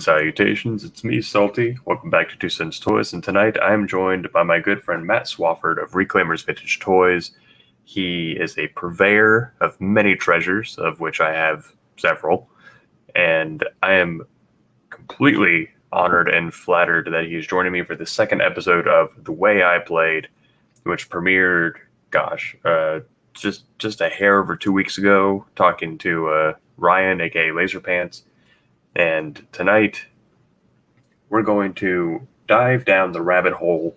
salutations, it's me, Salty. Welcome back to Two Cents Toys, and tonight I am joined by my good friend Matt Swafford of Reklaimers Vintage Toys. He is a purveyor of many treasures, of which I have several, and I am completely honored and flattered that he's joining me for the second episode of The Way I Played, which premiered, just a hair over 2 weeks ago, talking to Ryan, aka Laserpants. And tonight, we're going to dive down the rabbit hole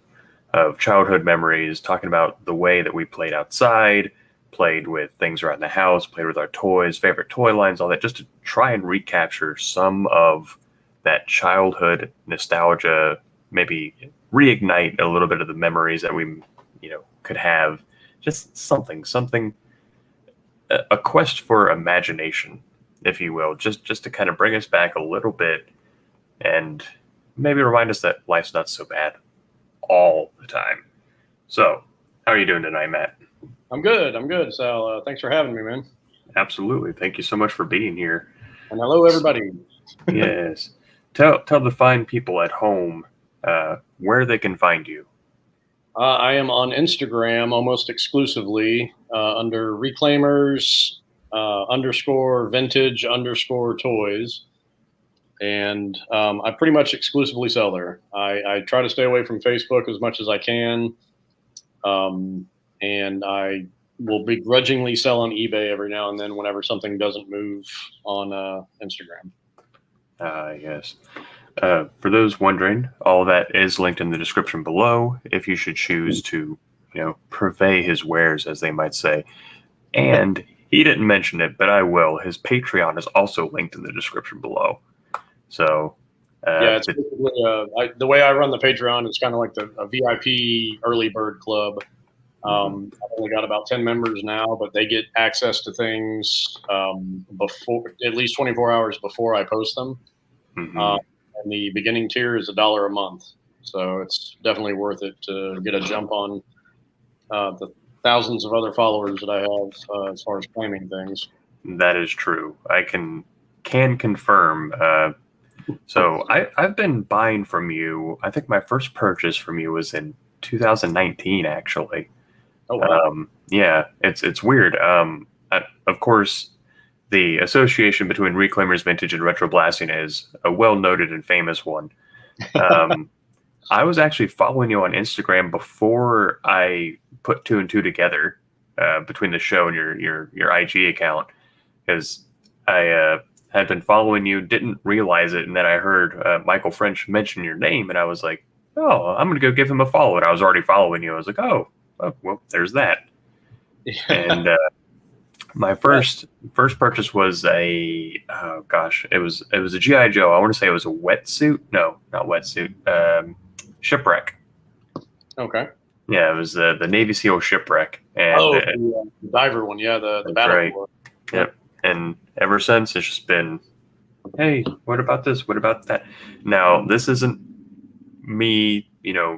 of childhood memories, talking about the way that we played outside, played with things around the house, played with our toys, favorite toy lines, all that, just to try and recapture some of that childhood nostalgia, maybe reignite a little bit of the memories that we, could have. Just something, a quest for imagination, if you will, just to kind of bring us back a little bit and maybe remind us that life's not so bad all the time. So, how are you doing tonight, Matt? I'm good, Sal. Thanks for having me, man. Absolutely. Thank you so much for being here. And hello, everybody. Yes. Tell the fine people at home where they can find you. I am on Instagram almost exclusively under Reklaimers _vintage_toys. And I pretty much exclusively sell there. I try to stay away from Facebook as much as I can. And I will begrudgingly sell on eBay every now and then whenever something doesn't move on Instagram. Yes. For those wondering, all that is linked in the description below if you should choose to, purvey his wares, as they might say. And he didn't mention it, but I will. His Patreon is also linked in the description below. So, yeah, it's basically the way I run the Patreon is kind of like a VIP early bird club. I've only got about 10 members now, but they get access to things before, at least 24 hours before I post them. Mm-hmm. And the beginning tier is $1 a month. So it's definitely worth it to get a jump on the thousands of other followers that I have as far as claiming things. That is true. I can confirm. So I've been buying from you. I think my first purchase from you was in 2019, actually. Oh, wow. Yeah, it's weird. Of course, the association between Reklaimers Vintage and Retro Blasting is a well-noted and famous one. I was actually following you on Instagram before I put two and two together between the show and your IG account, because I had been following you, didn't realize it, and then I heard Michael French mention your name, and I was like, oh, I'm going to go give him a follow. And I was already following you. I was like, oh well, there's that. And my first purchase was it was a G.I. Joe. I want to say it was a wetsuit. No, not wetsuit. Shipwreck. Okay. Yeah, it was the Navy SEAL Shipwreck. And the diver one. Yeah, the battle right. One. Yep. And ever since, it's just been, hey, what about this? What about that? Now, this isn't me,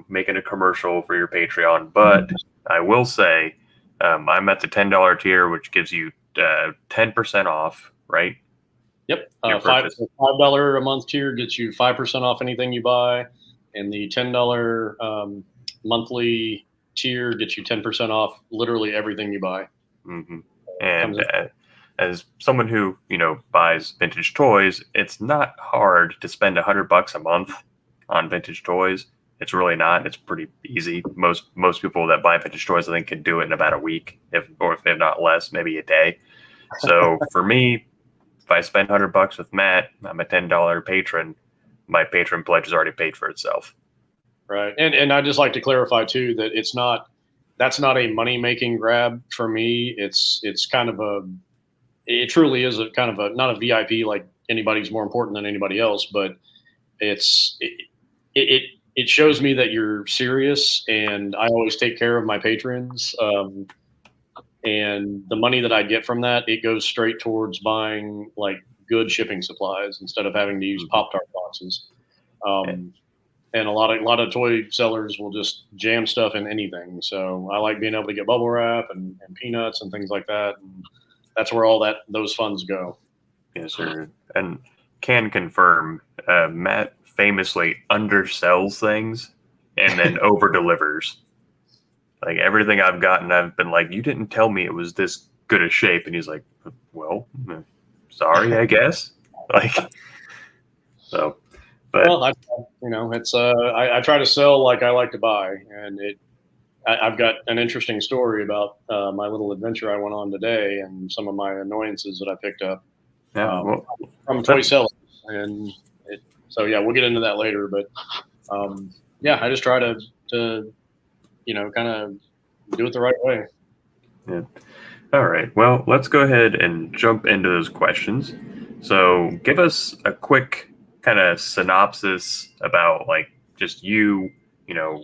making a commercial for your Patreon, but I will say I'm at the $10 tier, which gives you 10% off, right? Yep. $5 a month tier gets you 5% off anything you buy, and the $10 monthly tier gets you 10% off literally everything you buy. Mm-hmm. And as someone who buys vintage toys, it's not hard to spend $100 a month on vintage toys. It's really not. It's pretty easy. Most people that buy vintage toys, I think, can do it in about a week, if not less, maybe a day. So for me, if I spend $100 with Matt, I'm a $10 patron. My patron pledge is already paid for itself. Right, and I'd just like to clarify too that that's not a money making grab for me. It's kind of it truly is a kind of not a VIP like anybody's more important than anybody else, but it shows me that you're serious, and I always take care of my patrons. And the money that I get from that, it goes straight towards buying like good shipping supplies instead of having to use Pop-Tart boxes. And a lot of toy sellers will just jam stuff in anything. So I like being able to get bubble wrap and peanuts and things like that. And that's where all those funds go. Yes, sir. And can confirm Matt famously undersells things and then over delivers. Like everything I've gotten, I've been like, you didn't tell me it was this good a shape, and he's like, well, sorry, I guess. Like, so, but Well, it's I try to sell like I like to buy, and I've got an interesting story about my little adventure I went on today and some of my annoyances that I picked up yeah, well, from toy sellers. And so, yeah, we'll get into that later. But yeah, I just try to kind of do it the right way. yeah. All right. Well, let's go ahead and jump into those questions. So, give us a quick kind of synopsis about like just you,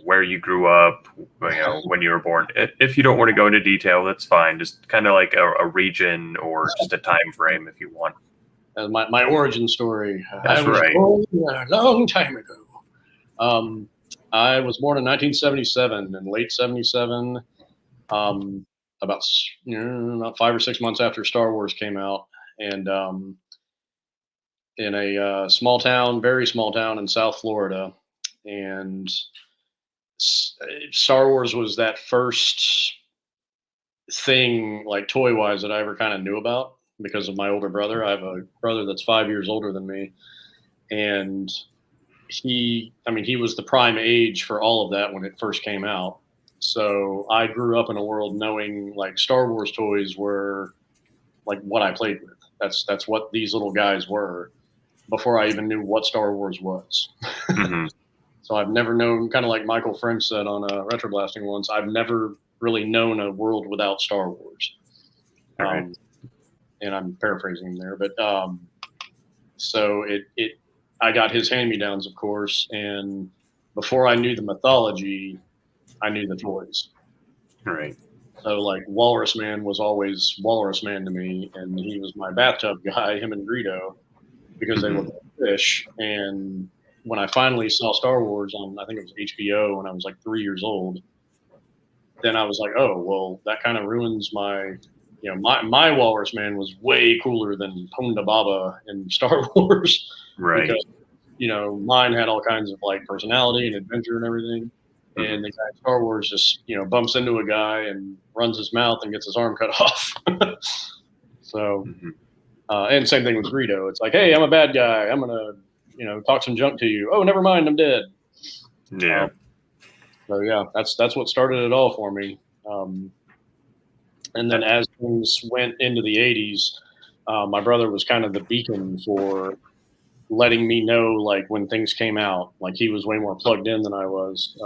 where you grew up, when you were born. If you don't want to go into detail, that's fine. Just kind of like a region or just a time frame if you want. My origin story. That's I was right. born a long time ago. I was born in 1977, in late 77. About 5 or 6 months after Star Wars came out, and in a small town, very small town in South Florida, and Star Wars was that first thing, like toy wise, that I ever kind of knew about because of my older brother. I have a brother that's 5 years older than me, and he was the prime age for all of that when it first came out. So I grew up in a world knowing like Star Wars toys were like what I played with. That's what these little guys were before I even knew what Star Wars was. Mm-hmm. So I've never known, kind of like Michael French said on Retro Blasting once, I've never really known a world without Star Wars. Right. And I'm paraphrasing him there, but so I got his hand-me-downs, of course, and before I knew the mythology, I knew the toys. Right. So like Walrus Man was always Walrus Man to me, and he was my bathtub guy, him and Greedo, because they looked like fish. And when I finally saw Star Wars on, I think it was HBO when I was like 3 years old, then I was like, oh, well, that kind of ruins my, my Walrus Man was way cooler than Ponda Baba in Star Wars. Right. Because, mine had all kinds of like personality and adventure and everything. And the guy in Star Wars just, bumps into a guy and runs his mouth and gets his arm cut off. So, and same thing with Greedo. It's like, hey, I'm a bad guy. I'm going to, talk some junk to you. Oh, never mind. I'm dead. Yeah. So yeah, that's what started it all for me. And then as things went into the 80s, my brother was kind of the beacon for letting me know like when things came out. Like he was way more plugged in than I was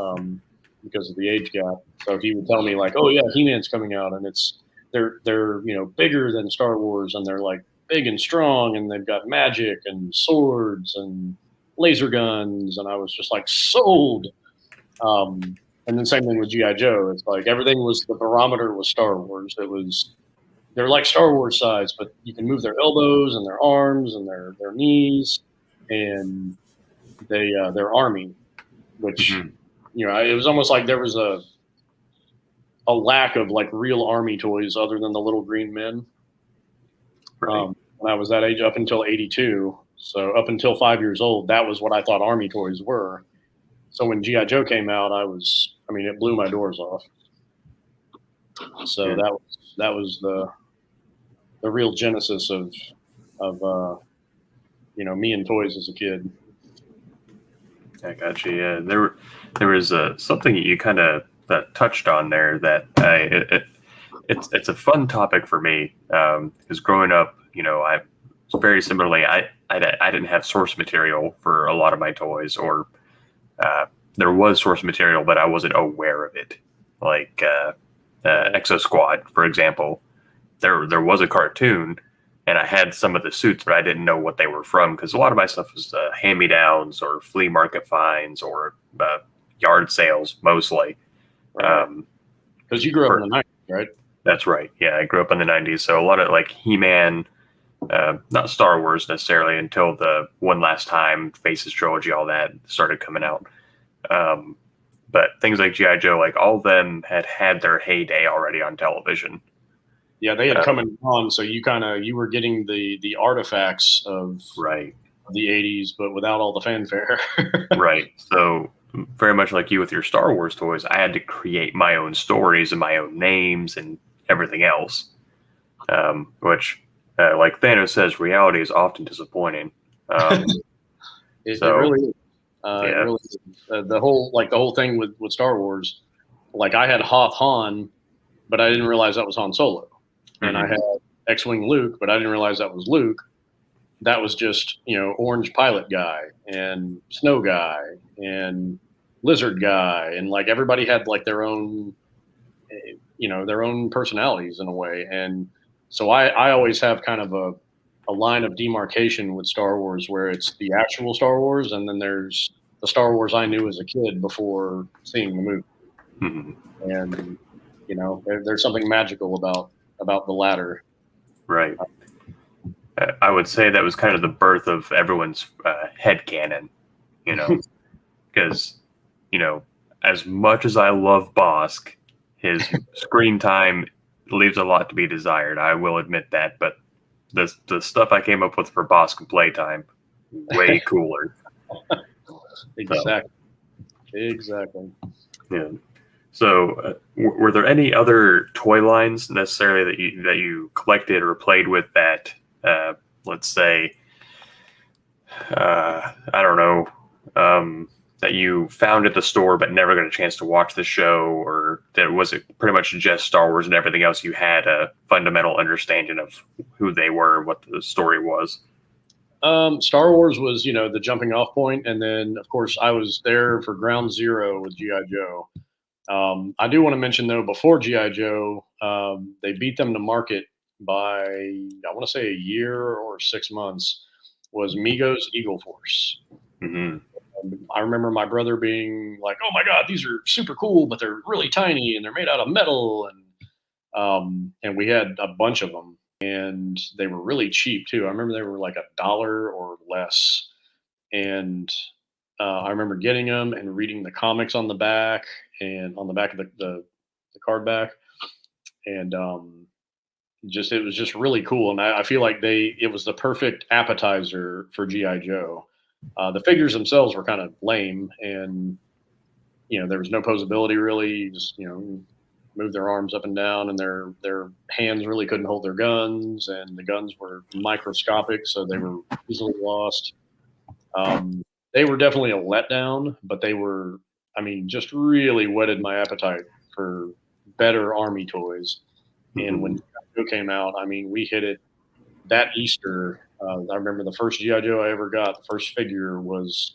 because of the age gap. So he would tell me like, oh yeah, He-Man's coming out, and they're bigger than Star Wars, and they're like big and strong, and they've got magic and swords and laser guns, and I was just like sold. And then same thing with G.I. Joe. It's like everything was, the barometer was Star Wars. They're like Star Wars size, but you can move their elbows and their arms and their knees, and their army, which it was almost like there was a lack of like real army toys other than the little green men. Right. When I was that age, up until 82, so up until 5 years old, that was what I thought army toys were. So when G.I. Joe came out, it blew my doors off. So that was the real genesis of me and toys as a kid. I got you. Yeah, there was something you kind of touched on there that it's a fun topic for me because growing up, I very similarly I didn't have source material for a lot of my toys, or there was source material, but I wasn't aware of it. Like Exo Squad, for example, there was a cartoon, and I had some of the suits, but I didn't know what they were from because a lot of my stuff was hand-me-downs or flea market finds or yard sales mostly. Because you grew up in the 90s, right? That's right. Yeah, I grew up in the 90s, so a lot of like He-Man, not Star Wars necessarily until the One Last Time, Faces trilogy, all that started coming out. But things like G.I. Joe, like all of them had their heyday already on television. Yeah, they had come and gone, so you were getting the artifacts of right the 80s, but without all the fanfare. Right. So very much like you with your Star Wars toys, I had to create my own stories and my own names and everything else. Which, like Thanos says, reality is often disappointing. It So really is. It yeah. really is. The whole thing with Star Wars, like I had Hoth Han, but I didn't realize that was Han Solo, and I Mhm. had X-wing Luke, but I didn't realize that was Luke. That was just orange pilot guy and snow guy and lizard guy, and like everybody had like their own their own personalities in a way. And so I always have kind of a line of demarcation with Star Wars where it's the actual Star Wars, and then there's the Star Wars I knew as a kid before seeing the movie. Mhm. And there's something magical about the latter. Right. I would say that was kind of the birth of everyone's headcanon, because, as much as I love Bosk, his screen time leaves a lot to be desired. I will admit that, but the stuff I came up with for Bosk and playtime, way cooler. Exactly. Exactly. Yeah. So, were there any other toy lines necessarily that you collected or played with that, let's say, I don't know, that you found at the store but never got a chance to watch the show, or that was it pretty much just Star Wars and everything else you had a fundamental understanding of who they were, what the story was? Star Wars was, the jumping off point, and then of course I was there for Ground Zero with GI Joe. I do want to mention though, before GI Joe, they beat them to market by I want to say a year or 6 months. Was Migos Eagle Force. Mm-hmm. I remember my brother being like, "Oh my God, these are super cool, but they're really tiny and they're made out of metal." And we had a bunch of them, and they were really cheap too. I remember they were like $1 or less, and I remember getting them and reading the comics on the back and on the back of the card back, and just it was just really cool. And I feel like it was the perfect appetizer for GI Joe. The figures themselves were kind of lame, and there was no posability really. You just move their arms up and down, and their hands really couldn't hold their guns, and the guns were microscopic, so they were easily lost. They were definitely a letdown, but they were, I mean, just really whetted my appetite for better army toys. And when Mm-hmm. GI Joe came out, I mean, we hit it that Easter. I remember the first GI Joe I ever got. The first figure was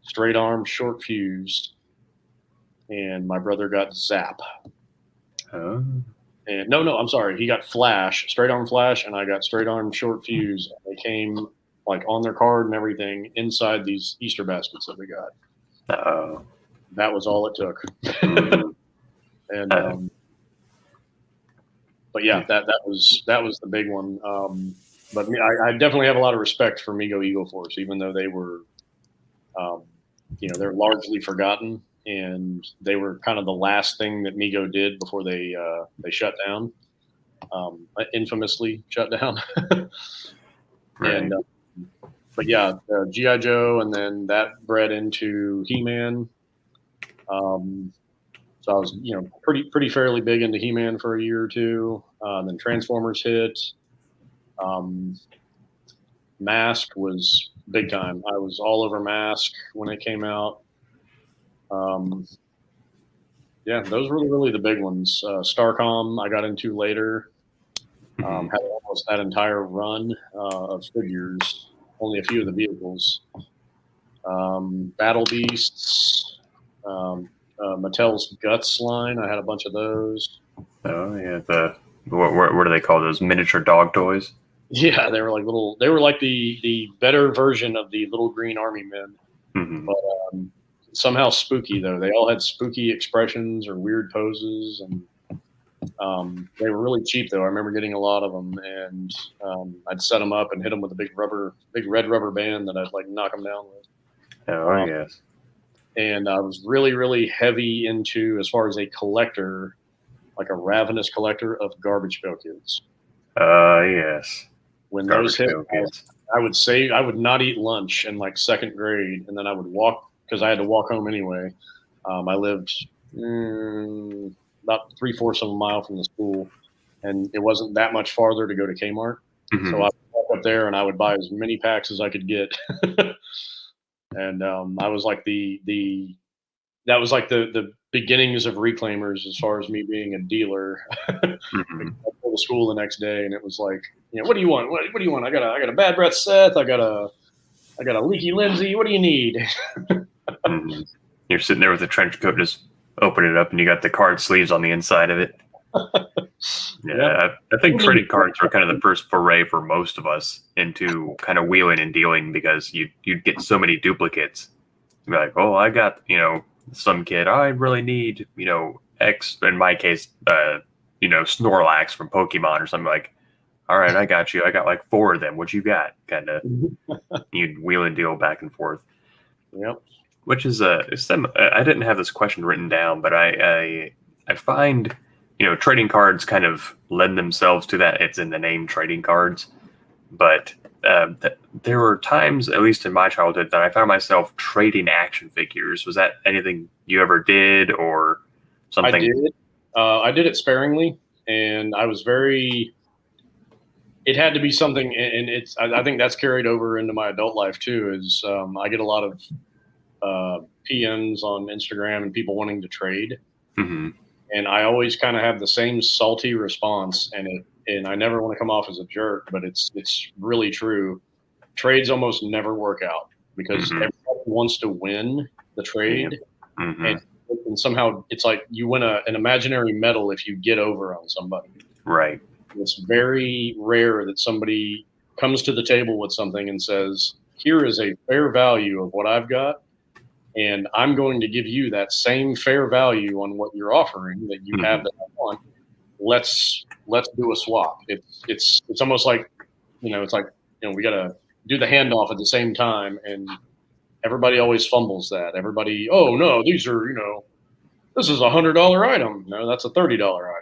straight arm, short fuse, and my brother got Zap. Oh. And no, I'm sorry, he got Flash, straight arm Flash, and I got straight arm, short fuse. They came like on their card and everything inside these Easter baskets that we got. Oh. That was all it took. Mm-hmm. And but yeah, that was the big one. But I definitely have a lot of respect for Mego Eagle Force, even though they were, they're largely forgotten, and they were kind of the last thing that Mego did before they shut down, infamously shut down. Right. And but yeah, GI Joe, and then that bred into He-Man. So I was, pretty fairly big into He-Man for a year or two. Then Transformers hit. Mask was big time. I was all over Mask when it came out. Yeah, those were really the big ones. Starcom I got into later. Mm-hmm. Had almost that entire run of figures. Only a few of the vehicles. Battle Beasts. Mattel's Guts line. I had a bunch of those. Oh yeah, what do they call those, miniature dog toys? Yeah, they were like little. They were like the better version of the little green army men. Mm-hmm. But somehow spooky though. They all had spooky expressions or weird poses, and they were really cheap though. I remember getting a lot of them, and I'd set them up and hit them with a big red rubber band that I'd like knock them down with. Oh yes. And I was really, really heavy into, as far as a collector, like a ravenous collector of Garbage Pail Kids. Yes. When Garbage those hit, Pail Kids. I would not eat lunch in like second grade, and then I would walk because I had to walk home anyway. I lived about 3/4 of a mile from the school, and it wasn't that much farther to go to Kmart. So I would walk up there and I would buy as many packs as I could get. And I was like that was like the beginnings of Reklaimers as far as me being a dealer. I go to school the next day and it was like, what do you want? What do you want? I got a bad breath Seth. I got a leaky Lindsay. What do you need? You're sitting there with a trench coat, just open it up, and you got the card sleeves on the inside of it. Yeah, I think trading cards were kind of the first foray for most of us into kind of wheeling and dealing, because you'd get so many duplicates. You'd be like, oh, I got, some kid, I really need, X, in my case, Snorlax from Pokemon or something. Like, all right, I got you. I got like 4 of them. What you got? Kind of, you'd wheel and deal back and forth. Yep. Which is I didn't have this question written down, but I find, trading cards kind of lend themselves to that. It's in the name, trading cards. But there were times, at least in my childhood, that I found myself trading action figures. Was that anything you ever did, or something? I did. I did it sparingly, and I was very. It had to be something, and it's. I think that's carried over into my adult life too. Is I get a lot of PMs on Instagram and people wanting to trade, and I always kind of have the same salty response, and I never want to come off as a jerk, but it's really true. Trades almost never work out because everybody wants to win the trade, and somehow it's like you win an imaginary medal if you get over on somebody. Right. It's very rare that somebody comes to the table with something and says, "Here is a fair value of what I've got, and I'm going to give you that same fair value on what you're offering that you have that I want. Let's do a swap." It's almost like, it's like, we got to do the handoff at the same time, and everybody always fumbles that. Everybody, oh no, these are, this is $100 item. No, that's a $30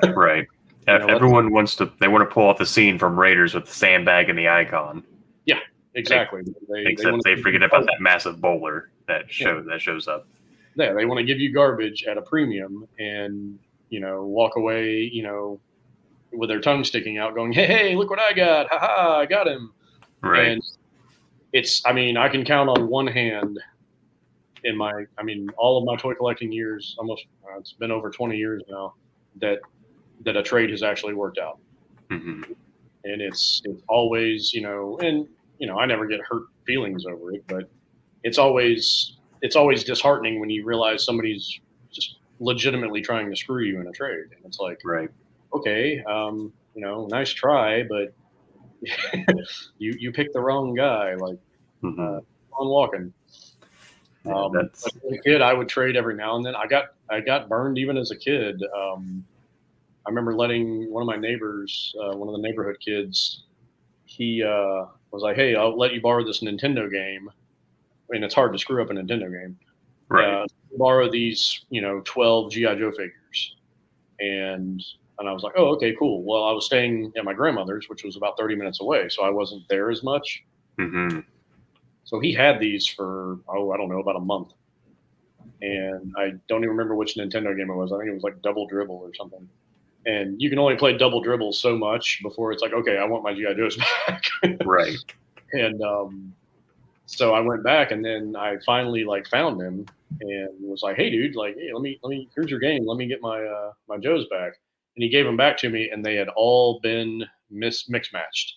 item. Right. Everyone wants to pull off the scene from Raiders with the sandbag and the icon. Yeah, exactly. Except they forget about that massive bowler that shows up. Yeah, they want to give you garbage at a premium and, walk away, with their tongue sticking out going, hey, look what I got. Ha ha, I got him. Right. And I can count on one hand in all of my toy collecting years, almost, it's been over 20 years now, that a trade has actually worked out. And it's always, I never get hurt feelings over it, but it's always disheartening when you realize somebody's just legitimately trying to screw you in a trade. And it's like, right. Okay, nice try, but you picked the wrong guy. Like, on walking. But as a kid, I would trade every now and then. I got burned even as a kid. I remember letting one of my neighbors, one of the neighborhood kids, he was like, "Hey, I'll let you borrow this Nintendo game." I mean, it's hard to screw up a Nintendo game. Right. Borrow these, 12 G.I. Joe figures, and I was like, "Oh, okay, cool." Well, I was staying at my grandmother's, which was about 30 minutes away, so I wasn't there as much. So he had these for, I don't know, about a month. And I don't even remember which Nintendo game it was. I think it was like Double Dribble or something. And you can only play Double Dribble so much before it's like, okay, I want my G.I. Joes back. Right. And so I went back, and then I finally found him and was like, "Hey, dude, hey, let me, here's your game. Let me get my my Joes back." And he gave them back to me, and they had all been mix matched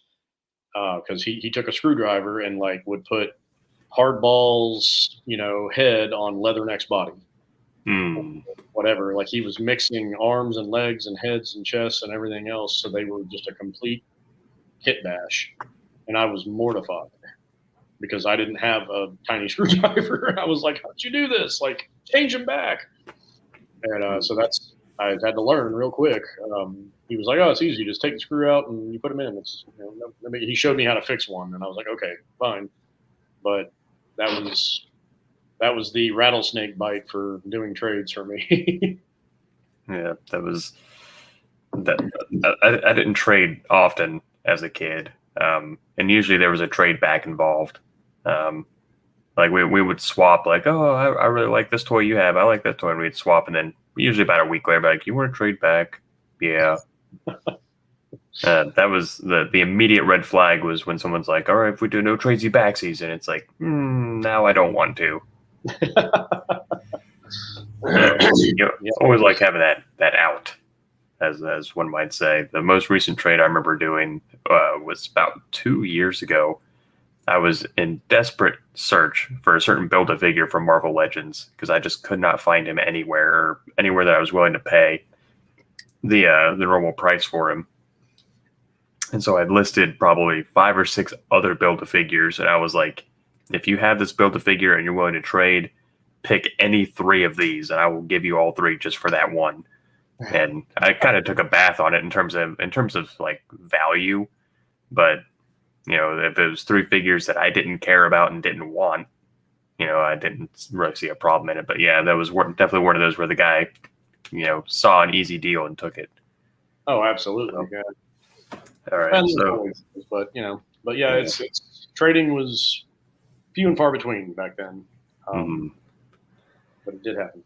because he took a screwdriver and would put Hardball's head on Leatherneck's body. Whatever, he was mixing arms and legs and heads and chests and everything else, so they were just a complete kit bash, and I was mortified because I didn't have a tiny screwdriver. I was like, "How'd you do this? Change them back." And so I had to learn real quick. He was like, "Oh, it's easy. Just take the screw out and you put them in." He showed me how to fix one, and I was like, "Okay, fine." But that was the rattlesnake bite for doing trades for me. Yeah, that was that. I didn't trade often as a kid, And usually there was a trade back involved. Like we would swap, like, oh, I really like this toy you have. I like that toy, and we'd swap, and then usually about a week later, like, you want to trade back? Yeah. That was the immediate red flag was when someone's like, all right, if we do no trades you back season, it's like, now I don't want to. Always like having that out, as one might say. The most recent trade I remember doing was about 2 years ago. I was in desperate search for a certain Build-A-Figure from Marvel Legends because I just could not find him anywhere that I was willing to pay the normal price for him. And so I'd listed probably 5 or 6 other Build-A-Figures, and I was like, if you have this Build-A-Figure and you're willing to trade, pick any 3 of these, and I will give you all 3 just for that one. And I kind of took a bath on it in terms of like value, but if it was 3 figures that I didn't care about and didn't want, I didn't really see a problem in it. But yeah, that was definitely one of those where the guy, saw an easy deal and took it. Oh, absolutely. So, yeah. All right. So, but yeah, it's trading was few and far between back then. But it did happen.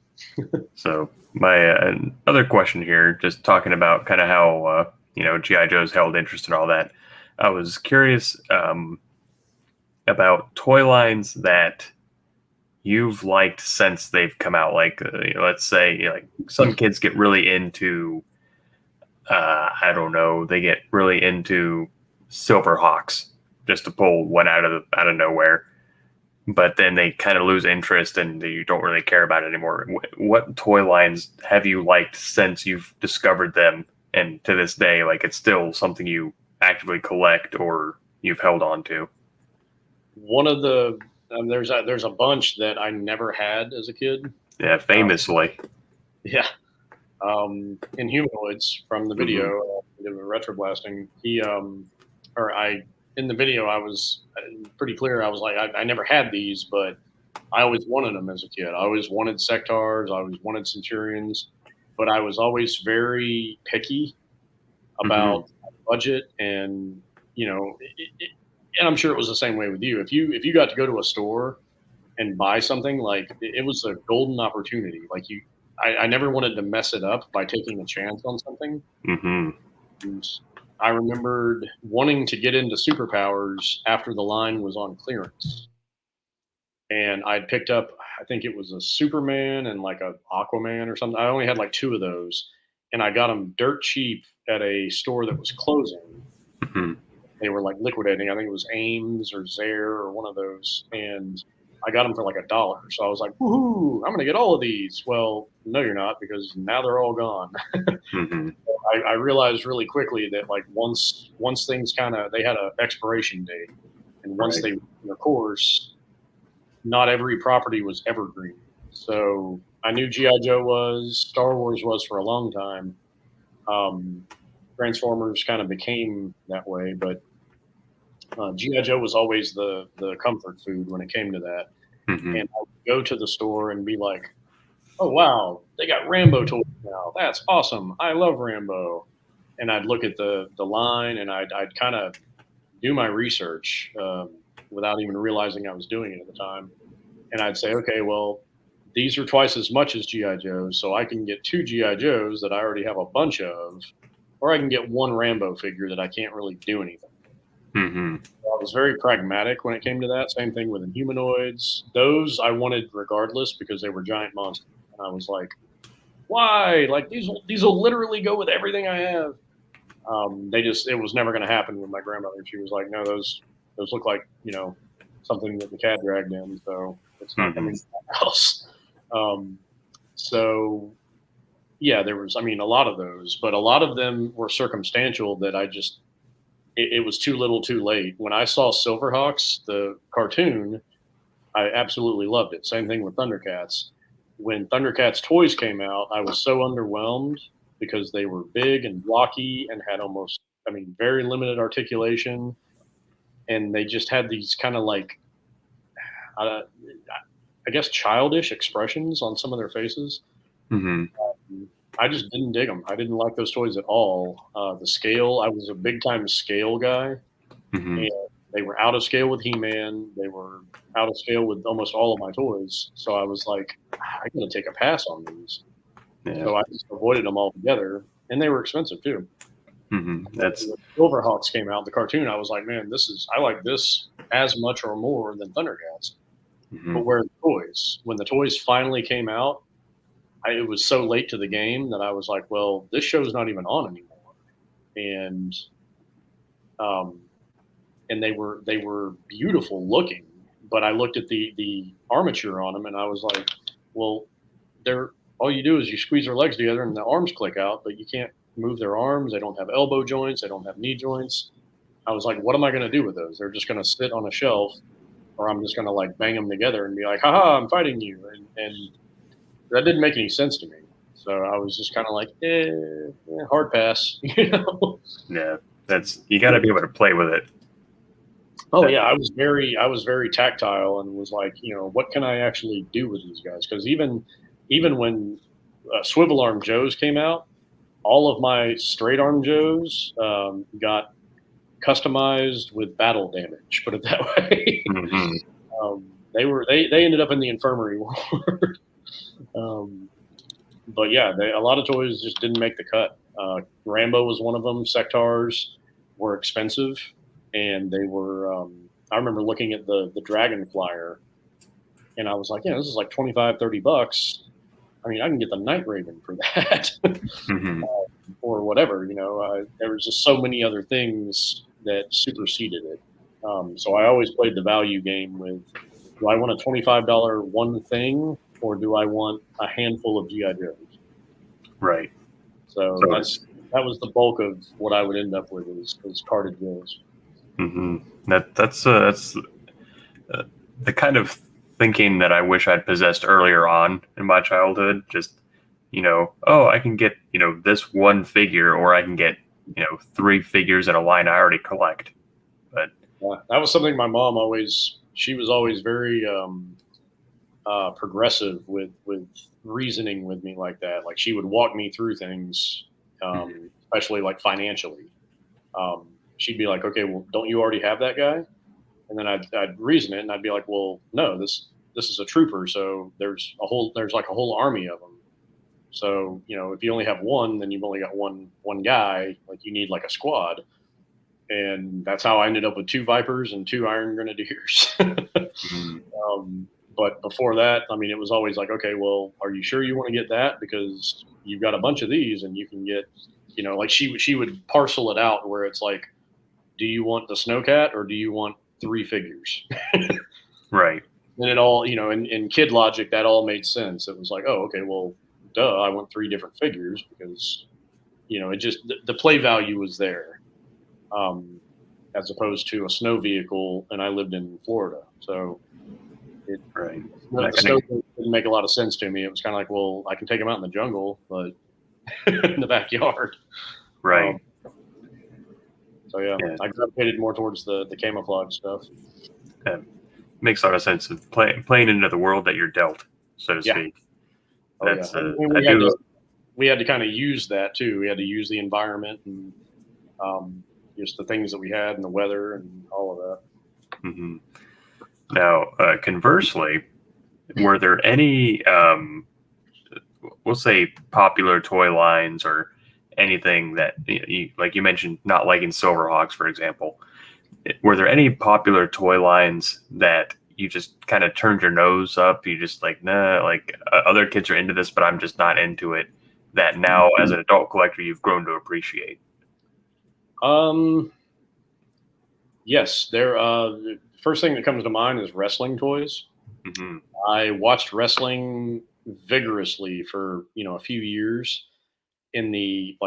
So my other question here, just talking about kind of how G.I. Joe's held interest and all that. I was curious about toy lines that you've liked since they've come out. Like, let's say, like some kids get really into, I don't know, they get really into Silverhawks, just to pull one out of nowhere. But then they kind of lose interest and you don't really care about it anymore. What toy lines have you liked since you've discovered them, and to this day, like, it's still something you actively collect or you've held on to? One of the there's a bunch that I never had as a kid. Yeah, famously. In Humanoids from the video, retro blasting. In the video, I was pretty clear. I was like, I never had these, but I always wanted them as a kid. I always wanted Sectars. I always wanted Centurions, but I was always very picky about budget, and and I'm sure it was the same way with you. If you got to go to a store and buy something, like, it was a golden opportunity. Like, I never wanted to mess it up by taking a chance on something. And I remembered wanting to get into Superpowers after the line was on clearance. And I'd picked up, I think it was a Superman and like a Aquaman or something. I only had like 2 of those. And I got them dirt cheap at a store that was closing. They were like liquidating. I think it was Ames or Zare or one of those. And I got them for like $1. So I was like, woohoo, I'm going to get all of these. Well, no, you're not, because now they're all gone. I realized really quickly that, like, once things they had an expiration date, and once they, of course, not every property was evergreen. So I knew G.I. Joe was, Star Wars was for a long time. Transformers kind of became that way, but G.I. Joe was always the comfort food when it came to that. And I would go to the store and be like, oh, wow, they got Rambo toys now. That's awesome. I love Rambo. And I'd look at the line, and I'd kind of do my research without even realizing I was doing it at the time. And I'd say, okay, well, these are twice as much as G.I. Joes, so I can get 2 G.I. Joes that I already have a bunch of, or I can get 1 Rambo figure that I can't really do anything. I was very pragmatic when it came to that. Same thing with the Humanoids. Those I wanted regardless because they were giant monsters. And I was like, why? Like, these will literally go with everything I have. It was never going to happen with my grandmother. She was like, no, those look like, something that the cat dragged in. So it's not coming to my house. So yeah, there was, a lot of those, but a lot of them were circumstantial that it was too little too late. When I saw Silverhawks, the cartoon, I absolutely loved it. Same thing with Thundercats. When Thundercats toys came out, I was so underwhelmed because they were big and blocky and had very limited articulation. And they just had these kind of like, I guess, childish expressions on some of their faces. I just didn't dig them. I didn't like those toys at all. The scale, I was a big time scale guy. Mm-hmm. and they were out of scale with He-Man. They were out of scale with almost all of my toys. So I was like, I'm going to take a pass on these. Yeah. So I just avoided them altogether, and they were expensive too. Mm-hmm. That's When Silverhawks came out, the cartoon, I was like, man, I like this as much or more than Thundercats. mm-hmm. But where are the toys? When the toys finally came out, it was so late to the game that I was like, well, this show's not even on anymore. And um, and they were beautiful looking, but I looked at the armature on them and I was like, well, they're all you do is you squeeze their legs together and the arms click out, but you can't move their arms. They don't have elbow joints. They don't have knee joints. I was like, what am I going to do with those? They're just going to sit on a shelf, or I'm just going to like bang them together and be like, haha, I'm fighting you. And that didn't make any sense to me. So I was just kind of like, hard pass. Yeah, that's you got to be able to play with it. Oh yeah, I was very tactile and was like, what can I actually do with these guys? Because even when Swivel Arm Joes came out, all of my straight arm Joes got customized with battle damage. Put it that way. Mm-hmm. They ended up in the infirmary ward. But yeah, a lot of toys just didn't make the cut. Rambo was one of them. Sectars were expensive, and they were. I remember looking at the Dragon Flyer, and I was like, this is like $25-$30. I mean, I can get the Night Raven for that, Mm-hmm. or whatever. There was just so many other things that superseded it. So I always played the value game with: do I want a $25 one thing, or do I want a handful of GI Joes? Right. So that was the bulk of what I would end up with is carded Joes. Mm-hmm. That's the kind of thinking that I wish I'd possessed earlier on in my childhood. Just I can get this one figure, or I can get 3 figures in a line I already collect. But yeah, that was something my mom she was always very progressive with reasoning with me like that. Like she would walk me through things, especially like financially. She'd be like, okay, well, don't you already have that guy? And then I'd reason it, and I'd be like, well, no, this is a trooper, so there's like a whole army of them. So if you only have one, then you've only got one guy. Like you need like a squad, and that's how I ended up with 2 Vipers and 2 Iron Grenadiers. But before that, I mean, it was always like, okay, well, are you sure you want to get that? Because you've got a bunch of these, and you can get, like she would parcel it out where it's like, do you want the Snowcat or do you want 3 figures? right. And it all, in kid logic, that all made sense. It was like, oh, okay, well, duh, I want 3 different figures because, it just the play value was there, as opposed to a snow vehicle, and I lived in Florida, so. Right. The snow didn't make a lot of sense to me. It was kind of like, well, I can take them out in the jungle, but in the backyard. Right. So yeah, I gravitated more towards the camouflage stuff. Makes a lot of sense of playing into the world that you're dealt, so to speak. That's we had to kind of use that too. We had to use the environment and just the things that we had and the weather and all of that. Mm-hmm. Now, conversely, were there any, we'll say, popular toy lines or anything that, like you mentioned, not liking Silverhawks, for example, were there any popular toy lines that you just kind of turned your nose up? You just like, nah, like other kids are into this, but I'm just not into it, that now as an adult collector, you've grown to appreciate? Yes, the first thing that comes to mind is wrestling toys. Mm-hmm. I watched wrestling vigorously for a few years in the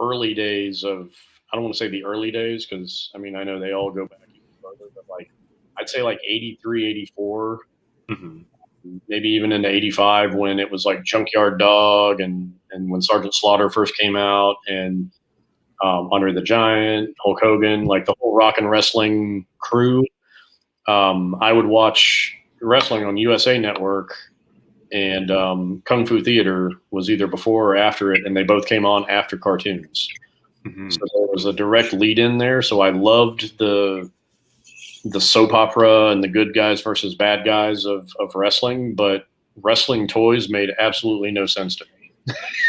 early days of. I don't want to say the early days because I mean I know they all go back even further, but like I'd say like 83, 84, maybe even into 85 when it was like Junkyard Dog and when Sergeant Slaughter first came out and. Andre the Giant, Hulk Hogan, like the whole rock and wrestling crew. I would watch wrestling on USA Network, and Kung Fu Theater was either before or after it, and they both came on after cartoons. Mm-hmm. So there was a direct lead in there. So I loved the soap opera and the good guys versus bad guys of wrestling, but wrestling toys made absolutely no sense to me.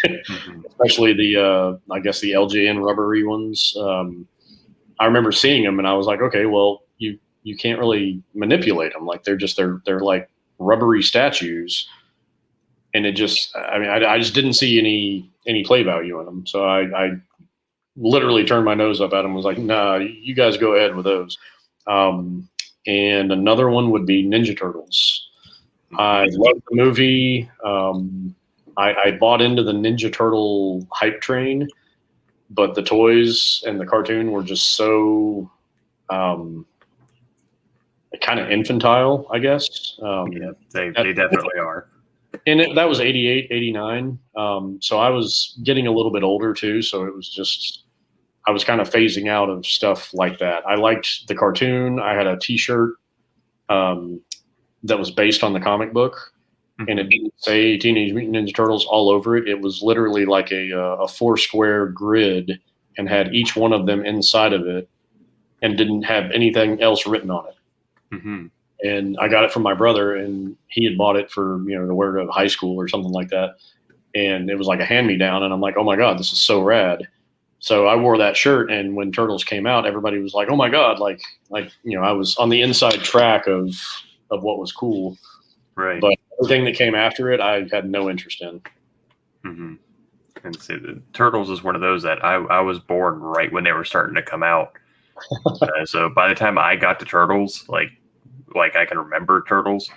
Mm-hmm. Especially the I guess the LJN rubbery ones. I remember seeing them and I was like, okay, well, you can't really manipulate them. Like they're like rubbery statues, and it just I just didn't see any play value in them. So I literally turned my nose up at them and was like, nah, you guys go ahead with those. And another one would be Ninja Turtles. I loved the movie. I bought into the Ninja Turtle hype train, but the toys and the cartoon were just so kind of infantile, I guess. Yeah, they definitely are. And that was 88, 89. So I was getting a little bit older too. So it was just, I was kind of phasing out of stuff like that. I liked the cartoon. I had a t-shirt that was based on the comic book, and it didn't say Teenage Mutant Ninja Turtles all over it. It was literally like a 4-square grid and had each one of them inside of it and didn't have anything else written on it. Mm-hmm. And I got it from my brother, and he had bought it for, to wear to high school or something like that. And it was like a hand-me-down, and I'm like, oh my God, this is so rad. So I wore that shirt, and when Turtles came out, everybody was like, oh my God, like I was on the inside track of what was cool. Right. But everything that came after it, I had no interest in. Mm-hmm. And see, the Turtles is one of those that I was born right when they were starting to come out. So by the time I got to Turtles, like I can remember Turtles,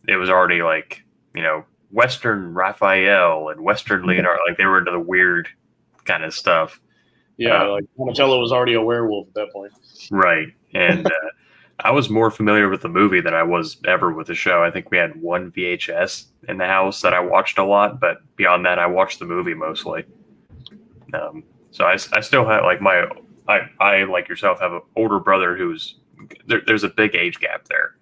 it was already like, Western Raphael and Western Leonardo. Like they were into the weird kind of stuff. Yeah, like Donatello was already a werewolf at that point. Right. And I was more familiar with the movie than I was ever with the show. I think we had one VHS in the house that I watched a lot, but beyond that, I watched the movie mostly. So I still have like I like yourself have an older brother who's there's a big age gap there,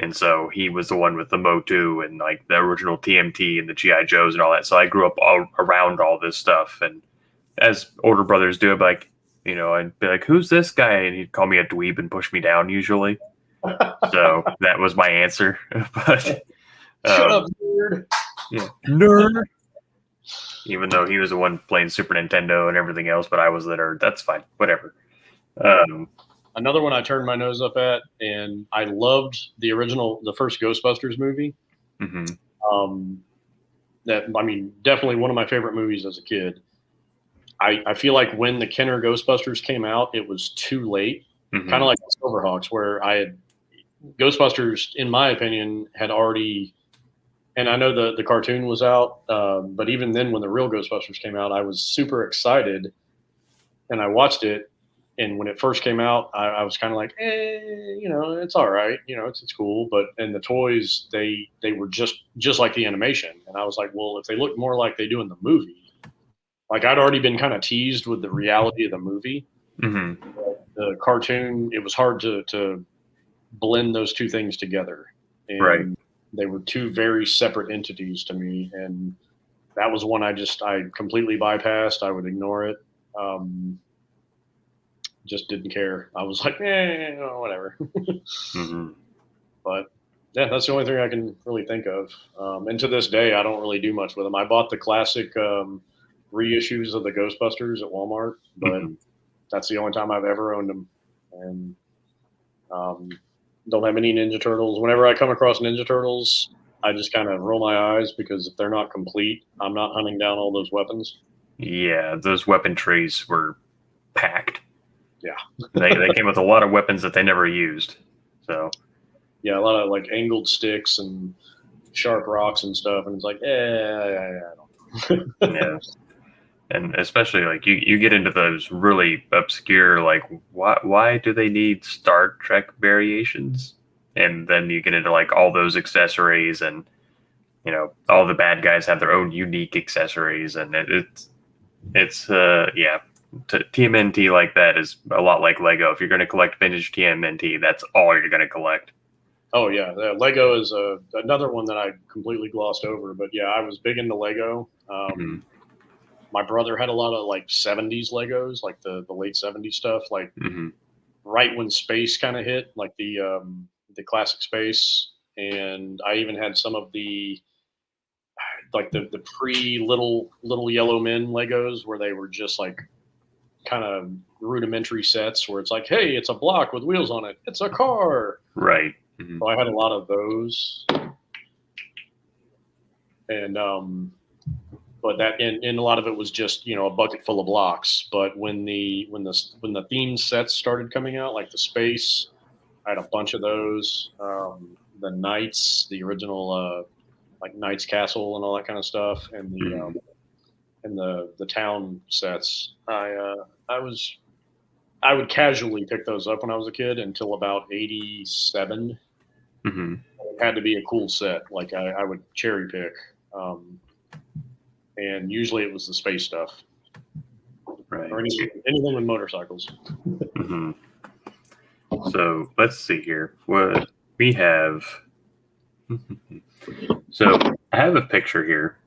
and so he was the one with the Motu and like the original TMT and the GI Joes and all that. So I grew up all around all this stuff, and as older brothers do, I'd be like, I'd be like, "Who's this guy?" And he'd call me a dweeb and push me down usually. So that was my answer. But Shut up, nerd. Yeah, nerd. Even though he was the one playing Super Nintendo and everything else, but I was the nerd. That's fine. Whatever. Another one I turned my nose up at, and I loved the first Ghostbusters movie. Mm-hmm. Definitely one of my favorite movies as a kid. I feel like when the Kenner Ghostbusters came out, it was too late. Mm-hmm. Kind of like the Silverhawks, where Ghostbusters, in my opinion, had already. And I know the cartoon was out, but even then, when the real Ghostbusters came out, I was super excited, and I watched it. And when it first came out, I was kind of like, it's all right, it's cool. But and the toys, they were just like the animation, and I was like, well, if they look more like they do in the movie, like I'd already been kind of teased with the reality of the movie. Mm-hmm. The cartoon, it was hard to blend those two things together, and right. They were two very separate entities to me, and that was one I completely bypassed. I would ignore it. Just didn't care. I was like, whatever. Mm-hmm. But yeah, that's the only thing I can really think of. And to this day, I don't really do much with them. I bought the classic reissues of the Ghostbusters at Walmart, but that's the only time I've ever owned them. And don't have any Ninja Turtles. Whenever I come across Ninja Turtles, I just kind of roll my eyes because if they're not complete, I'm not hunting down all those weapons. Yeah, those weapon trees were packed. Yeah. they came with a lot of weapons that they never used. So yeah, a lot of like angled sticks and sharp rocks and stuff, and it's like, I don't know. Yeah. And especially like you get into those really obscure, like why do they need Star Trek variations? And then you get into like all those accessories, and all the bad guys have their own unique accessories, and it's TMNT like that is a lot like Lego. If you're going to collect vintage TMNT, that's all you're going to collect. Oh yeah, Lego is another one that I completely glossed over. But yeah, I was big into Lego. My brother had a lot of like 70s Legos, like the late 70s stuff, like Mm-hmm. right when space kind of hit, like the classic space. And I even had some of the like the pre little yellow men Legos where they were just like kind of rudimentary sets where it's like, hey, it's a block with wheels on it. It's a car. Right. Mm-hmm. So I had a lot of those. And but that and a lot of it was just a bucket full of blocks. But when the theme sets started coming out, like the space, I had a bunch of those. The Knights, the original like Knights Castle and all that kind of stuff, and the town sets. I would casually pick those up when I was a kid until about 87. Mm-hmm. It had to be a cool set. Like I would cherry pick. And usually it was the space stuff. Right. Or anything with motorcycles. Mm-hmm. So let's see here. What we have. So I have a picture here,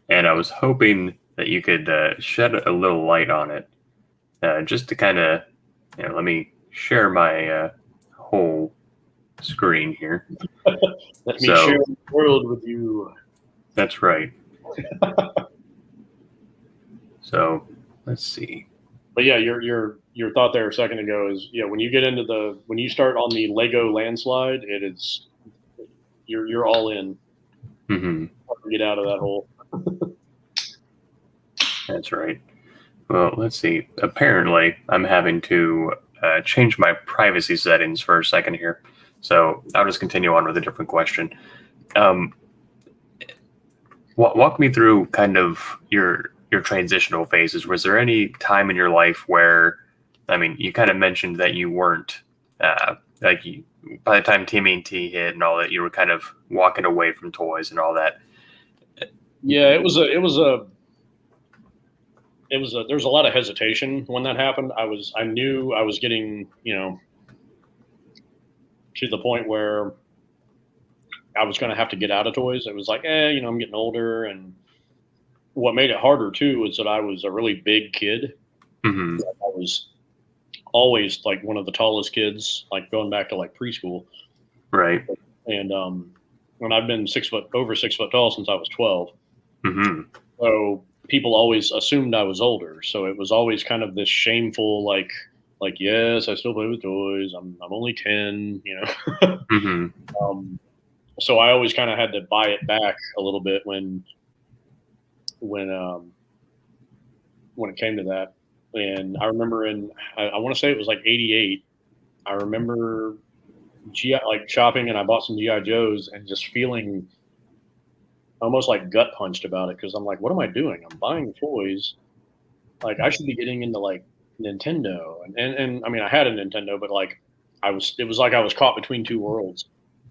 and I was hoping that you could shed a little light on it, just to kind of, let me share my whole screen here. Let me share the world with you. That's right. So let's see. But yeah, your thought there a second ago is when you get into when you start on the Lego landslide, it is you're all in. Mm-hmm. Get out of that hole. That's right. Well, let's see. Apparently, I'm having to change my privacy settings for a second here. So I'll just continue on with a different question. Walk me through kind of your transitional phases. Was there any time in your life where, I mean, you kind of mentioned that you weren't by the time TMNT hit and all that, you were kind of walking away from toys and all that. Yeah, there was a lot of hesitation when that happened. I knew I was getting, to the point where I was going to have to get out of toys. It was like, I'm getting older. And what made it harder too was that I was a really big kid. Mm-hmm. I was always like one of the tallest kids, like going back to like preschool. Right. And when I've been over 6 foot tall since I was 12. Mm-hmm. So people always assumed I was older. So it was always kind of this shameful, like, yes, I still play with toys. I'm only 10, Mm-hmm. So I always kind of had to buy it back a little bit when it came to that. And I remember I want to say it was like 88. I remember shopping, and I bought some GI Joes and just feeling almost like gut punched about it, because I'm like, what am I doing? I'm buying toys. Like I should be getting into like Nintendo, and I mean I had a Nintendo, but like it was like I was caught between two worlds.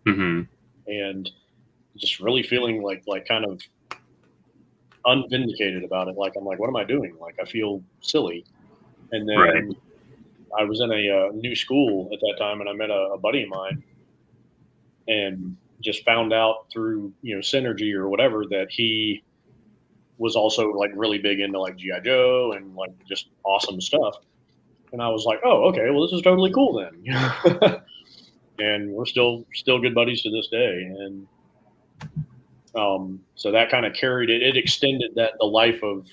Mm-hmm. And just really feeling like kind of unvindicated about it. Like I'm like, what am I doing? Like I feel silly. And then Right. I was in a new school at that time, and I met a buddy of mine, and just found out through Synergy or whatever that he was also like really big into like GI Joe and like just awesome stuff. And I was like, oh, okay, well this is totally cool then. And we're still good buddies to this day. And so that kind of carried it. It extended the life of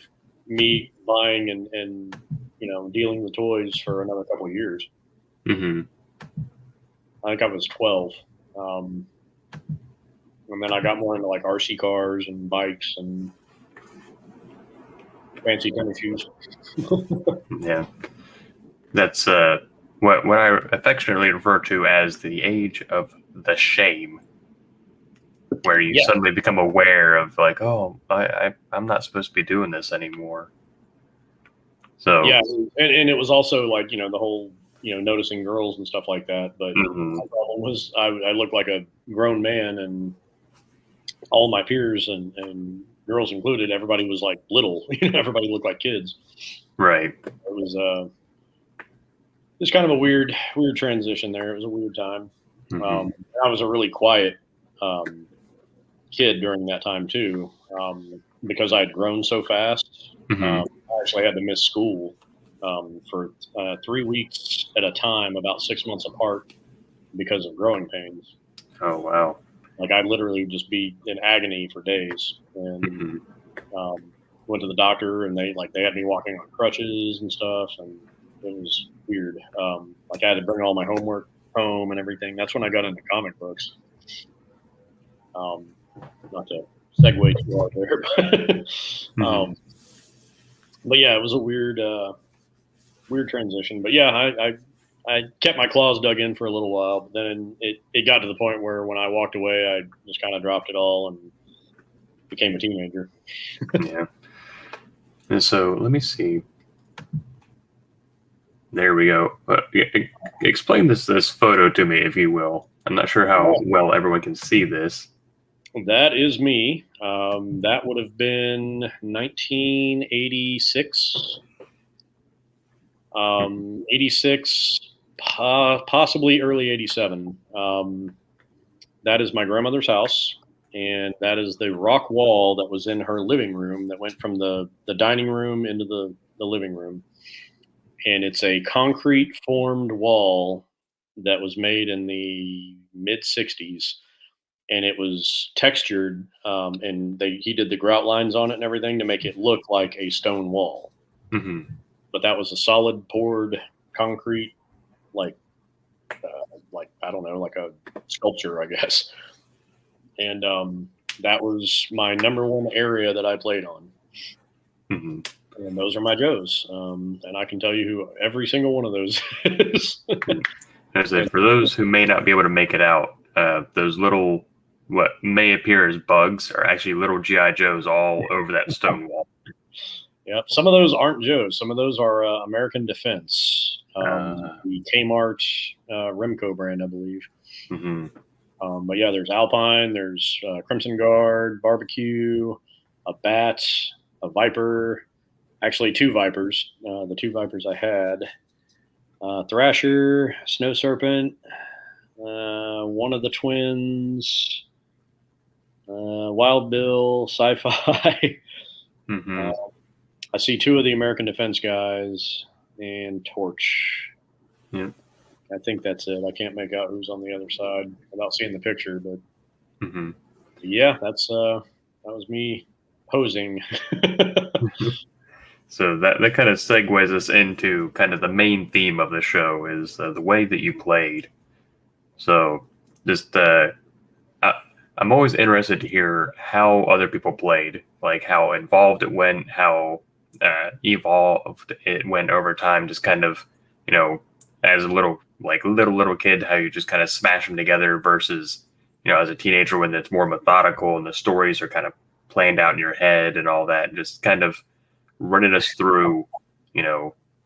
me buying and dealing with toys for another couple of years. Mm-hmm. I think I was 12. And then I got more into like RC cars and bikes and fancy tennis shoes. Yeah. That's what I affectionately refer to as the age of the shame, where you suddenly become aware of like, oh, I'm not supposed to be doing this anymore. So yeah, and it was also like the whole noticing girls and stuff like that. But mm-hmm. my problem was I looked like a grown man, and all my peers and girls included, everybody was like little. Everybody looked like kids. Right. It was it's kind of a weird transition there. It was a weird time. Mm-hmm. I was a really quiet kid during that time too, because I had grown so fast. I actually had to miss school for 3 weeks at a time, about 6 months apart, because of growing pains. Oh, wow. Like I'd literally just be in agony for days, and went to the doctor, and they had me walking on crutches and stuff, and it was weird. Like I had to bring all my homework home and everything. That's when I got into comic books. Not to segue too hard there, but yeah, it was a weird transition. But yeah, I kept my claws dug in for a little while, but then it got to the point where when I walked away, I just kind of dropped it all and became a teenager. Yeah. And so let me see. There we go. Explain this photo to me, if you will. I'm not sure how well everyone can see this. That is me. That would have been 1986. 86, possibly early 87. That is my grandmother's house, and that is the rock wall that was in her living room that went from the dining room into the living room. And it's a concrete formed wall that was made in the mid 60s, and it was textured, and he did the grout lines on it and everything to make it look like a stone wall. But that was a solid poured concrete, like I don't know, like a sculpture, I guess. And that was my number one area that I played on. And those are my Joes. And I can tell you who every single one of those is. As I said, for those who may not be able to make it out, those little, what may appear as bugs, are actually little G.I. Joes all over that stone wall. Yep. Some of those aren't Joes. Some of those are American Defense, the Kmart Remco brand, I believe. But yeah, there's Alpine, there's Crimson Guard, Barbecue, a Bat, a Viper, actually 2 Vipers, the 2 Vipers I had, Thrasher, Snow Serpent, one of the twins, Wild Bill, Sci-Fi. I see 2 of the American Defense guys and Torch. Yeah. I think that's it. I can't make out who's on the other side without seeing the picture, but yeah, that was me posing. So that kind of segues us into kind of the main theme of the show, is the way that you played. So just I'm always interested to hear how other people played, like how involved it went, how evolved it went over time, just kind of, as a little kid, how you just kind of smash them together versus, as a teenager when it's more methodical and the stories are kind of planned out in your head and all that. Just kind of running us through,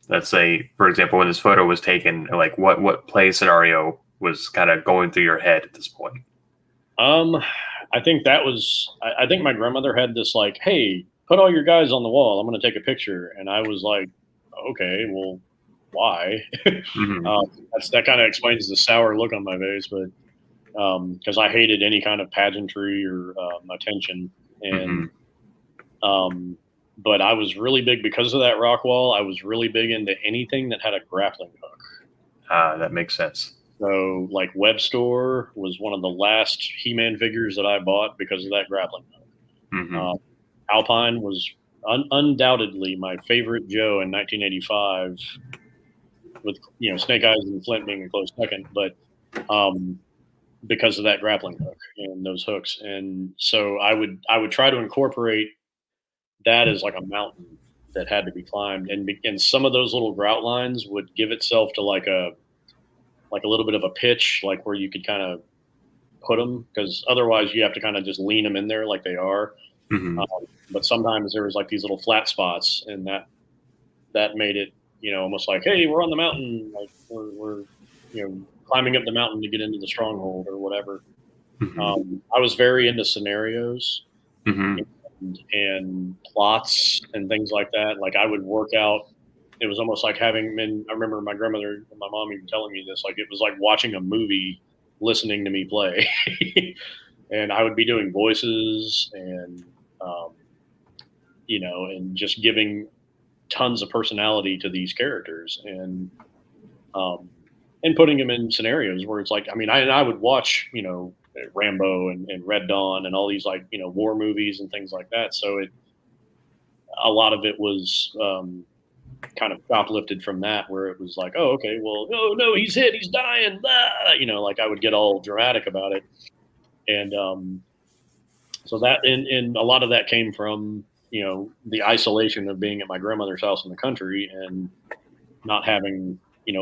let's say, for example, when this photo was taken, like what play scenario was kind of going through your head at this point? I think I think my grandmother had this like, hey, put all your guys on the wall. I'm going to take a picture. And I was like, okay, well, why? That kind of explains the sour look on my face, but because I hated any kind of pageantry or attention. And but I was really big because of that rock wall. I was really big into anything that had a grappling hook. That makes sense. So, like Web Store was one of the last He-Man figures that I bought because of that grappling hook. Alpine was undoubtedly my favorite Joe in 1985, with Snake Eyes and Flint being a close second, but because of that grappling hook and those hooks, and so I would try to incorporate that as like a mountain that had to be climbed, and some of those little grout lines would give itself to like a little bit of a pitch, like where you could kind of put them, because otherwise you have to kind of just lean them in there like they are. But sometimes there was like these little flat spots, and that made it, almost like, hey, we're on the mountain, like we're climbing up the mountain to get into the stronghold or whatever. I was very into scenarios and plots and things like that. Like I would work out. It was almost like having been, I remember my grandmother and my mom even telling me this, like it was like watching a movie, listening to me play. And I would be doing voices and and just giving tons of personality to these characters, and putting them in scenarios where it's like, I mean, I would watch, Rambo and Red Dawn and all these like, war movies and things like that. So a lot of it was kind of shoplifted from that, where it was like, oh, okay, well, oh no, he's hit, he's dying, blah! Like I would get all dramatic about it. And so that, and a lot of that came from, the isolation of being at my grandmother's house in the country and not having,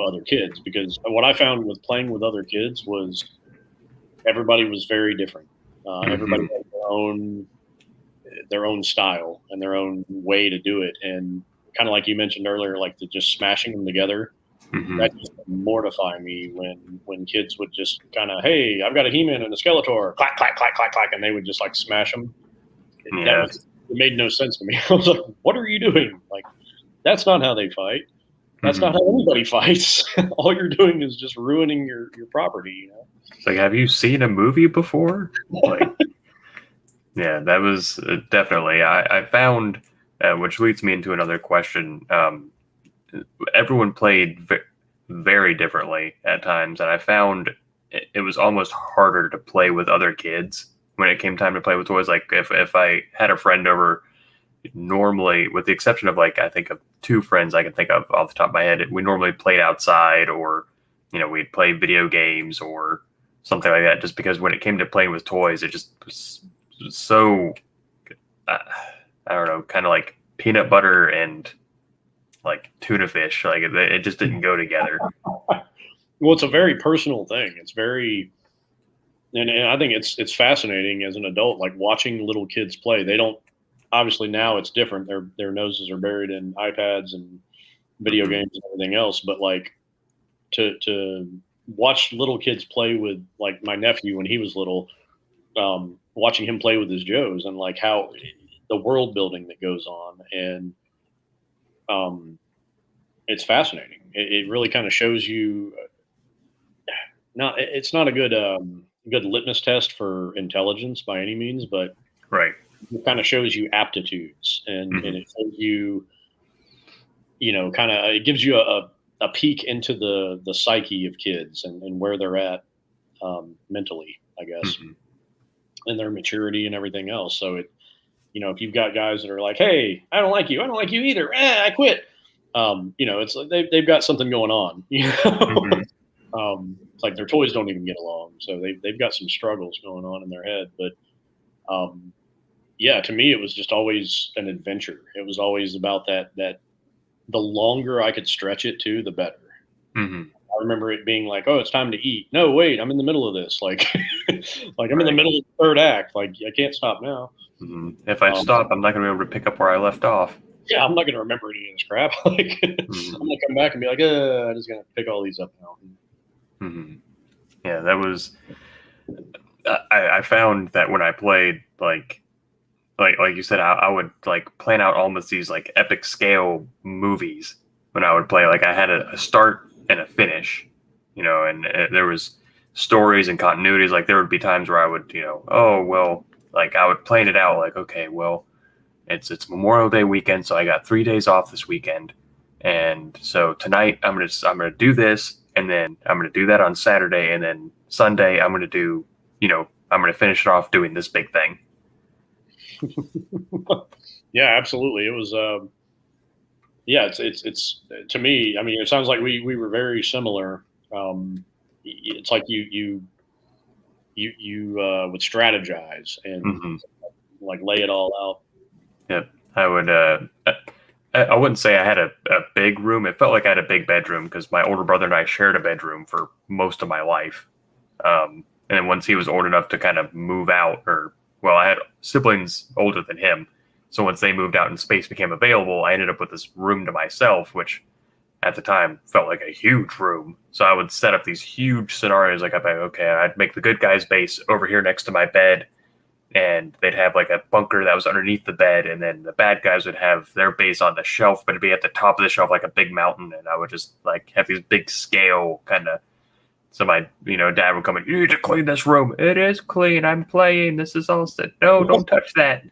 other kids. Because what I found with playing with other kids was everybody was very different. Everybody had their own style and their own way to do it. And kind of like you mentioned earlier, like just smashing them together, that just mortified me when kids would just kind of, hey, I've got a He-Man and a Skeletor, clack, clack, clack, clack, clack, and they would just like smash them. Yeah. It made no sense to me. I was like, what are you doing? Like, that's not how they fight. That's not how anybody fights. All you're doing is just ruining your property. It's like, have you seen a movie before? Like, yeah, that was definitely. I found, which leads me into another question. Everyone played very differently at times, and I found it was almost harder to play with other kids when it came time to play with toys. Like if I had a friend over, normally, with the exception of like I think of 2 friends I can think of off the top of my head, we normally played outside, or we'd play video games or something like that. Just because when it came to playing with toys, it just was so I don't know, kind of like peanut butter and like tuna fish. Like it just didn't go together. Well, it's a very personal thing. It's very, and I think it's fascinating as an adult, like watching little kids play. They don't, obviously now it's different. Their noses are buried in iPads and video games and everything else. But like to watch little kids play with, like my nephew when he was little, watching him play with his Joes, and like how the world building that goes on, and it's fascinating. It really kind of shows you. It's not a good litmus test for intelligence by any means, but Right. it kind of shows you aptitudes, and it shows you, kind of, it gives you a peek into the psyche of kids and where they're at mentally, I guess, and their maturity and everything else. So if you've got guys that are like, hey, I don't like you either, I quit. It's like they've got something going on. It's like their toys don't even get along, so they've got some struggles going on in their head. But yeah, to me, it was just always an adventure. It was always about that the longer I could stretch it to, the better. I remember it being like, oh, it's time to eat. No, wait, I'm in the middle of this. Like, like I'm in the middle of the 3rd act. Like, I can't stop now. If I stop, I'm not going to be able to pick up where I left off. Yeah, I'm not going to remember any of this crap. Like, I'm going to come back and be like, I'm just going to pick all these up now. Yeah, that was. I found that when I played, like you said, I would like plan out almost these like epic scale movies when I would play. Like I had a start and a finish, and there was stories and continuities. Like there would be times where I would, oh well, like I would plan it out. Like, okay, well, it's Memorial Day weekend, so I got 3 days off this weekend, and so tonight I'm gonna do this, and then I'm gonna do that on Saturday, and then Sunday I'm gonna do, I'm gonna finish it off doing this big thing. Yeah, absolutely. It was, yeah, it's to me, I mean, it sounds like we were very similar. It's like you would strategize and like lay it all out. Yep. I would, I wouldn't say I had a big room. It felt like I had a big bedroom because my older brother and I shared a bedroom for most of my life. And then once he was old enough to kind of move out, I had siblings older than him. So once they moved out and space became available, I ended up with this room to myself, which at the time felt like a huge room. So I would set up these huge scenarios. Like, I'd make the good guy's base over here next to my bed, and they'd have like a bunker that was underneath the bed. And then the bad guys would have their base on the shelf, but it'd be at the top of the shelf, like a big mountain. And I would just like have these big scale kind of. So my, dad would come in, you need to clean this room. It is clean. I'm playing. This is all set. No, don't touch that.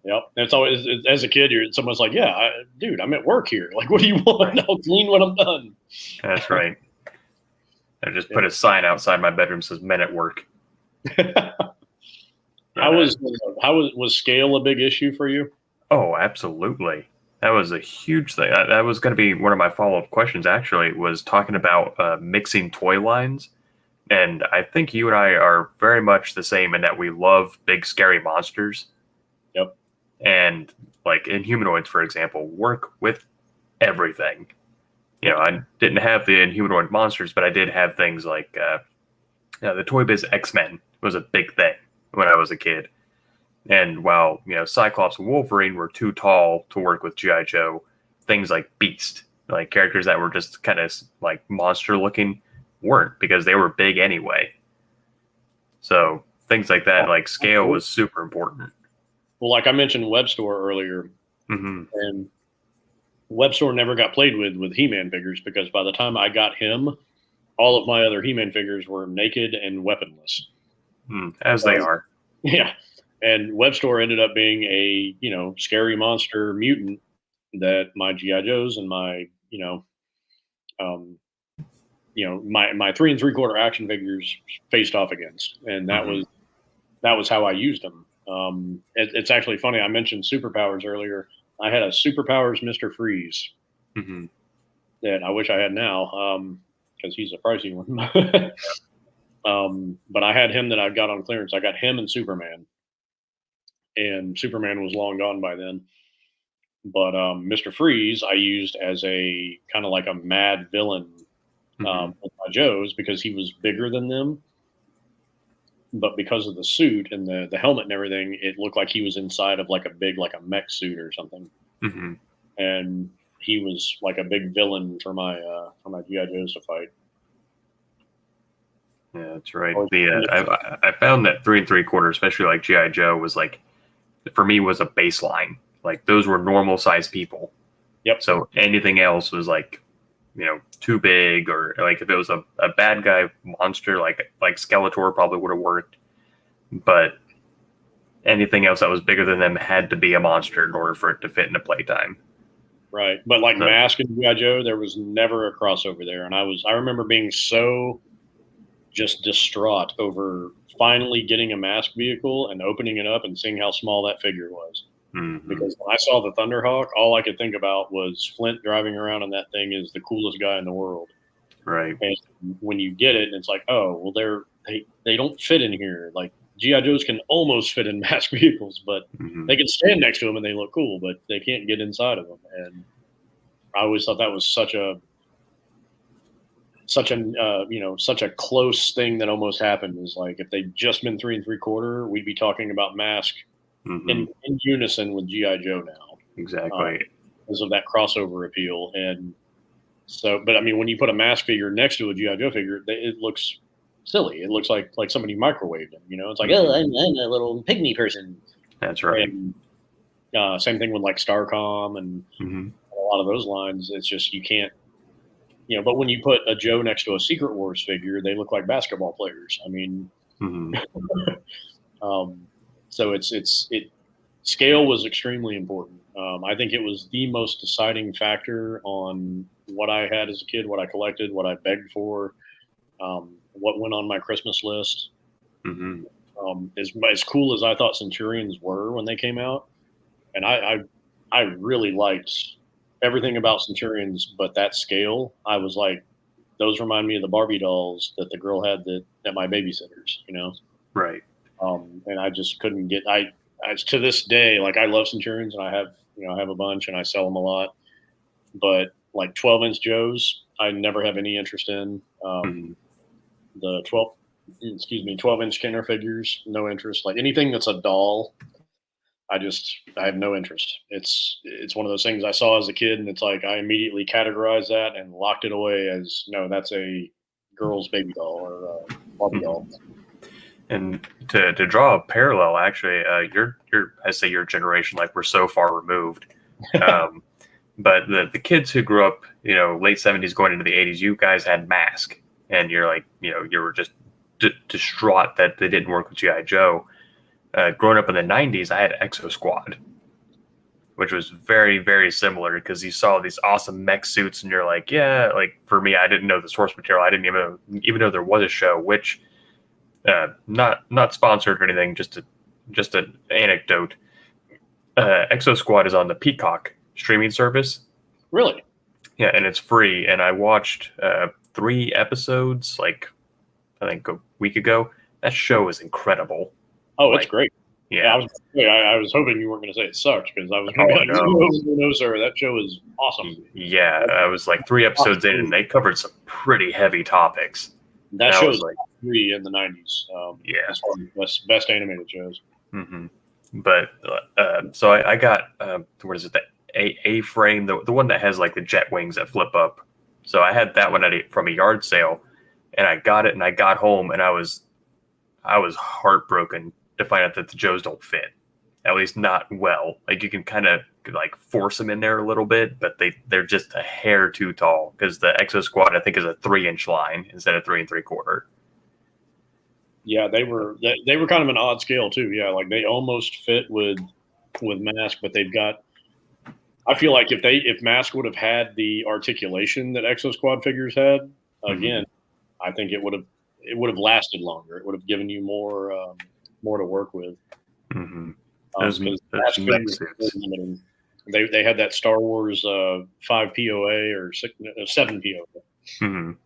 Yep. And it's always, as a kid, someone's like, yeah, dude, I'm at work here. Like, what do you want? I'll clean when I'm done. That's right. I just put a sign outside my bedroom that says "Men at Work." Was scale a big issue for you? Oh, absolutely. That was a huge thing. That was going to be one of my follow-up questions, actually, was talking about mixing toy lines. And I think you and I are very much the same in that we love big, scary monsters. Yep. And like in humanoids, for example, work with everything. I didn't have the Inhumanoid monsters, but I did have things like the Toy Biz X-Men was a big thing when I was a kid. And while, Cyclops and Wolverine were too tall to work with G.I. Joe, things like Beast, like characters that were just kind of like monster looking, weren't, because they were big anyway. So things like that, like scale was super important. Well, like I mentioned Web Store earlier, and Web Store never got played with He-Man figures, because by the time I got him, all of my other He-Man figures were naked and weaponless. As they are. Yeah. And Web Store ended up being a, scary monster mutant that my G.I. Joes and my, my 3 3/4 action figures faced off against. And that was how I used them. It's actually funny. I mentioned superpowers earlier. I had a superpowers Mr. Freeze that I wish I had now, because he's a pricey one. But I had him that I got on clearance. I got him and Superman. And Superman was long gone by then. But Mr. Freeze I used as a kind of like a mad villain with my Joes, because he was bigger than them. But because of the suit and the helmet and everything, it looked like he was inside of like a mech suit or something. And he was like a big villain for my G.I. Joes to fight. Yeah, that's right. I found that 3 3/4, especially like G.I. Joe, was like, for me, was a baseline. Like those were normal sized people. Yep. So anything else was like, too big, or like if it was a bad guy monster, like Skeletor probably would have worked. But anything else that was bigger than them had to be a monster in order for it to fit into playtime. Right. But like Mask and G.I. Joe, there was never a crossover there. And I remember being so just distraught over finally getting a Mask vehicle and opening it up and seeing how small that figure was. Because when I saw the Thunderhawk, all I could think about was Flint driving around in that thing is the coolest guy in the world. Right. And when you get it, it's like, oh, well, they don't fit in here. Like G.I. Joes can almost fit in Mask vehicles, but they can stand next to them and they look cool, but they can't get inside of them. And I always thought that was such a close thing that almost happened. Is like, if they'd just been 3 3/4, we'd be talking about Mask in unison with G.I. Joe now. Exactly. Because of that crossover appeal. And so, but I mean, when you put a Mask figure next to a G.I. Joe figure, it looks silly. It looks like somebody microwaved him. It's like, oh, I'm a little pygmy person. That's right. And, same thing with like Starcom and a lot of those lines. It's just, you can't, but when you put a Joe next to a Secret Wars figure, they look like basketball players. I mean, so scale was extremely important. I think it was the most deciding factor on what I had as a kid, what I collected, what I begged for, what went on my Christmas list. As cool as I thought Centurions were when they came out, and I really liked everything about Centurions, but that scale, I was like, those remind me of the Barbie dolls that the girl had at my babysitter's, Right. And I just couldn't get, I to this day, like I love Centurions and I have a bunch and I sell them a lot, but like 12-inch Joes, I never have any interest in. The 12-inch Kenner figures, no interest. Like anything that's a doll, I have no interest. It's one of those things I saw as a kid, and it's like I immediately categorized that and locked it away as, no, that's a girl's baby doll or a Barbie doll. And to draw a parallel, actually, I say your generation, like we're so far removed. But the kids who grew up, late 70s going into the 80s, you guys had Mask, and you're like, you were just distraught that they didn't work with G.I. Joe. Growing up in the 90s, I had Exo Squad, which was very, very similar because you saw these awesome mech suits and you're like, yeah, like for me, I didn't know the source material. I didn't even know there was a show, which not sponsored or anything, just an anecdote. Exo Squad is on the Peacock streaming service. Really? Yeah, and it's free. And I watched 3 episodes, like I think a week ago. That show is incredible. Oh, it's great. Yeah, I was hoping you weren't going to say it sucked because I was going to be like, no, sir, that show is awesome. Yeah, I was like 3 episodes in, and they covered some pretty heavy topics. That show was like 3 in the 90s. Yeah, best animated shows. Mm-hmm. But so I got what is it? The A frame, the one that has like the jet wings that flip up. So I had that one from a yard sale, and I got it, and I got home, and I was heartbroken to find out that the Joes don't fit, at least not well. Like you can kind of like force them in there a little bit, but they're just a hair too tall because the Exo Squad I think is a 3-inch line instead of 3 3/4. Yeah, they were kind of an odd scale too. Yeah, like they almost fit with Mask, but they've got. I feel like if Mask would have had the articulation that Exo Squad figures had, again, I think it would have lasted longer. It would have given you more to work with. Mm-hmm. They had that Star Wars 5 POA or 7 POA, and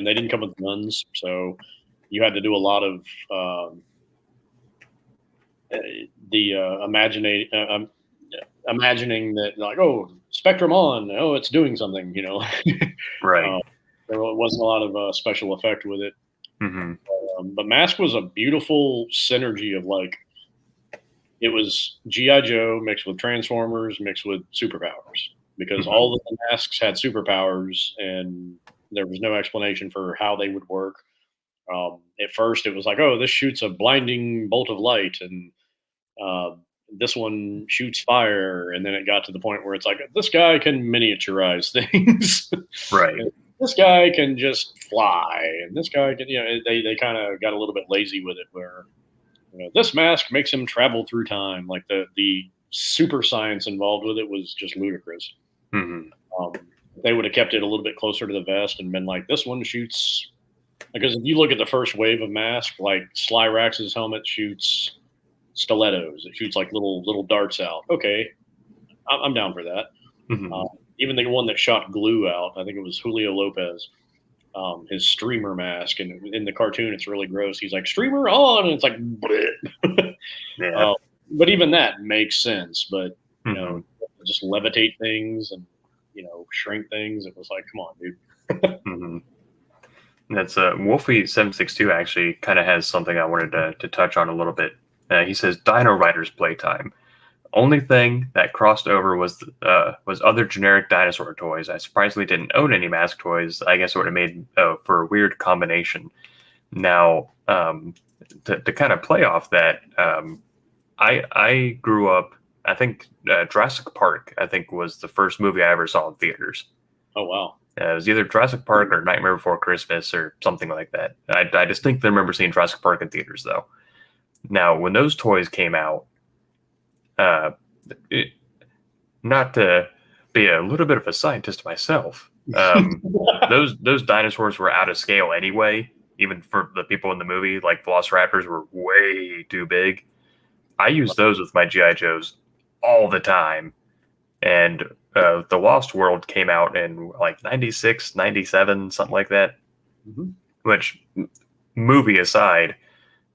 they didn't come with guns, so you had to do a lot of imagining that, like, oh, Spectrum on, oh, it's doing something, Right. There wasn't a lot of special effect with it. Mm-hmm. But Mask was a beautiful synergy of like, it was G.I. Joe mixed with Transformers mixed with superpowers, because all of the masks had superpowers and there was no explanation for how they would work. At first it was like, oh, this shoots a blinding bolt of light, and this one shoots fire. And then it got to the point where it's like, this guy can miniaturize things. Right. This guy can just fly, and this guy can, they kind of got a little bit lazy with it, where, this mask makes him travel through time. Like the super science involved with it was just ludicrous. They would have kept it a little bit closer to the vest and been like, this one shoots, because if you look at the first wave of Mask, like Slyrax's helmet shoots stilettos. It shoots like little darts out. Okay, I'm down for that. Even the one that shot glue out, I think it was Julio Lopez, his streamer mask, and in the cartoon it's really gross. He's like, streamer on, and it's like, yeah. But even that makes sense. But just levitate things and shrink things. It was like, come on, dude. That's Wolfie 762 actually kind of has something I wanted to touch on a little bit. He says Dino Riders playtime. Only thing that crossed over was other generic dinosaur toys. I surprisingly didn't own any Mask toys. I guess it would have made for a weird combination. Now, to kind of play off that, I grew up. I think Jurassic Park, I think, was the first movie I ever saw in theaters. Oh wow! It was either Jurassic Park or Nightmare Before Christmas or something like that. I distinctly remember seeing Jurassic Park in theaters, though. Now, when those toys came out, not to be a little bit of a scientist myself, those dinosaurs were out of scale anyway. Even for the people in the movie, like Velociraptors were way too big. I used those with my G.I. Joes all the time. And The Lost World came out in like 96, 97, something like that. Which, movie aside,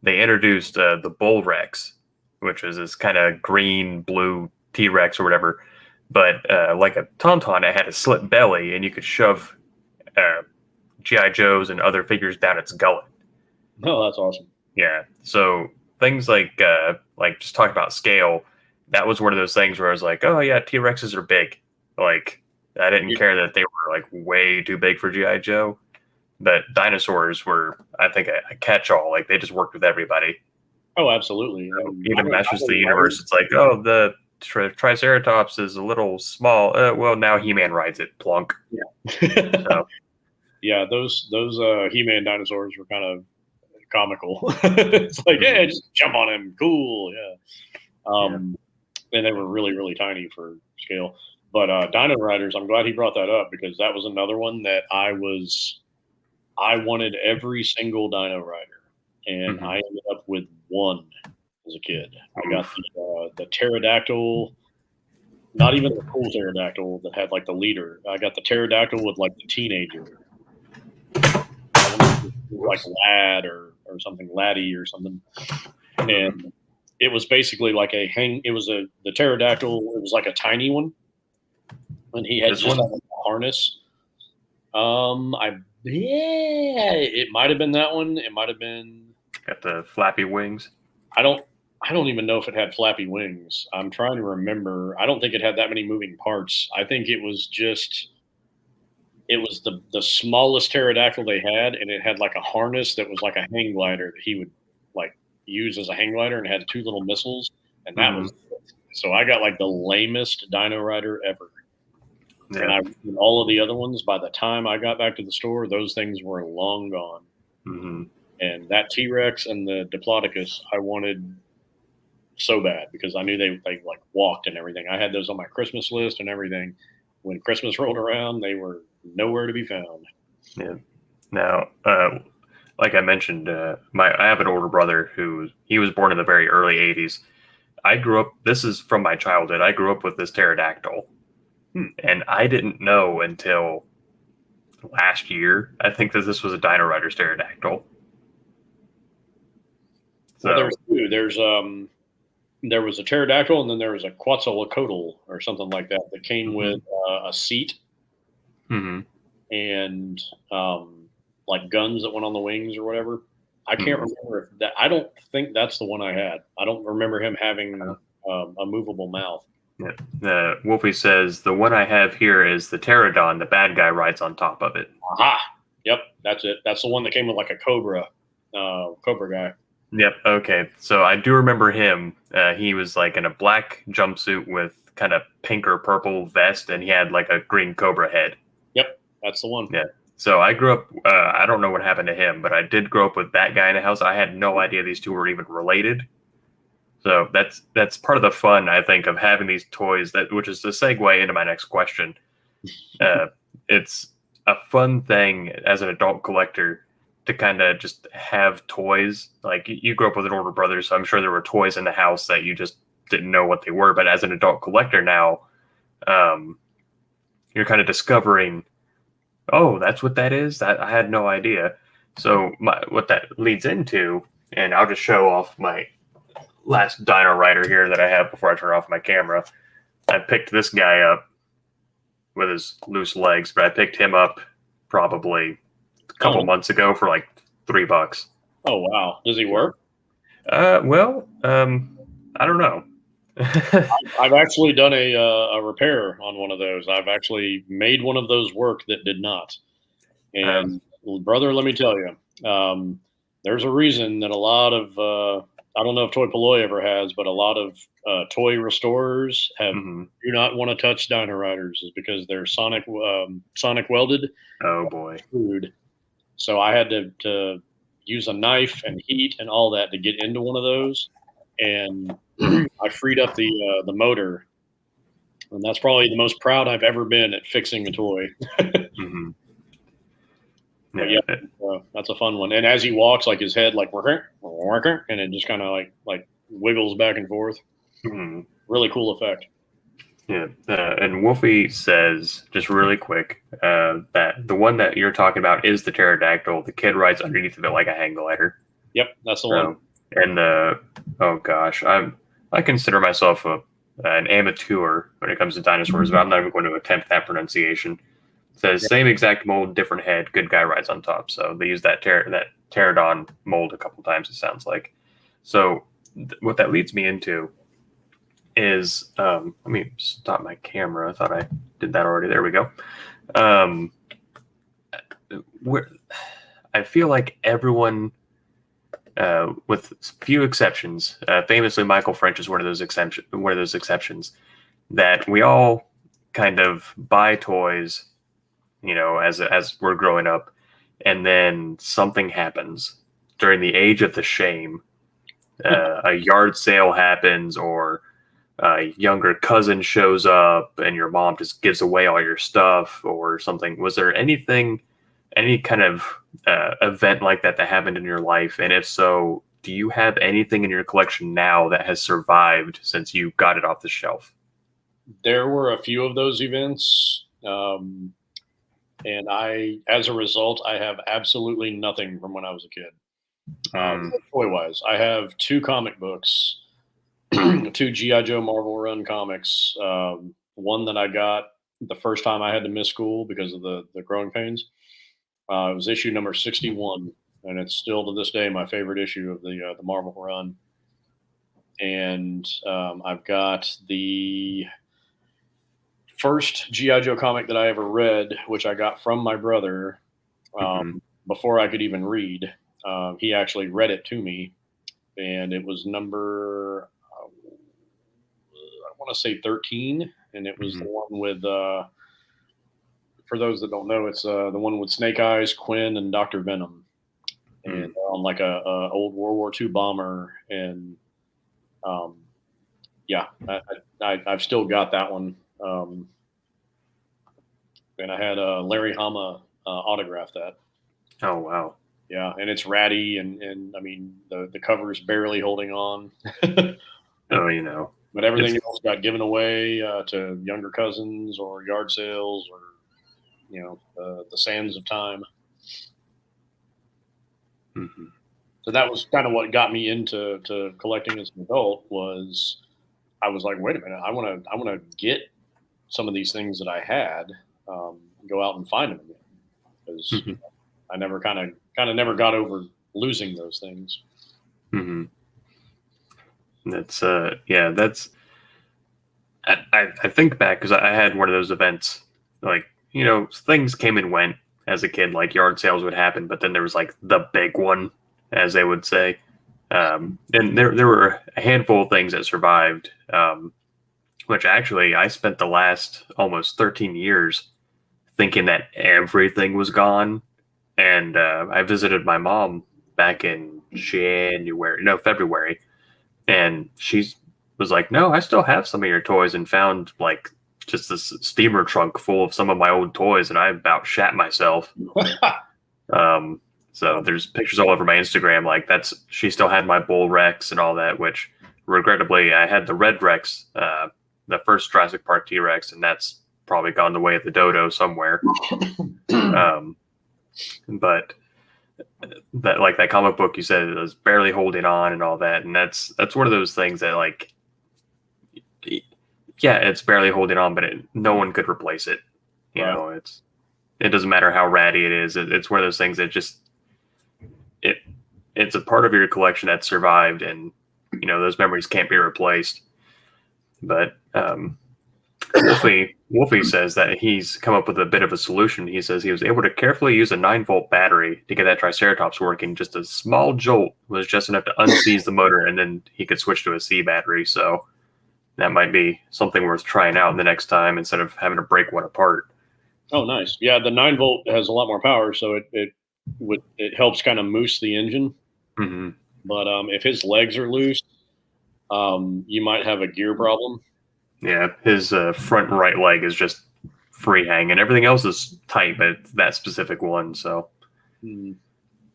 they introduced the Bull Rex, which was this kind of green, blue T-Rex or whatever. But like a Tauntaun, it had a slit belly, and you could shove G.I. Joes and other figures down its gullet. Oh, that's awesome. Yeah. So things like just talking about scale, that was one of those things where I was like, oh yeah, T-Rexes are big. Like, I didn't care that they were like way too big for G.I. Joe. But dinosaurs were, I think, a catch-all. Like, they just worked with everybody. Oh, absolutely. Even Masters of the Universe, it's like, oh, the Triceratops is a little small. Well, now He-Man rides it. Plunk. Yeah. So. Yeah, those He-Man dinosaurs were kind of comical. It's like, yeah, just jump on him. Cool. Yeah. and they were really, really tiny for scale. But Dino Riders, I'm glad he brought that up because that was another one that I wanted every single Dino Rider, and I ended up with one as a kid. I got the pterodactyl, not even the cool pterodactyl that had like the leader. I got the pterodactyl with like the teenager, like Lad or something, Laddie or something, and it was basically like the pterodactyl. It was like a tiny one, and he had just like a harness. It might have been that one. It might have been got the flappy wings. I don't even know if it had flappy wings. I'm trying to remember. I don't think it had that many moving parts. I think it was the smallest pterodactyl they had, and it had like a harness that was like a hang glider that he would like use as a hang glider, and it had 2 little missiles, and that was it. So I got like the lamest Dino Rider ever. Yeah. And all of the other ones, by the time I got back to the store, those things were long gone. And that T-Rex and the Diplodocus, I wanted so bad because I knew they like walked and everything. I had those on my Christmas list and everything. When Christmas rolled around, they were nowhere to be found. Yeah. Now, like I mentioned, I have an older brother he was born in the very early 80s. I grew up, this is from my childhood, I grew up with this pterodactyl. And I didn't know until last year, I think, that this was a Dino Riders pterodactyl. So well, there's 2. There was a pterodactyl, and then there was a Quetzalcoatl or something like that came with a seat and like guns that went on the wings or whatever. I can't remember if that. I don't think that's the one I had. I don't remember him having a movable mouth. Yeah. Wolfie says the one I have here is the pterodon. The bad guy rides on top of it. Aha! Yep, that's it. That's the one that came with like a cobra guy. Yep. Okay. So I do remember him. He was like in a black jumpsuit with kind of pink or purple vest, and he had like a green cobra head. Yep, that's the one. Yeah. So I grew up. I don't know what happened to him, but I did grow up with that guy in the house. I had no idea these two were even related. So that's part of the fun, I think, of having these toys. Which is the segue into my next question. It's a fun thing as an adult collector to kind of just have toys. Like you grew up with an older brother, so I'm sure there were toys in the house that you just didn't know what they were. But as an adult collector now, you're kind of discovering, oh, that's what that is. That I had no idea. So what that leads into, and I'll just show off my last Dino Rider here that I have before I turn off my camera. I picked this guy up with his loose legs, but I picked him up probably a couple months ago for like $3. Oh wow! Does he work? Well, I don't know. I've actually done a repair on one of those. I've actually made one of those work that did not. And brother, let me tell you, there's a reason that a lot of I don't know if Toy Polloi ever has, but a lot of toy restorers do not want to touch Dino Riders, is because they're sonic welded. Oh boy! Food. So I had to use a knife and heat and all that to get into one of those, and I freed up the motor, and that's probably the most proud I've ever been at fixing a toy. Yeah, that's a fun one. And as he walks, like his head, like working, and it just kind of like wiggles back and forth. Really cool effect. Yeah, and Wolfie says, just really quick, that the one that you're talking about is the pterodactyl. The kid rides underneath of it like a hang glider. Yep, that's the one. And oh gosh, I consider myself an amateur when it comes to dinosaurs, but I'm not even going to attempt that pronunciation. It says same exact mold, different head. Good guy rides on top. So they use that pterodon mold a couple times. It sounds like. So what that leads me into is let me stop my camera. I thought I did that already. There we go. I feel like everyone, with few exceptions, famously Michael French is one of those exceptions, that we all kind of buy toys, as we're growing up, and then something happens during the age of the shame. A yard sale happens, or a younger cousin shows up and your mom just gives away all your stuff or something. Was there anything, any kind of event like that that happened in your life? And if so, do you have anything in your collection now that has survived since you got it off the shelf? There were a few of those events. And as a result, I have absolutely nothing from when I was a kid. Hmm. Toy wise, I have two comic books, two GI Joe Marvel Run comics. One that I got the first time I had to miss school because of the growing pains. It was issue number 61, and it's still to this day my favorite issue of the Marvel Run. And I've got the first GI Joe comic that I ever read, which I got from my brother Hmm. before I could even read. He actually read it to me, and it was number I want to say 13, and it was Hmm. the one with. For those that don't know, it's the one with Snake Eyes, Quinn, and Doctor Venom, and on like a old World War II bomber, and um, yeah, I've still got that one. And I had Larry Hama autograph that. Oh, wow. Yeah, and it's ratty, and I mean the cover is barely holding on, Oh, you know, but it's, everything else got given away to younger cousins or yard sales or the sands of time. mhm. So that was kind of what got me into collecting as an adult. Was I was like, wait a minute, I want to get some of these things that I had, go out and find them again because Mhm. I never kind of never got over losing those things. Mhm. That's yeah, that's I think back because I had one of those events, like, things came and went as a kid, like yard sales would happen, but then there was like the big one, as they would say. And there were a handful of things that survived, which actually I spent the last almost 13 years thinking that everything was gone. And I visited my mom back in February, and she was like, "No, I still have some of your toys," and found like just this steamer trunk full of some of my old toys, and I about shat myself. Um, so there's pictures all over my Instagram. Like she still had my bull Rex and all that, which regrettably I had the red Rex, the first Jurassic Park T Rex, and that's probably gone the way of the dodo somewhere. Um, but that comic book you said it was barely holding on and all that, and that's one of those things that, like, yeah, it's barely holding on, but no one could replace it. Right. It doesn't matter how ratty it is. It's one of those things that just it it's a part of your collection that survived, and those memories can't be replaced. But Wolfie says that he's come up with a bit of a solution. He says he was able to carefully use a 9-volt battery to get that Triceratops working. Just a small jolt was just enough to unseize the motor, and then he could switch to a C battery. So that might be something worth trying out the next time instead of having to break one apart. Oh, nice. Yeah, the 9 volt has a lot more power, so it helps kind of moose the engine. Hmm. But if his legs are loose, you might have a gear problem. Yeah, his front right leg is just free hanging. Everything else is tight, but it's that specific one. So, Hmm.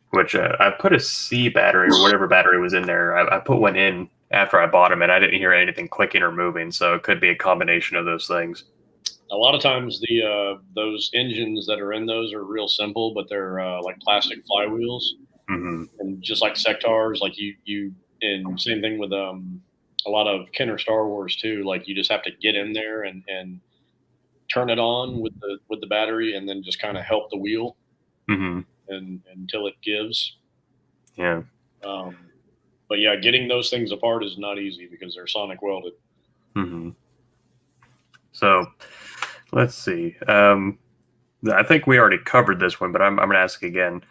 which I put a C battery or whatever battery was in there. I put one in after I bought them, and I didn't hear anything clicking or moving. So it could be a combination of those things. A lot of times, those engines that are in those are real simple, but they're like plastic flywheels, Hmm. and just like sectors, like and same thing with a lot of Kenner Star Wars too. Like you just have to get in there and turn it on with the battery, and then just kind of help the wheel Hmm. and until it gives. Yeah. Um, but yeah, getting those things apart is not easy because they're sonic welded. Hmm. So let's see. I think we already covered this one, but I'm going to ask again.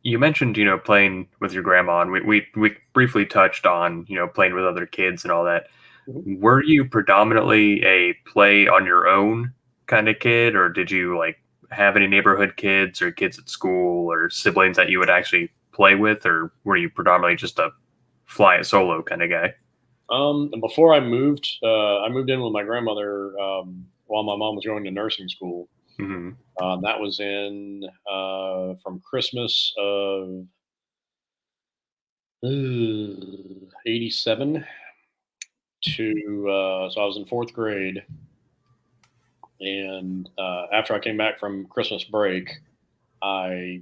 You mentioned, playing with your grandma, and we briefly touched on, playing with other kids and all that. Mhm. Were you predominantly a play on your own kind of kid, or did you like have any neighborhood kids or kids at school or siblings that you would actually play with, or were you predominantly just a fly it solo kind of guy? And before I moved in with my grandmother while my mom was going to nursing school. Hmm. That was in from Christmas of '87 to so I was in fourth grade, and after I came back from Christmas break, I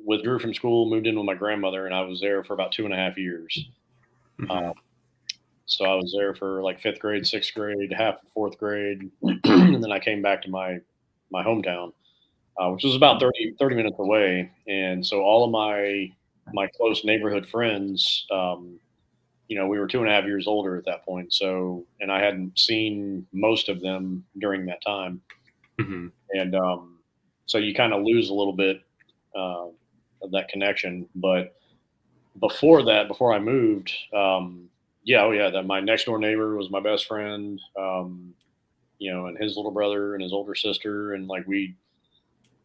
withdrew from school, moved in with my grandmother, and I was there for about 2.5 years. Hmm. Uh, so I was there for like fifth grade, sixth grade, half of fourth grade, and then I came back to my hometown, which was about 30 minutes away. And so all of my close neighborhood friends, we were 2.5 years older at that point. So, and I hadn't seen most of them during that time. Hmm. And so you kind of lose a little bit of that connection. But before that, before I moved, yeah, oh yeah, that my next door neighbor was my best friend, and his little brother and his older sister, and like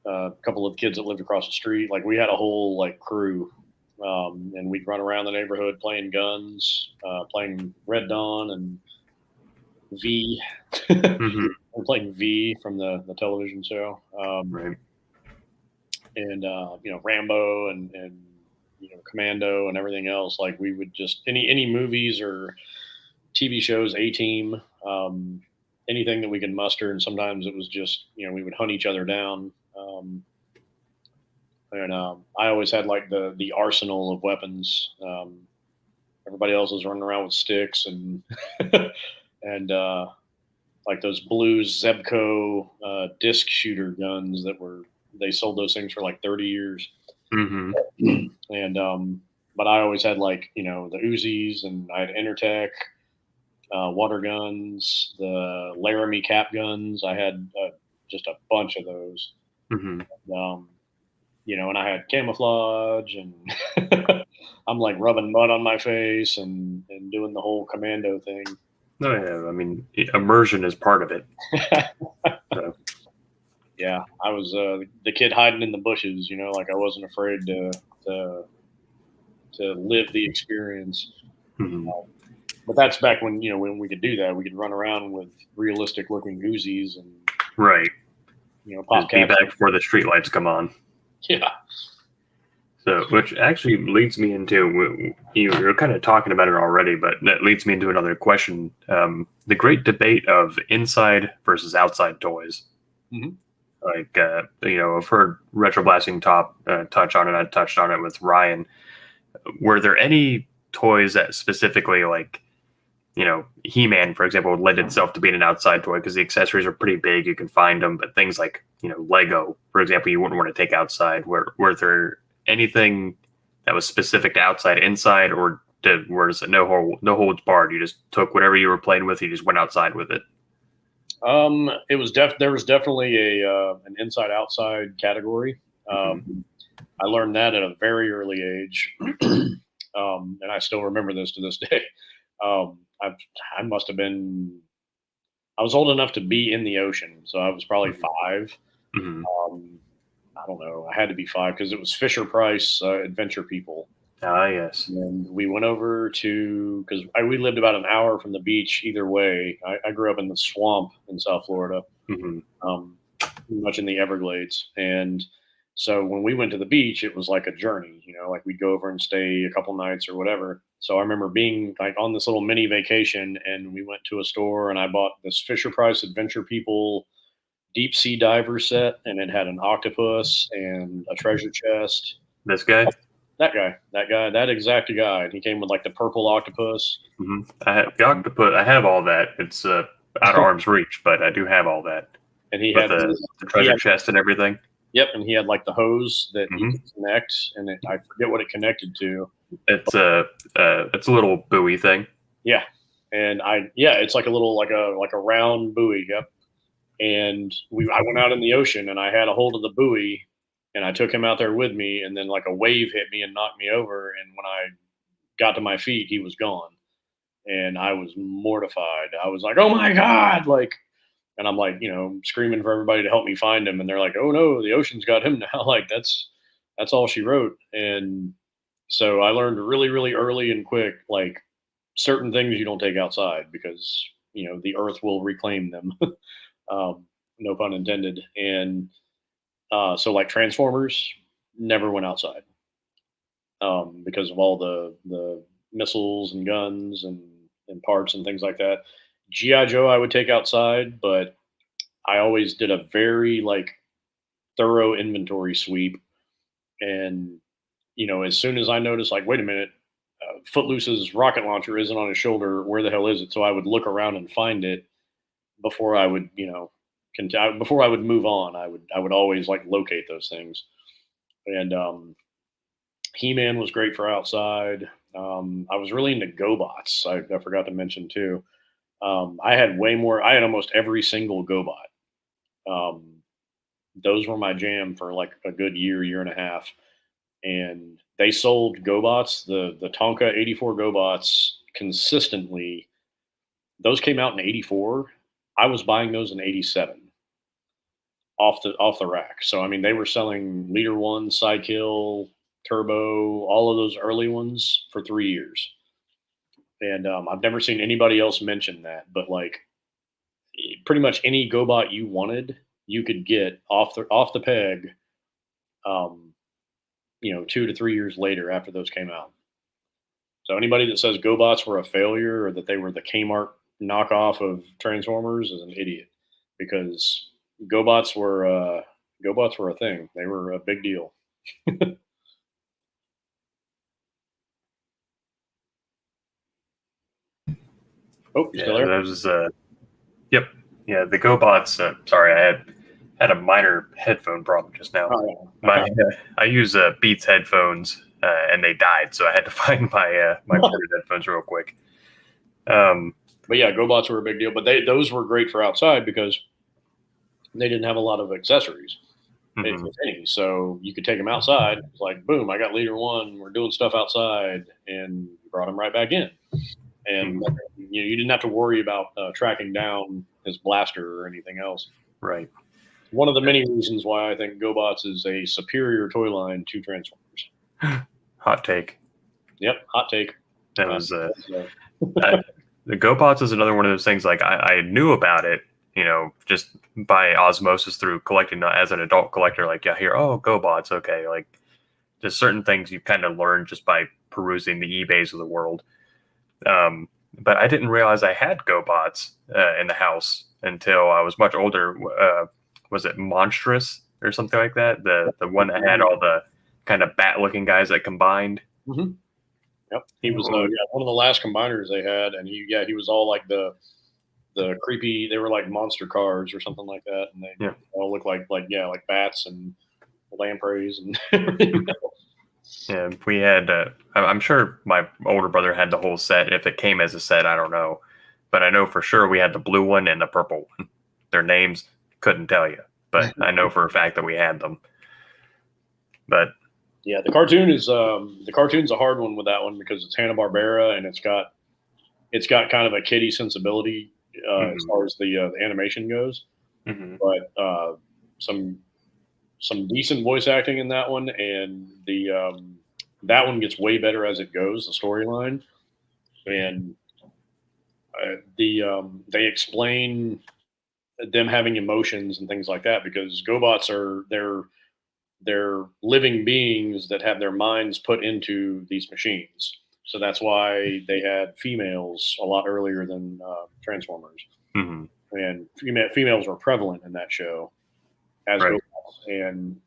a couple of kids that lived across the street. Like we had a whole like crew, and we'd run around the neighborhood playing guns, playing Red Dawn and V. Hmm. We're playing V from the television show, Right. and Rambo and Commando and everything else. Like we would just any movies or TV shows, A Team, anything that we could muster. And sometimes it was just we would hunt each other down. And I always had like the arsenal of weapons. Everybody else was running around with sticks and and like those blue Zebco disc shooter guns they sold those things for like 30 years. Hmm. And but I always had like the Uzis, and I had Intertech water guns, the Laramie cap guns. I had just a bunch of those. Hmm. Um, and I had camouflage, and I'm like rubbing mud on my face and doing the whole commando thing. Oh yeah, I mean, immersion is part of it. So, Yeah, I was the kid hiding in the bushes. Like I wasn't afraid to to live the experience. mhm. But that's back when we could do that. We could run around with realistic looking Uzis and Right. pop Just be caps. back before the streetlights come on. Yeah. So, which actually leads me into you're kind of talking about it already, but that leads me into another question: the great debate of inside versus outside toys. Hmm. Like, I've heard Retro Blasting Top touch on it. I touched on it with Ryan. Were there any toys that specifically, like, He-Man, for example, would lend itself to being an outside toy because the accessories are pretty big. You can find them, but things like, Lego, for example, you wouldn't want to take outside. Were there anything that was specific to outside, inside, or was it no holds barred? You just took whatever you were playing with, you just went outside with it. It was there was definitely an inside outside category. Mm-hmm. I learned that at a very early age, and I still remember this to this day. I must have been. I was old enough to be in the ocean, so I was probably 5. Mm-hmm. I don't know. I had to be 5 because it was Fisher Price Adventure People. Ah, yes. And we went over to because we lived about an hour from the beach either way. I grew up in the swamp in South Florida, Mm-hmm. pretty much in the Everglades, and so when we went to the beach, it was like a journey. Like we'd go over and stay a couple nights or whatever. So I remember being like on this little mini vacation, and we went to a store, and I bought this Fisher Price Adventure People deep sea diver set, and it had an octopus and a treasure chest. This guy. That exact guy. And he came with like the purple octopus. Mm-hmm. I have the octopus. I have all that. It's out of arm's reach, but I do have all that And he with had the treasure chest and everything. Yep, and he had like the hose that Mhm. you could connect, and I forget what it connected to. It's a little buoy thing. Yeah, and it's like a little like a round buoy. Yep, and I went out in the ocean, and I had a hold of the buoy, and I took him out there with me, and then like a wave hit me and knocked me over, and when I got to my feet, he was gone, and I was mortified. I was like, "Oh my god!" Like, and I'm like, screaming for everybody to help me find him, and they're like, "Oh no, the ocean's got him now." Like that's all she wrote. And so I learned really, really early and quick, like certain things you don't take outside because the earth will reclaim them. No pun intended. And so like Transformers never went outside because of all the missiles and guns and parts and things like that. GI Joe I would take outside, but I always did a very like thorough inventory sweep. And as soon as I noticed, like, wait a minute, Footloose's rocket launcher isn't on his shoulder. Where the hell is it? So I would look around and find it before I would, before I would move on. I would always like locate those things. And He-Man was great for outside. I was really into GoBots. I forgot to mention too. I had way more. I had almost every single GoBot. Those were my jam for like a good year and a half. And they sold GoBots, the Tonka 84 GoBots consistently. Those came out in 84. I was buying those in 87 off the rack. So I mean they were selling Leader One, Sidekill, Turbo, all of those early ones for 3 years. And I've never seen anybody else mention that, but like pretty much any GoBot you wanted, you could get off the peg. 2 to 3 years later after those came out. So anybody that says GoBots were a failure or that they were the Kmart knockoff of Transformers is an idiot, because GoBots were a thing. They were a big deal. Oh, you still there? That was yep. Yeah, the GoBots. Sorry, I had a minor headphone problem just now. Oh, yeah. I use Beats headphones, and they died, so I had to find my corded headphones real quick. But yeah, GoBots were a big deal. But those were great for outside because they didn't have a lot of accessories, if any. So you could take them outside. It's like, boom, I got Leader One. We're doing stuff outside, and brought them right back in. And you didn't have to worry about tracking down his blaster or anything else. Right. One of the many reasons why I think GoBots is a superior toy line to Transformers. Hot take. Yep, hot take. That was the GoBots is another one of those things. Like I knew about it, just by osmosis through collecting as an adult collector. Like, yeah, here, oh, GoBots, okay. Like, just certain things you kind of learn just by perusing the eBays of the world. But I didn't realize I had GoBots in the house until I was much older. Was it Monstrous or something like that? The one that had all the kind of bat-looking guys that combined. Mm-hmm. Yep, he was one of the last combiners they had, and he was all like the creepy. They were like monster cars or something like that, and they all looked like bats and lampreys and everything else. Yeah, we had. I'm sure my older brother had the whole set. If it came as a set, I don't know, but I know for sure we had the blue one and the purple one. Their names couldn't tell you, but I know for a fact that we had them. But yeah, the cartoon's a hard one with that one because it's Hanna-Barbera and it's got kind of a kiddie sensibility as far as the animation goes, but some decent voice acting in that one, and that one gets way better as it goes, the storyline, and they explain them having emotions and things like that, because GoBots they're living beings that have their minds put into these machines. So that's why they had females a lot earlier than Transformers, and females were prevalent in that show as GoBots. And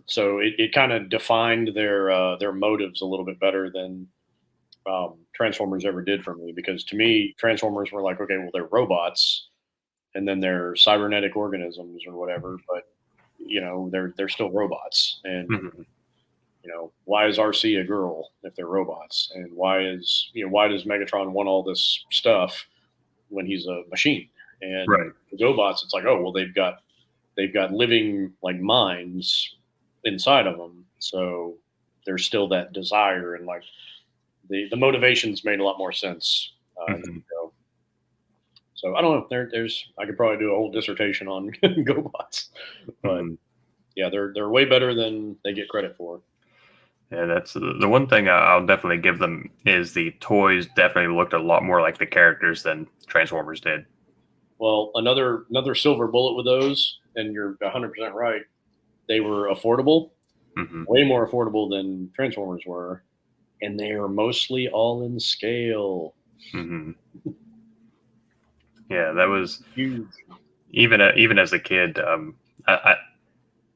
so it kind of defined their motives a little bit better than Transformers ever did for me, because to me Transformers were like, okay, well, they're robots and then they're cybernetic organisms or whatever, but they're still robots. And why is RC a girl if they're robots? And why does Megatron want all this stuff when he's a machine? And the GoBots, it's like, oh well, they've got living like minds inside of them, so there's still that desire, and like the motivations made a lot more sense. So I don't know. I could probably do a whole dissertation on GoBots, but yeah, they're way better than they get credit for. Yeah, that's the one thing I'll definitely give them is the toys definitely looked a lot more like the characters than Transformers did. Well, another silver bullet with those, and you're 100% right. They were affordable, Hmm. way more affordable than Transformers were, and they are mostly all in scale. Hmm. Yeah, that was Huge. even as a kid. I, I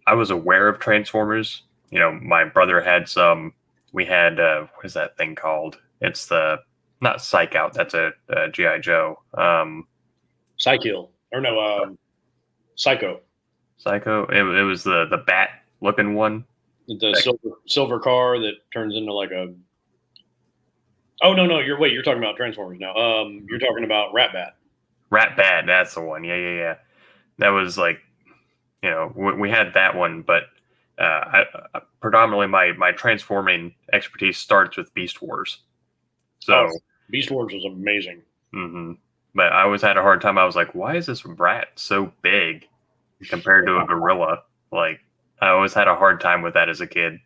I was aware of Transformers. You know, my brother had some. We had what is that thing called? It's the not Psych Out. That's a GI Joe. Psykill. Or no, Psycho. Psycho. It was the bat looking one. The silver car that turns into like a. Oh no, you're talking about Transformers now. You're talking about Rat Bat. Rat Bat. That's the one. Yeah, yeah, yeah. That was like, you know, we had that one, but predominantly my transforming expertise starts with Beast Wars. Oh, So, Beast Wars was amazing. hmm but I always had a hard time. I was like, why is this rat so big compared to a gorilla? Like, I always had a hard time with that as a kid.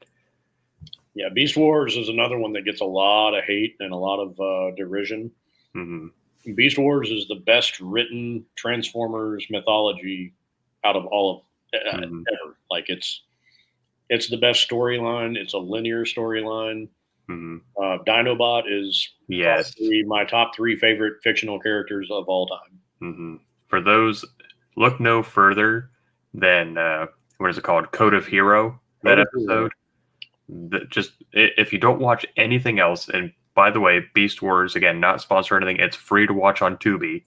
Yeah, Beast Wars is another one that gets a lot of hate and a lot of derision. Hmm. Beast Wars is the best written Transformers mythology out of all of Hmm. ever. Like it's the best storyline. It's a linear storyline. Hmm. Dinobot is Yes. probably my top three favorite fictional characters of all time. Hmm. For those, look no further than what is it called? Code of Hero. That Code of Hero. episode. Just if you don't watch anything else, and by the way, Beast Wars again, not sponsored or anything. It's free to watch on Tubi.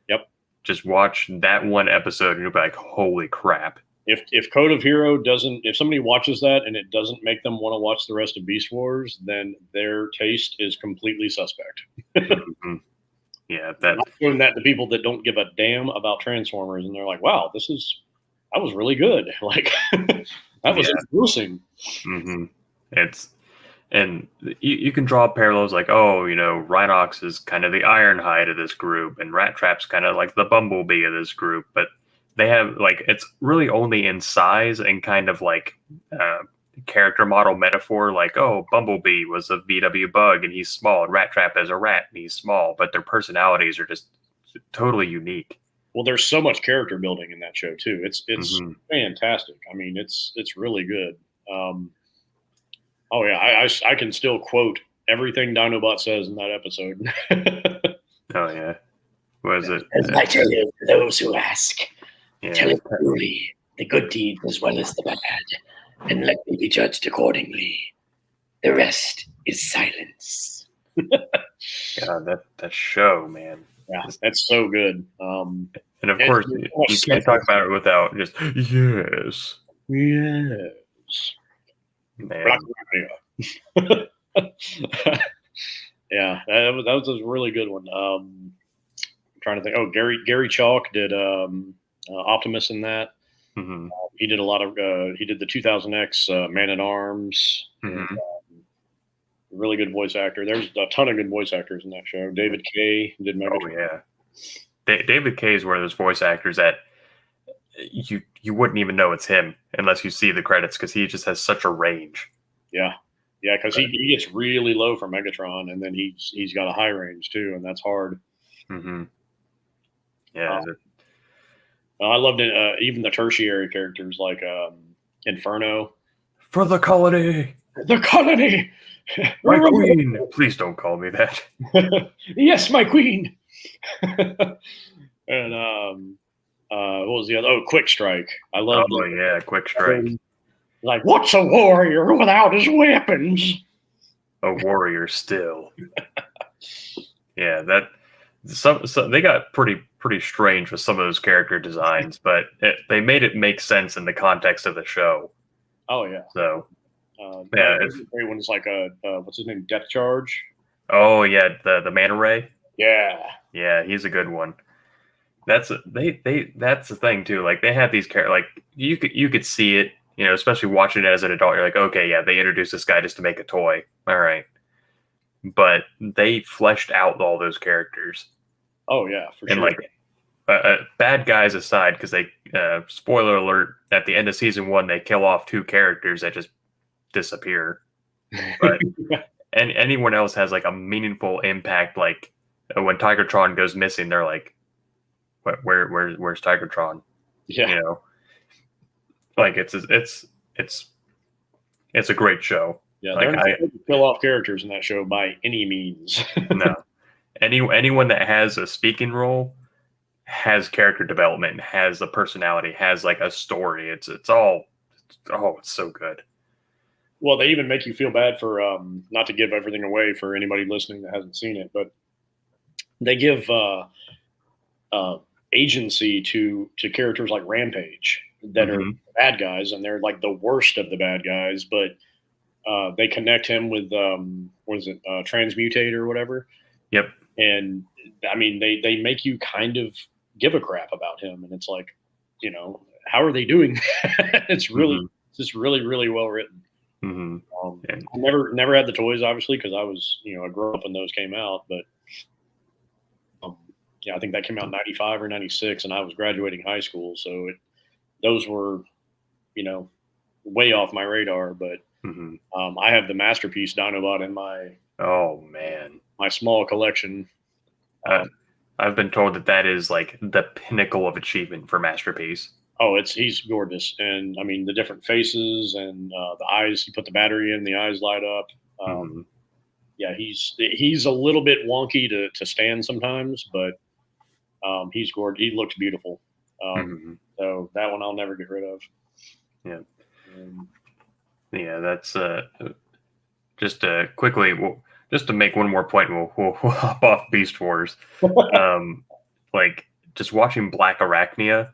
Yep. Just watch that one episode, and you'll be like, "Holy crap!" If Code of Hero doesn't, if somebody watches that and it doesn't make them want to watch the rest of Beast Wars, then their taste is completely suspect. Mhm. Yeah, that. I'm doing that to people that don't give a damn about Transformers, and they're like, "Wow, that was really good. Like that was Yeah. engrossing." Hmm. It's and you can draw parallels like, oh, you know, Rhinox is kind of the Ironhide of this group, and Rat Trap's kind of like the Bumblebee of this group, but they have like it's really only in size and kind of like uh, character model metaphor. Like, oh, Bumblebee was a VW bug and he's small, and Rat Trap is a rat and he's small, but their personalities are just totally unique. Well, there's so much character building in that show too. It's Hmm. fantastic. I mean, it's really good. Oh yeah, I can still quote everything Dinobot says in that episode. Oh yeah, was it? As I tell you, to those who ask, tell Yeah, it truly, the good deeds as well as the bad, and let me be judged accordingly. The rest is silence. God, that show, man. Yeah, that's so good. And of course, you can't talk about it without just yes, Yes. man. Yeah, that was a really good one. I'm trying to think. Oh, Gary Chalk did Optimus in that. Hmm. He did a lot of. He did the 2000X Man at Arms. And, Hmm. really good voice actor. There's a ton of good voice actors in that show. David Kay did Oh Megatron. yeah, David Kay is one of those voice actors that you wouldn't even know it's him unless you see the credits because he just has such a range. Yeah, yeah, because he gets really low for Megatron, and then he's got a high range too, and that's hard. Hmm. Yeah, I loved it. Even the tertiary characters like Inferno, for the colony, the colony. my queen. Please don't call me that. Yes, my queen. And what was the other? Oh, Quick Strike. I love. Oh yeah, Quick Strike. Like, what's a warrior without his weapons? A warrior still. Yeah, that some they got pretty strange with some of those character designs, but they made it make sense in the context of the show. Oh yeah. So Yeah, great one is like what's his name? Death Charge. oh yeah, the Manta Ray. Yeah. Yeah, he's a good one. That's that's the thing too. Like they have these characters. Like you could see it. You know, especially watching it as an adult, you're like, okay, yeah, they introduced this guy just to make a toy. All right, but they fleshed out all those characters. Oh yeah, for And sure. like bad guys aside, because they spoiler alert, at the end of season 1, they kill off 2 characters that just disappear. but and anyone else has like a meaningful impact. Like when Tigertron goes missing, they're like, where's Tigertron? Yeah. You know, like it's a great show. Yeah, Like they're not going to kill off characters in that show by any means. no, anyone that has a speaking role has character development, has a personality, has like a story. It's all it's so good. Well, they even make you feel bad for not to give everything away for anybody listening that hasn't seen it, but they give agency to characters like Rampage that are bad guys, and they're like the worst of the bad guys, but they connect him with what is it, Transmutate or whatever. Yep. And I mean, they make you kind of give a crap about him, and it's like, how are they doing that? It's just really, really well written. I never had the toys, obviously, because I was, I grew up when those came out, but I think that came out in 95 or 96, and I was graduating high school, so those were, way off my radar. But I have the Masterpiece Dinobot in my my small collection. I've been told that is like the pinnacle of achievement for Masterpiece. Oh, he's gorgeous, and I mean the different faces and the eyes. You put the battery in, the eyes light up. Yeah, he's a little bit wonky to stand sometimes, but he's gorgeous. He looks beautiful. So that one I'll never get rid of. Yeah. That's just quickly. Just to make one more point, we'll hop off Beast Wars. Like just watching Black Arachnia.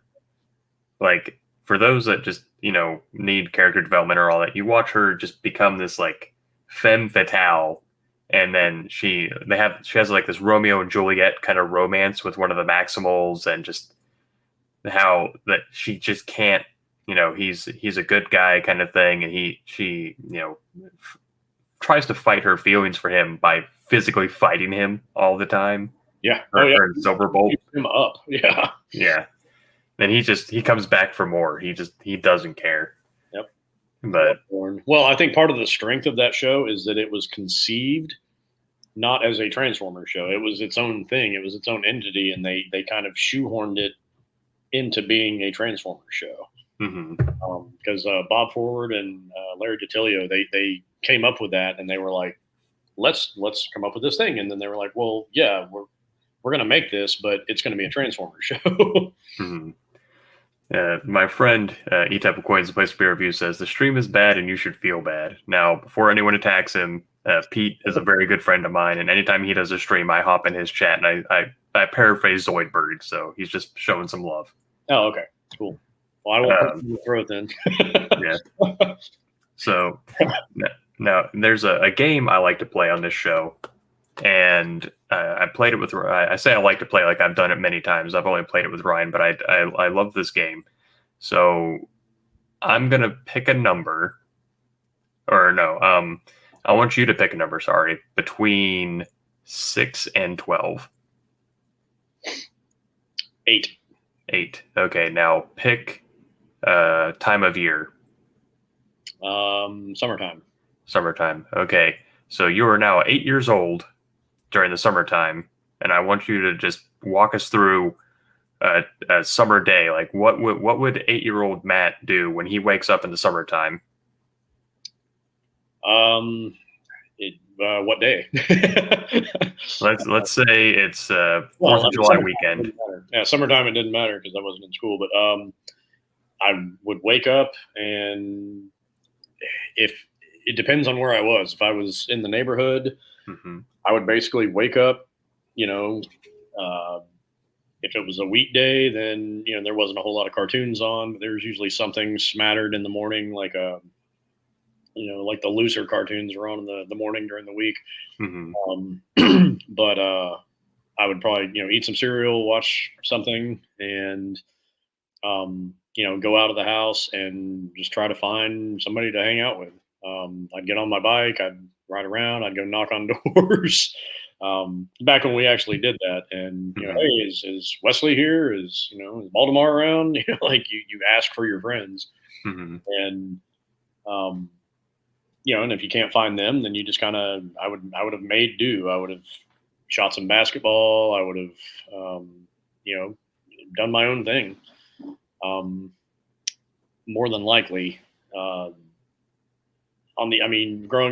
Like for those that just need character development or all that, you watch her just become this like femme fatale, and then she has like this Romeo and Juliet kind of romance with one of the Maximals, and just how that she just can't, he's a good guy kind of thing, and she tries to fight her feelings for him by physically fighting him all the time. Yeah. Her and Silverbolt. Him up. Yeah. Yeah. And he comes back for more. He doesn't care. Yep. But well, I think part of the strength of that show is that it was conceived not as a Transformers show. It was its own thing. It was its own entity, and they kind of shoehorned it into being a Transformers show. Because Bob Forward and Larry DiTilio, they came up with that, and they were like, let's come up with this thing. And then they were like, well, yeah, we're going to make this, but it's going to be a Transformers show. My friend, E-Type of Coins, the Place to Be Review, says the stream is bad and you should feel bad. Now, before anyone attacks him, Pete is a very good friend of mine, and anytime he does a stream, I hop in his chat and I paraphrase Zoidberg, so he's just showing some love. Oh, okay, cool. Well, I won't put you in the throat then. Yeah. So now there's a game I like to play on this show, and I played it with. I say I like to play like I've done it many times. I've only played it with Ryan, but I love this game. So I'm gonna pick a number, or no, I want you to pick a number. Sorry, between 6 and 12. 8. 8. Okay, now pick time of year. Summertime. Summertime. Okay, so you are now 8 years old during the summertime, and I want you to just walk us through a summer day. Like, what would 8-year-old Matt do when he wakes up in the summertime? What day? let's say it's 4th of July weekend. Yeah, summertime it didn't matter because I wasn't in school. But I would wake up, and if it depends on where I was. If I was in the neighborhood, I would basically wake up. If it was a weekday, then there wasn't a whole lot of cartoons on. But there was usually something smattered in the morning, like like the looser cartoons were on in the morning during the week. But I would probably eat some cereal, watch something, and go out of the house and just try to find somebody to hang out with. I'd get on my bike, I'd ride around, I'd go knock on doors. Back when we actually did that, and hey, is Wesley here? Is Baltimore around? Like you ask for your friends, and and if you can't find them, then you just kind of, I would have made do. I would have shot some basketball. I would have, done my own thing. More than likely, growing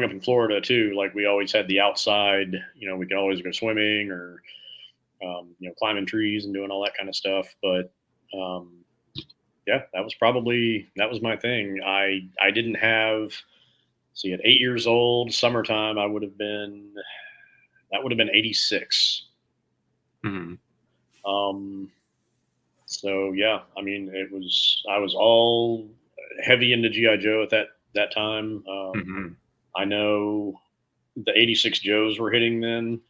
up in Florida too, like we always had the outside, we could always go swimming or, climbing trees and doing all that kind of stuff. But, that was my thing. I didn't have, at 8 years old, summertime, that would have been 86. Mm-hmm. So yeah, I was all heavy into GI Joe at that time. Mm-hmm. I know the 86 Joes were hitting then.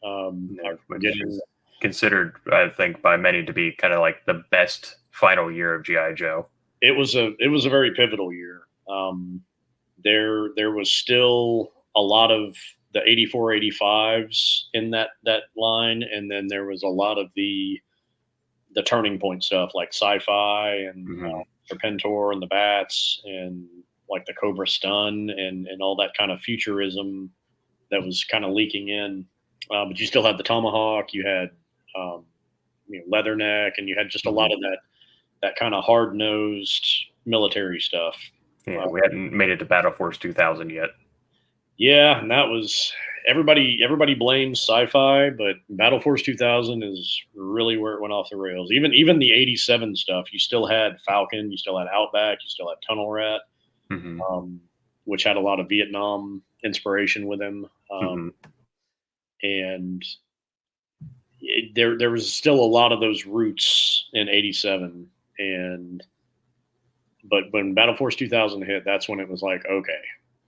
Which is considered, I think, by many to be kind of like the best final year of GI Joe. It was a very pivotal year. There was still a lot of the 84, 85s in that line, and then there was a lot of the turning point stuff like Sci-Fi and Serpentor and the Bats and like the Cobra Stun and all that kind of futurism that was kind of leaking in. But you still had the Tomahawk, you had Leatherneck, and you had just a lot of that kind of hard-nosed military stuff. Yeah, we hadn't made it to Battle Force 2000 yet. Yeah, and that was everybody blames Sci-Fi, but Battle Force 2000 is really where it went off the rails. Even the 87 stuff, you still had Falcon, you still had Outback, you still had Tunnel Rat, which had a lot of Vietnam inspiration with him. And there was still a lot of those roots in 87. But when Battle Force 2000 hit, that's when it was like, okay,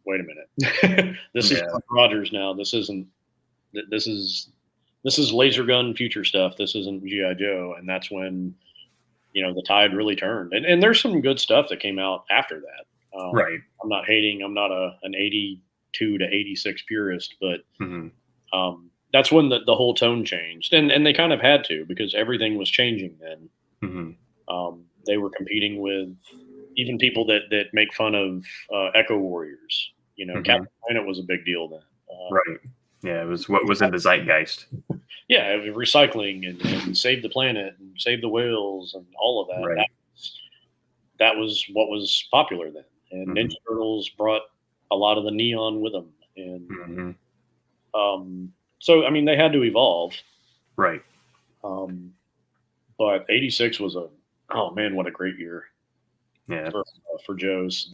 wait a minute. This is Rogers now. This is laser gun future stuff. This isn't G.I. Joe. And that's when, the tide really turned. And there's some good stuff that came out after that. Right. I'm not hating. I'm not an 82 to 86 purist, but that's when the whole tone changed. And they kind of had to, because everything was changing then. They were competing with even people that make fun of Echo Warriors. Captain Planet was a big deal then. Right. Yeah, it was what was in the zeitgeist. Yeah, it was recycling and save the planet and save the whales and all of that. Right. That was what was popular then. And Ninja Turtles brought a lot of the neon with them. And so, they had to evolve. Right. But 86 was oh man, what a great year. Yeah. For Joe's.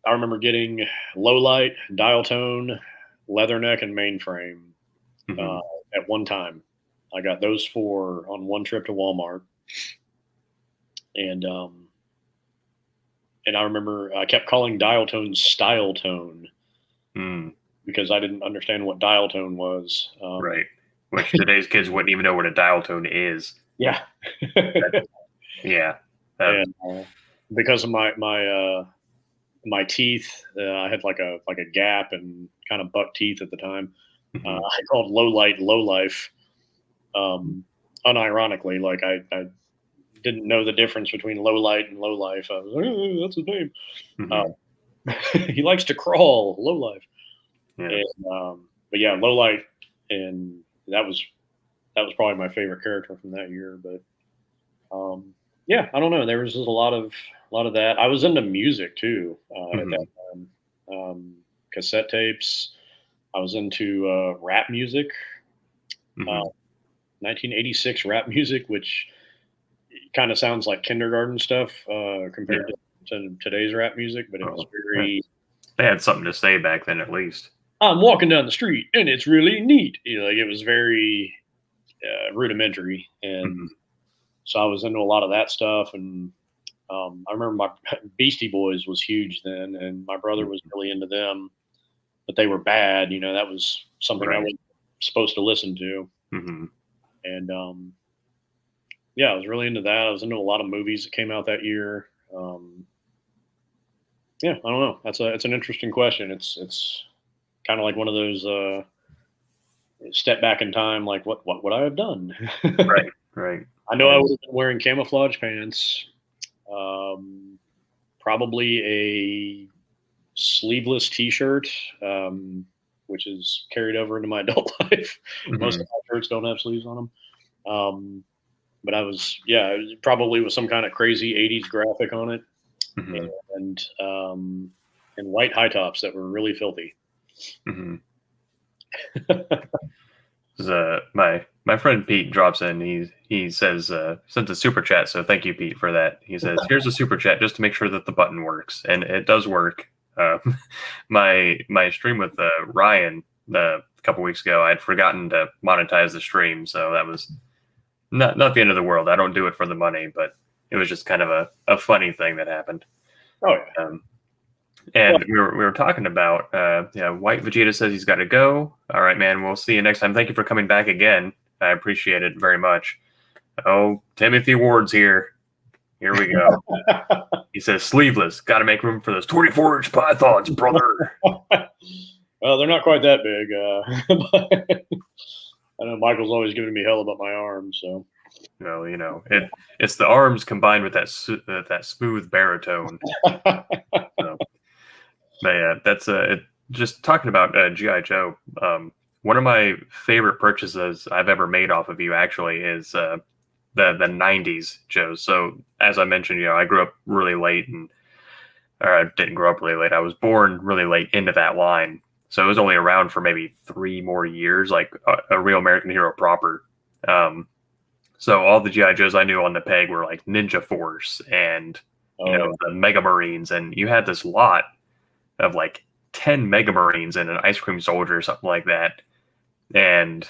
I remember getting Low Light, Dial Tone, Leatherneck, and Mainframe at one time. I got those 4 on one trip to Walmart. And I remember I kept calling Dial Tone Style Tone because I didn't understand what Dial Tone was. Right. Which today's kids wouldn't even know what a dial tone is. Yeah. Yeah. And because of my teeth, I had like a gap and kind of buck teeth at the time. I called Low Light Low Life, unironically. Like I didn't know the difference between Low Light and Low Life. I was like, oh, that's his name. He likes to crawl. Low Life. Yeah. And, but yeah, Low Light, and that was probably my favorite character from that year. But yeah, I don't know. There was just a lot of that. I was into music too at that time. Cassette tapes. I was into rap music. 1986 rap music, which kind of sounds like kindergarten stuff compared to today's rap music, but it was very. They had something to say back then, at least. I'm walking down the street and it's really neat. It was very rudimentary, and so I was into a lot of that stuff. And I remember my Beastie Boys was huge then, and my brother was really into them, but they were bad. That was something I wasn't supposed to listen to. And yeah, I was really into that. I was into a lot of movies that came out that year. Yeah, I don't know. It's an interesting question. It's kind of like one of those step back in time, like what would I have done? Right. I know I would have been wearing camouflage pants, probably sleeveless T-shirt, which is carried over into my adult life. Most of my shirts don't have sleeves on them. But I was, it was probably with some kind of crazy 80s graphic on it, and white high tops that were really filthy. My friend Pete drops in. He says sent a super chat, so thank you, Pete, for that. He says, "Here's a super chat just to make sure that the button works," and it does work. My stream with Ryan a couple weeks ago, I'd forgotten to monetize the stream, so that was not the end of the world. I don't do it for the money, but it was just kind of a funny thing that happened. Oh yeah. And we were talking about White Vegeta says he's got to go. All right, man. We'll see you next time. Thank you for coming back again. I appreciate it very much. Oh, Timothy Ward's here. Here we go. He says sleeveless. Got to make room for those 24-inch pythons, brother. Well, they're not quite that big. But I know Michael's always giving me hell about my arms. So. Well, it's the arms combined with that smooth baritone. So. But yeah, that's just talking about G.I. Joe. One of my favorite purchases I've ever made off of you actually is the 90s Joes. So as I mentioned, I grew up really late, or I didn't grow up really late. I was born really late into that line. So it was only around for maybe 3 more years, like a real American hero proper. So all the G.I. Joes I knew on the peg were like Ninja Force and the Mega Marines, and you had this lot of like 10 Mega Marines and an Ice Cream Soldier or something like that. And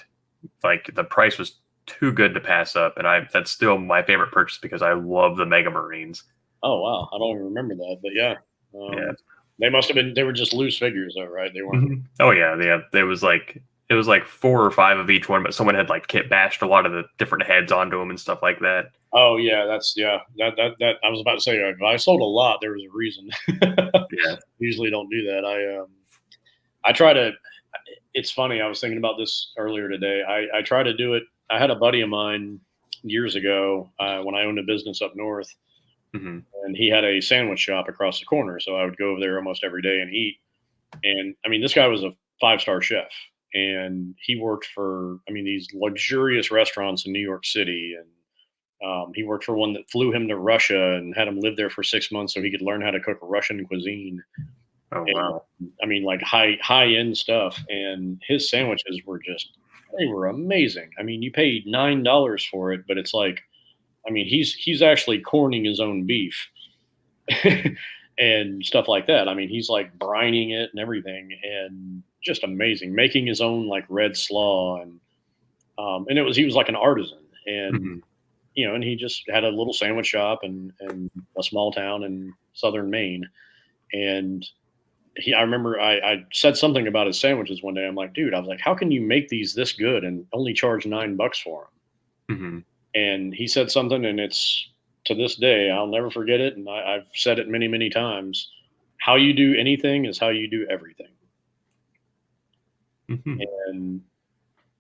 like the price was too good to pass up. And that's still my favorite purchase because I love the Mega Marines. Oh, wow. I don't even remember that, but yeah. They must have been, they were just loose figures though, right? They weren't. Oh yeah. Yeah. It was like 4 or 5 of each one, but someone had like kit bashed a lot of the different heads onto them and stuff like that. Oh yeah, that I was about to say, if I sold a lot, there was a reason. Yeah. Usually don't do that. I try to. It's funny. I was thinking about this earlier today. I try to do it. I had a buddy of mine years ago when I owned a business up north, and he had a sandwich shop across the corner. So I would go over there almost every day and eat. And I mean, this guy was a 5-star chef, and he worked for these luxurious restaurants in New York City, and he worked for one that flew him to Russia and had him live there for 6 months so he could learn how to cook Russian cuisine. Oh, wow. And, like high end stuff. And his sandwiches they were amazing. I mean, you paid $9 for it, but it's like, he's actually corning his own beef and stuff like that. I mean, he's like brining it and everything, and just amazing, making his own like red slaw. And he was like an artisan, and and he just had a little sandwich shop in a small town in southern Maine. And I remember I said something about his sandwiches one day. I'm like, dude, I was like, how can you make these this good and only charge $9 for them? And he said something, and it's, to this day, I'll never forget it. And I've said it many, many times. How you do anything is how you do everything. And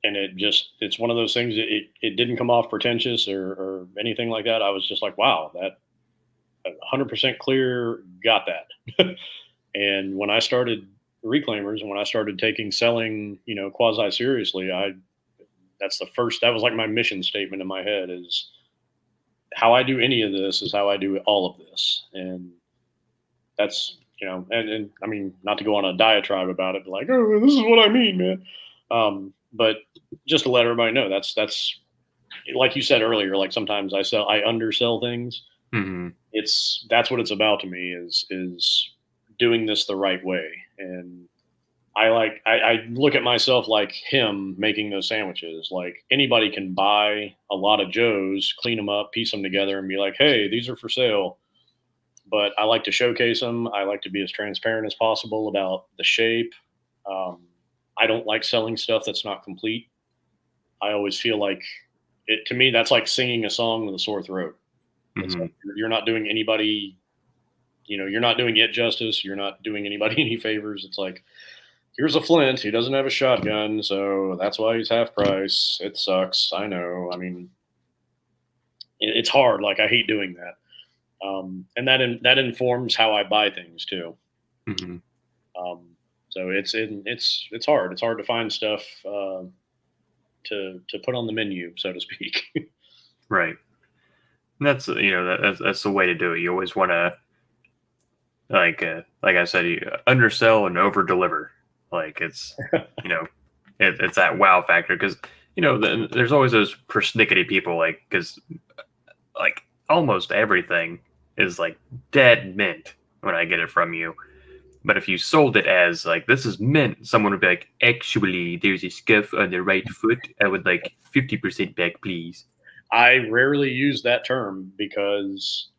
it's one of those things. It didn't come off pretentious or anything like that. I was just like, wow, that 100% clear, got that. And when I started Reklaimers, and when I started taking selling, quasi seriously, that was like my mission statement in my head is how I do any of this is how I do all of this. And that's, and I mean, not to go on a diatribe about it, but like, oh, this is what I mean, man. But just to let everybody know, that's like you said earlier, like sometimes I undersell things. That's what it's about to me is doing this the right way. And I look at myself like him making those sandwiches. Like anybody can buy a lot of Joes, clean them up, piece them together, and be like, hey, these are for sale. But I like to showcase them. I like to be as transparent as possible about the shape. I don't like selling stuff that's not complete. I always feel like to me, that's like singing a song with a sore throat. It's like you're not doing anybody, you're not doing it justice. You're not doing anybody any favors. It's like, here's a Flint. He doesn't have a shotgun, so that's why he's half price. It sucks. I know. I mean, it's hard. Like, I hate doing that. And that informs how I buy things too. So it's hard. It's hard to find stuff to put on the menu, so to speak. Right. And that's that's the way to do it. You always want to like I said, you undersell and over deliver. Like it's it's that wow factor because there's always those persnickety people because like almost everything is like dead mint when I get it from you. But if you sold it as like this is mint, someone would be like, actually, there's a scuff on the right foot. I would like 50% back, please. I rarely use that term because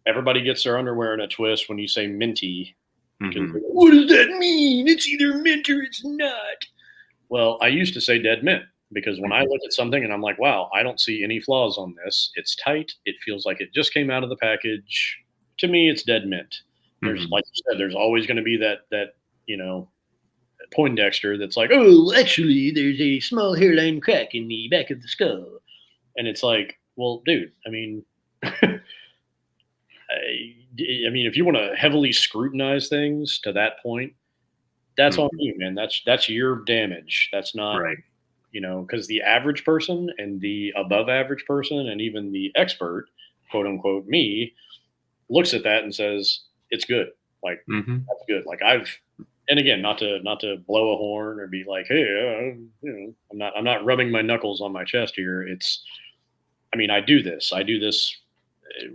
everybody gets their underwear in a twist when you say minty. Mm-hmm. What does that mean? It's either mint or it's not. Well, I used to say dead mint because when I look at something and I'm like, wow, I don't see any flaws on this. It's tight. It feels like it just came out of the package. To me, it's dead mint. There's like you said, there's always going to be that Poindexter that's like, oh, actually, there's a small hairline crack in the back of the skull. And it's like, well, dude, I mean, I mean, if you want to heavily scrutinize things to that point, that's on you, man. That's your damage. That's not, right. Because the average person and the above average person and even the expert, quote unquote, me, looks at that and says, it's good. Like, that's good. Like and again, not to blow a horn or be like, hey, I'm not rubbing my knuckles on my chest here. I mean, I do this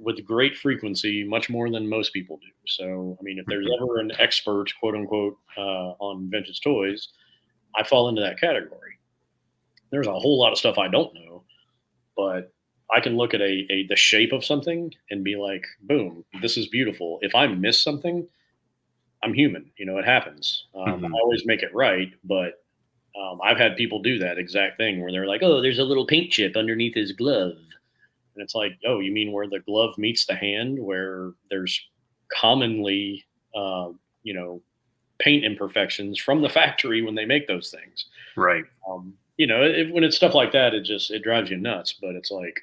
with great frequency, much more than most people do. So, I mean, if there's ever an expert, quote unquote, on vintage toys, I fall into that category. There's a whole lot of stuff I don't know, but I can look at the shape of something and be like, boom, this is beautiful. If I miss something, I'm human. It happens. I always make it right, but I've had people do that exact thing where they're like, oh, there's a little paint chip underneath his glove. And it's like, oh, you mean where the glove meets the hand, where there's commonly, paint imperfections from the factory when they make those things. Right. When it's stuff like that, it drives you nuts. But it's like,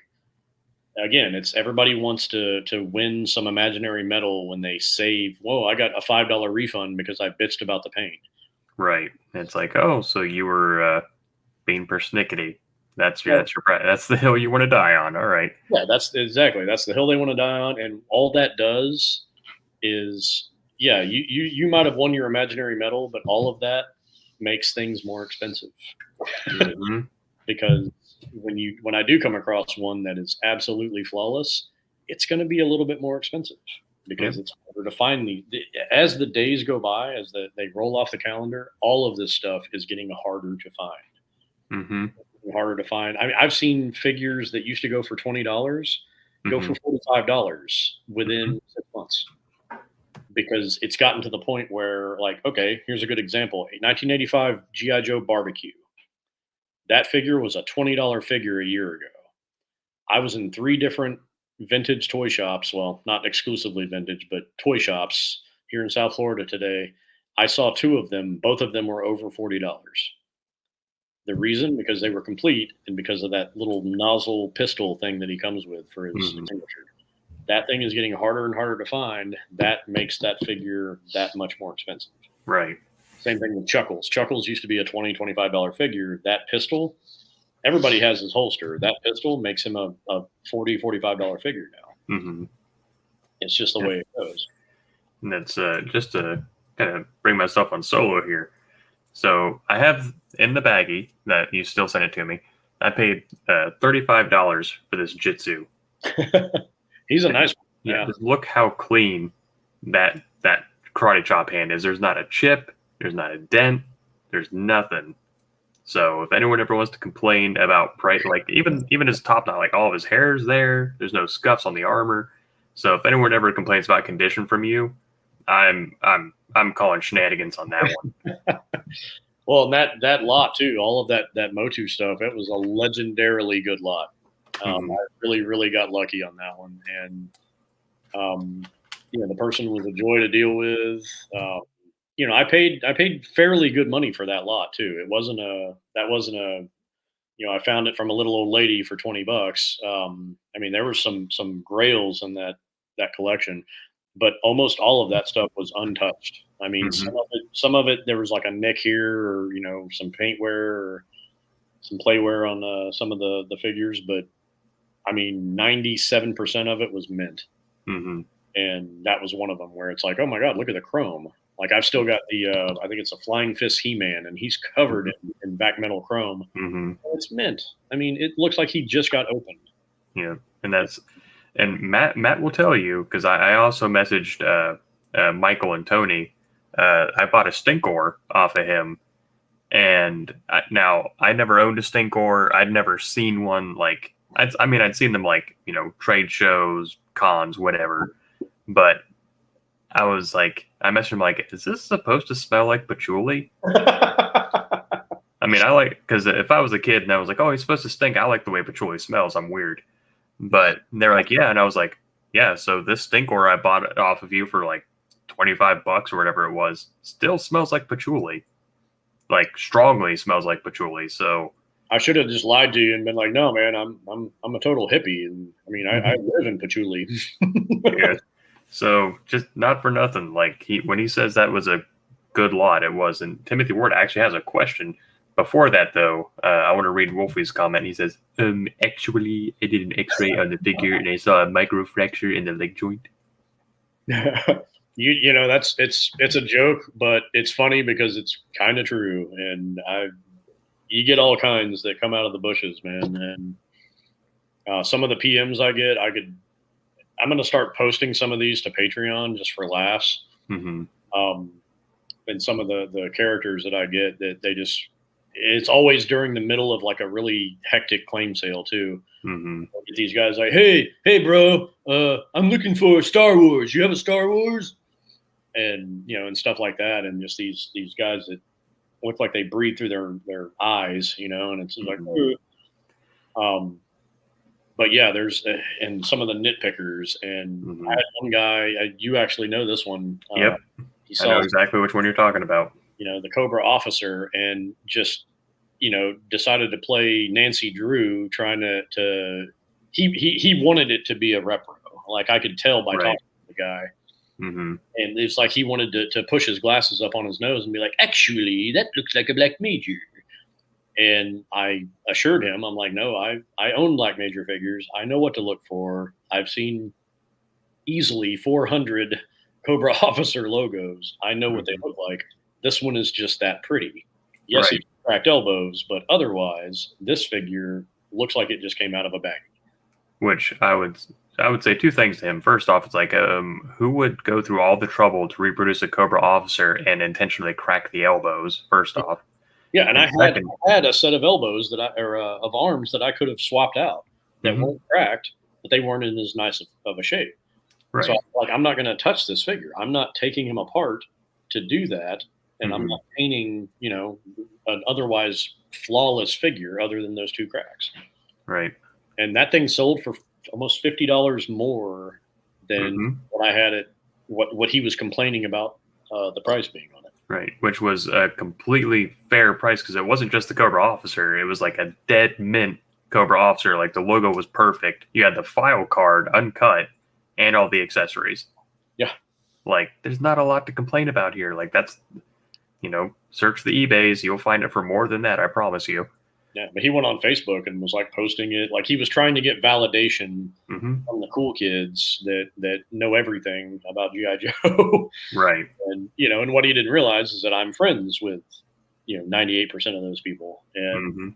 again, it's everybody wants to win some imaginary medal when they save. Whoa, I got a $5 refund because I bitched about the paint. Right. It's like, oh, so you were being persnickety. That's the hill you want to die on. All right. Yeah, that's the hill they want to die on, and all that does is, yeah, you might have won your imaginary medal, but all of that makes things more expensive. Because when I do come across one that is absolutely flawless, it's going to be a little bit more expensive because it's harder to find as the days go by, as they roll off the calendar, all of this stuff is getting harder to find. Harder to find. I mean, I've seen figures that used to go for $20 go for $45 within 6 months because it's gotten to the point where, like, okay, here's a good example: a 1985 GI Joe barbecue. That figure was a $20 figure a year ago. I was in 3 different vintage toy shops. Well, not exclusively vintage, but toy shops here in South Florida today. I saw 2 of them. Both of them were over $40. The reason, because they were complete and because of that little nozzle pistol thing that he comes with for his extinguisher. That thing is getting harder and harder to find. That makes that figure that much more expensive. Right. Same thing with Chuckles. Chuckles used to be a $20, $25 figure. That pistol, everybody has his holster. That pistol makes him a $40, $45 figure now. It's just the way it goes. And that's just to kind of bring myself on solo here. So I have in the baggie that you still sent it to me. I paid $35 for this Jitsu. He's a nice one. Yeah. Just look how clean that karate chop hand is. There's not a chip. There's not a dent. There's nothing. So if anyone ever wants to complain about price, like even his top knot, like all of his hair is there. There's no scuffs on the armor. So if anyone ever complains about condition from you, I'm calling shenanigans on that one. Well, that lot too, all of that Motu stuff, it was a legendarily good lot. I really, really got lucky on that one, and the person was a joy to deal with. I paid fairly good money for that lot too. It wasn't a I found it from a little old lady for $20. I mean, there were some grails in that collection. but almost all of that stuff was untouched. I mean, some of it there was like a nick here, or some paintwear or some playware on some of the figures, but I mean, 97% of it was mint. And that was one of them where it's like, oh my God, look at the chrome. Like I've still got the, I think it's a Flying Fist He-Man, and he's covered in back metal chrome. It's mint. I mean, it looks like he just got opened. Yeah, and Matt will tell you, because I also messaged Michael and Tony. I bought a Stinkor off of him, and now I never owned a Stinkor. I'd never seen one. Like I'd seen them like trade shows, cons, whatever. But I was like, I messaged him like, is this supposed to smell like patchouli? I mean, because if I was a kid and I was like, oh, he's supposed to stink, I like the way patchouli smells. I'm weird. But they're like, yeah. And I was like, yeah, so this Stinkor I bought it off of you for like $25 or whatever it was, still smells like patchouli. Like strongly smells like patchouli. So I should have just lied to you and been like, no, man, I'm a total hippie. And I mean, I live in patchouli. Yeah. So just not for nothing. Like when he says that was a good lot, it was. And Timothy Ward actually has a question. Before that, though, I want to read Wolfie's comment. He says, actually, I did an X-ray on the figure and I saw a microfracture in the leg joint. It's a joke, but it's funny because it's kind of true. And you get all kinds that come out of the bushes, man. And some of the PMs I get, I'm going to start posting some of these to Patreon just for laughs. And some of the characters that I get that it's always during the middle of like a really hectic claim sale too. I'll get these guys like, hey bro, I'm looking for Star Wars. You have a Star Wars? And and stuff like that. And just these guys that look like they breathe through their eyes, and it's like, but yeah, there's and some of the nitpickers. And I had one guy, you actually know this one. Yep, I know exactly which one you're talking about. The Cobra officer, and just decided to play Nancy Drew, trying to he wanted it to be a repro. Like I could tell by talking to the guy. And it's like he wanted to push his glasses up on his nose and be like, actually, that looks like a Black Major. And I assured him, I'm like, no, I own Black Major figures. I know what to look for. I've seen easily 400 Cobra officer logos. I know what they look like. This one is just that pretty. Yes, he's cracked elbows, but otherwise, this figure looks like it just came out of a bag. Which I would say two things to him. First off, it's like, who would go through all the trouble to reproduce a Cobra officer and intentionally crack the elbows? First off, yeah, and I had a set of elbows of arms that I could have swapped out that weren't cracked, but they weren't in as nice of a shape. Right. So I'm not going to touch this figure. I'm not taking him apart to do that, and I'm not painting an otherwise flawless figure other than those two cracks. Right. And that thing sold for almost $50 more than what I had what he was complaining about the price being on it. Right, which was a completely fair price because it wasn't just the Cobra officer. It was like a dead mint Cobra officer. Like the logo was perfect. You had the file card uncut and all the accessories. Yeah. Like there's not a lot to complain about here. Like that's, search the eBays. You'll find it for more than that. I promise you. Yeah, but he went on Facebook and was like posting it. Like he was trying to get validation from the cool kids that know everything about G.I. Joe. Right. And, and what he didn't realize is that I'm friends with, 98% of those people. And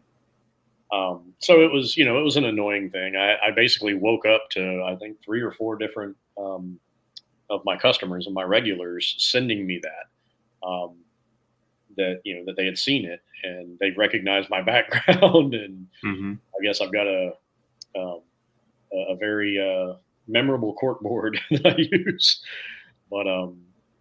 so it was, it was an annoying thing. I basically woke up to, I think, 3 or 4 different of my customers and my regulars sending me that. That they had seen it and they recognized my background, and I guess I've got a very memorable cork board that I use. But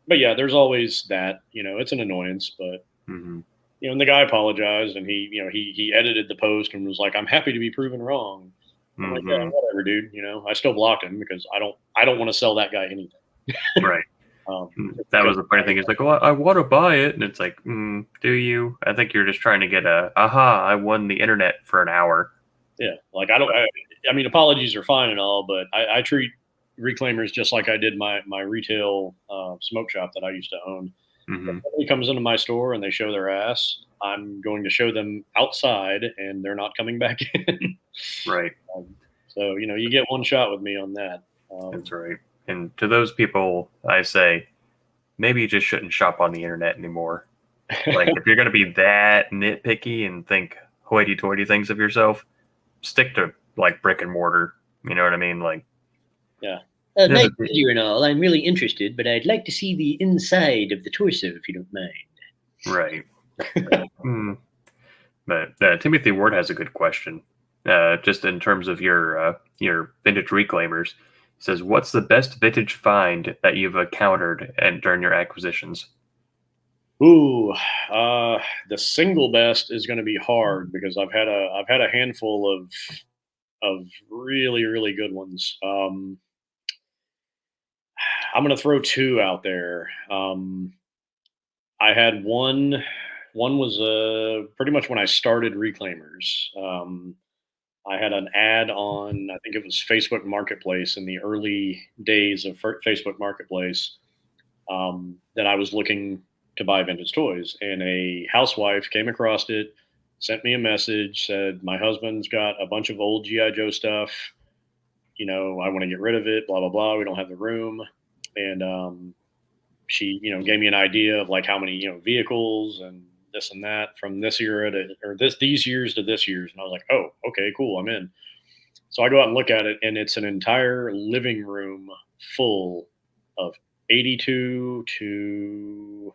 yeah, there's always that. It's an annoyance, but and the guy apologized, and he edited the post and was like, "I'm happy to be proven wrong." I'm like, yeah, whatever, dude. I still blocked him because I don't want to sell that guy anything. Right. That was the funny thing. It's like, well, I want to buy it, and it's like, do you? I think you're just trying to get I won the internet for an hour. Yeah, like I mean, apologies are fine and all, but I treat reclaimers just like I did my retail smoke shop that I used to own. If somebody comes into my store and they show their ass, I'm going to show them outside, and they're not coming back in. Right. So you get one shot with me on that. That's right. And to those people, I say, maybe you just shouldn't shop on the internet anymore. Like, if you're going to be that nitpicky and think hoity-toity things of yourself, stick to, like, brick and mortar. You know what I mean? Like, yeah. Nice video and all. I'm really interested, but I'd like to see the inside of the torso, if you don't mind. Right. But Timothy Ward has a good question. Just in terms of your vintage reclaimers, he says, "What's the best vintage find that you've encountered and during your acquisitions?" Ooh, the single best is going to be hard because I've had a handful of really, really good ones. I'm going to throw two out there. I had one. One was pretty much when I started Reclaimers. I had an ad on, I think it was Facebook Marketplace in the early days of Facebook Marketplace, that I was looking to buy vintage toys. And a housewife came across it, sent me a message, said, "My husband's got a bunch of old G.I. Joe stuff. I want to get rid of it, blah, blah, blah. We don't have the room." And she, gave me an idea of like how many, vehicles and this and that from this era these years to this year's. And I was like, "Oh, okay, cool. I'm in." So I go out and look at it, and it's an entire living room full of 82 to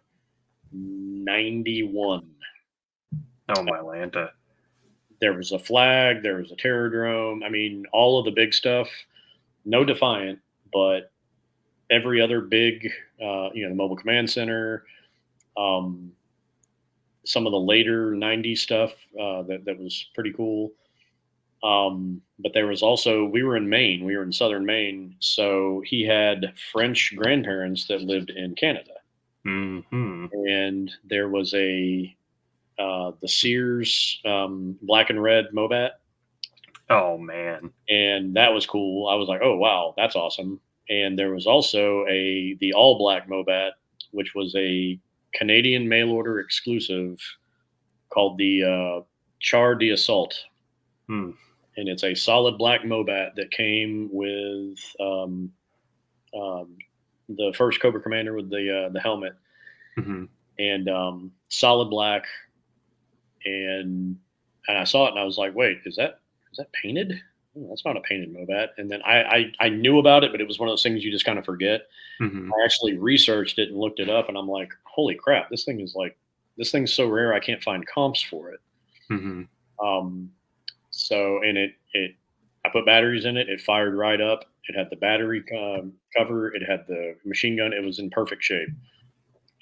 91. Oh, my Lanta. There was a flag, there was a Terrordrome. I mean, all of the big stuff. No Defiant, but every other big, the Mobile Command Center, some of the later 90s stuff that was pretty cool. But there was also, we were in Maine, we were in southern Maine. So he had French grandparents that lived in Canada. And there was the Sears black and red Mobat. Oh, man. And that was cool. I was like, "Oh, wow, that's awesome." And there was also the all black Mobat, which was a Canadian mail order exclusive called the Char d'Assault. And it's a solid black Mobat that came with the first Cobra Commander with the helmet, and solid black. And I saw it and I was like, "Wait, is that painted? Oh, that's not a painted Mobat." And then I knew about it, but it was one of those things you just kind of forget. I actually researched it and looked it up, and I'm like, "Holy crap, this thing's so rare, I can't find comps for it." So, and I put batteries in it. It fired right up. It had the battery cover. It had the machine gun. It was in perfect shape.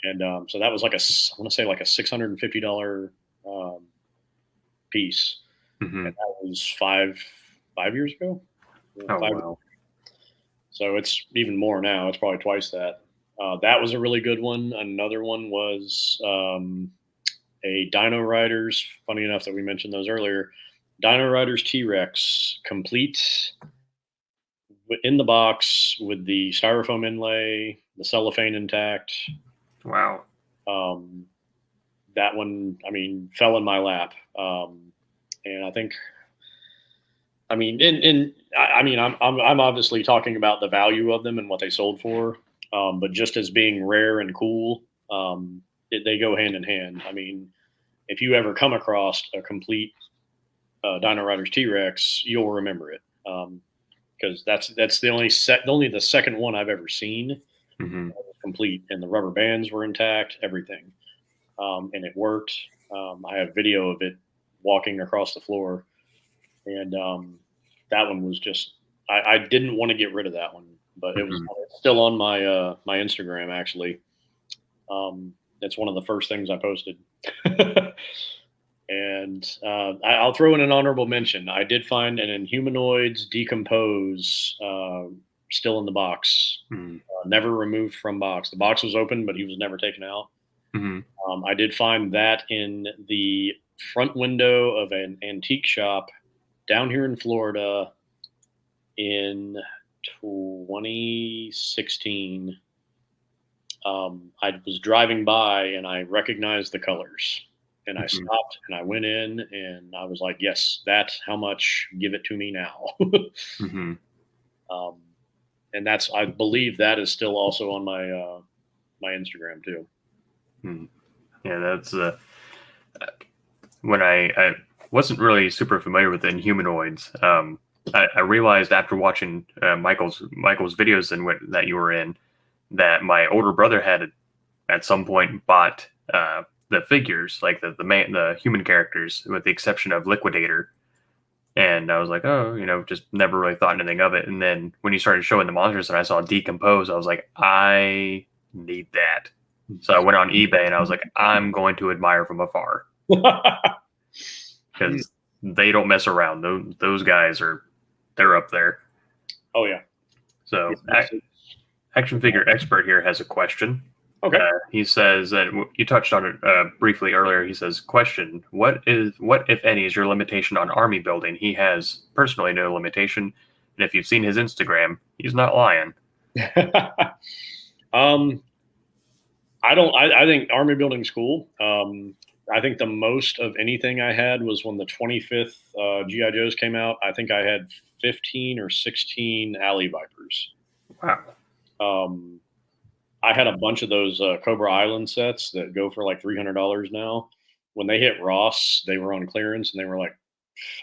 And so that was I want to say like a $650 piece. And that was five years ago. Oh, wow. So it's even more now. It's probably twice that. That was a really good one. Another one was a Dino Riders. Funny enough that we mentioned those earlier. Dino Riders T-Rex, complete in the box with the styrofoam inlay, the cellophane intact. Wow. That one, I mean, fell in my lap. And I think, I mean, I'm obviously talking about the value of them and what they sold for, but just as being rare and cool, they go hand in hand. I mean, if you ever come across a complete Dino Riders T-Rex, you'll remember it, because that's the only the second one I've ever seen complete, and the rubber bands were intact, everything, and it worked. I have video of it walking across the floor, and that one was just I didn't want to get rid of that one, but it was still on my Instagram actually. It's one of the first things I posted. And I'll throw in an honorable mention. I did find an Inhumanoids Decompose still in the box, never removed from box. The box was open, but he was never taken out. I did find that in the front window of an antique shop down here in Florida in 2016. I was driving by and I recognized the colors. And I stopped and I went in and I was like, yes, that's how much. Give it to me now. Mm-hmm. And that's, I believe that is still also on my my Instagram too. Yeah, that's when I wasn't really super familiar with Inhumanoids. I realized after watching Michael's videos that you were in that my older brother had at some point bought the figures, like the human characters, with the exception of Liquidator. And I was like, oh, just never really thought anything of it. And then when you started showing the monsters and I saw Decompose, I was like, I need that. So I went on eBay and I was like, I'm going to admire from afar because they don't mess around. Those guys they're up there. Oh yeah. So Action Figure Expert here has a question. Okay. He says that you touched on it briefly earlier. He says, question, what, if any, is your limitation on army building? He has personally no limitation. And if you've seen his Instagram, he's not lying. I think army building's cool. I think the most of anything I had was when the 25th G.I. Joes came out. I think I had 15 or 16 Alley Vipers. Wow. I had a bunch of those Cobra Island sets that go for like $300 now. When they hit Ross, they were on clearance and they were like,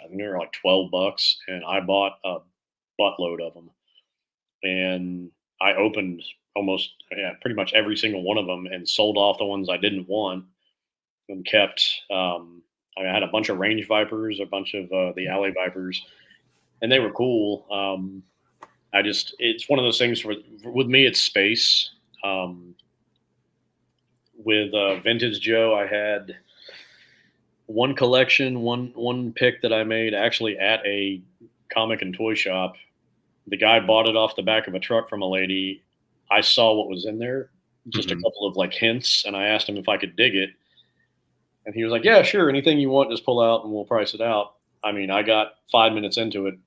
I think they were like $12, and I bought a buttload of them. And I opened pretty much every single one of them and sold off the ones I didn't want and kept. I had a bunch of Range Vipers, a bunch of the Alley Vipers, and they were cool. It's one of those things with me, it's space. With Vintage Joe, I had one collection, one pick that I made actually at a comic and toy shop. The guy bought it off the back of a truck from a lady. I saw what was in there, just a couple of like hints, and I asked him if I could dig it. And he was like, yeah, sure. Anything you want, just pull out and we'll price it out. I mean, I got 5 minutes into it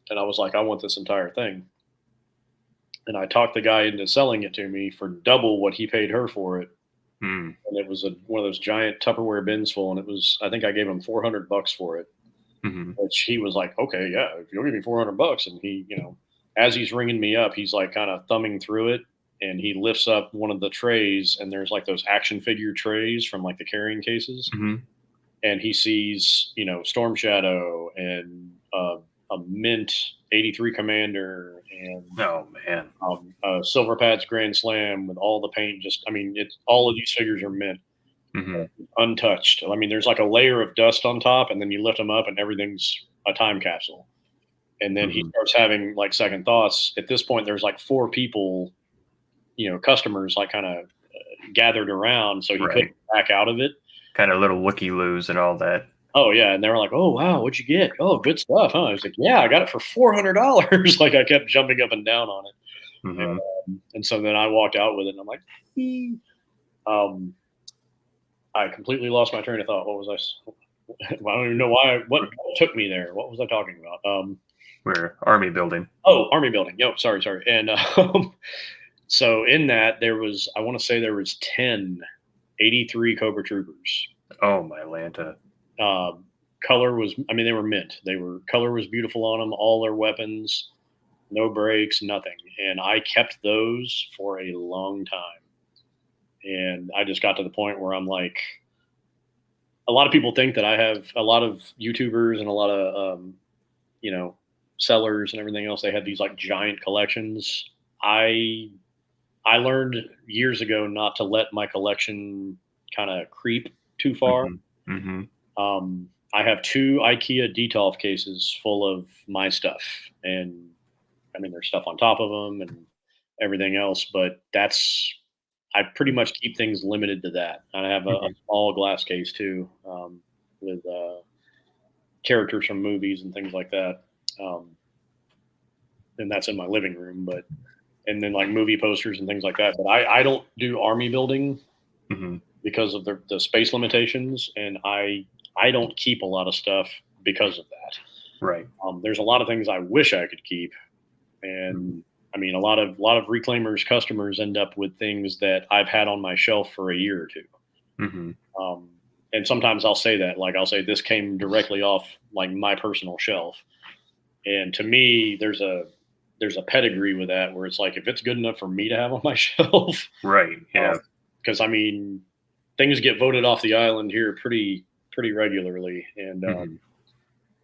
and I was like, I want this entire thing. And I talked the guy into selling it to me for double what he paid her for it. And it was one of those giant Tupperware bins full. And I think I gave him $400 for it, which he was like, okay, yeah, if you'll give me $400. And he, as he's ringing me up, he's like kind of thumbing through it. And he lifts up one of the trays and there's like those action figure trays from like the carrying cases. And he sees, Storm Shadow and a mint 83 Commander and Silver Pads Grand Slam with all the paint. All of these figures are mint, untouched. I mean, there's like a layer of dust on top, and then you lift them up, and everything's a time capsule. And then he starts having like second thoughts. At this point, there's like 4 people, customers like kind of gathered around, so he couldn't back out of it. Kind of little looky-loos and all that. Oh yeah, and they were like, "Oh wow, what'd you get? Oh, good stuff, huh?" I was like, "Yeah, I got it for $400." Like I kept jumping up and down on it, and so then I walked out with it, and I'm like, I completely lost my train of thought. What was I don't even know why. What took me there? What was I talking about? We're army building. Oh, army building. Yo, sorry. And so in that there was, I want to say there was 10 83 Cobra Troopers. Oh my Lanta. Color was, they were mint. Color was beautiful on them. All their weapons, no breaks, nothing. And I kept those for a long time. And I just got to the point where I'm like, a lot of people think that I have a lot of YouTubers and a lot of, sellers and everything else. They have these like giant collections. I learned years ago not to let my collection kind of creep too far. I have 2 IKEA Detolf cases full of my stuff, and there's stuff on top of them and everything else, but I pretty much keep things limited to that. I have a small glass case too, with characters from movies and things like that. And that's in my living room, and then like movie posters and things like that. But I don't do army building because of the space limitations, and I don't keep a lot of stuff because of that. Right. There's a lot of things I wish I could keep, And I mean, a lot of Reklaimers customers end up with things that I've had on my shelf for a year or two. Mm-hmm. And sometimes I'll say that, like I'll say this came directly off like my personal shelf. And to me, there's a pedigree with that where it's like if it's good enough for me to have on my shelf, Right. Yeah. because I mean, things get voted off the island here pretty regularly, and Mm-hmm.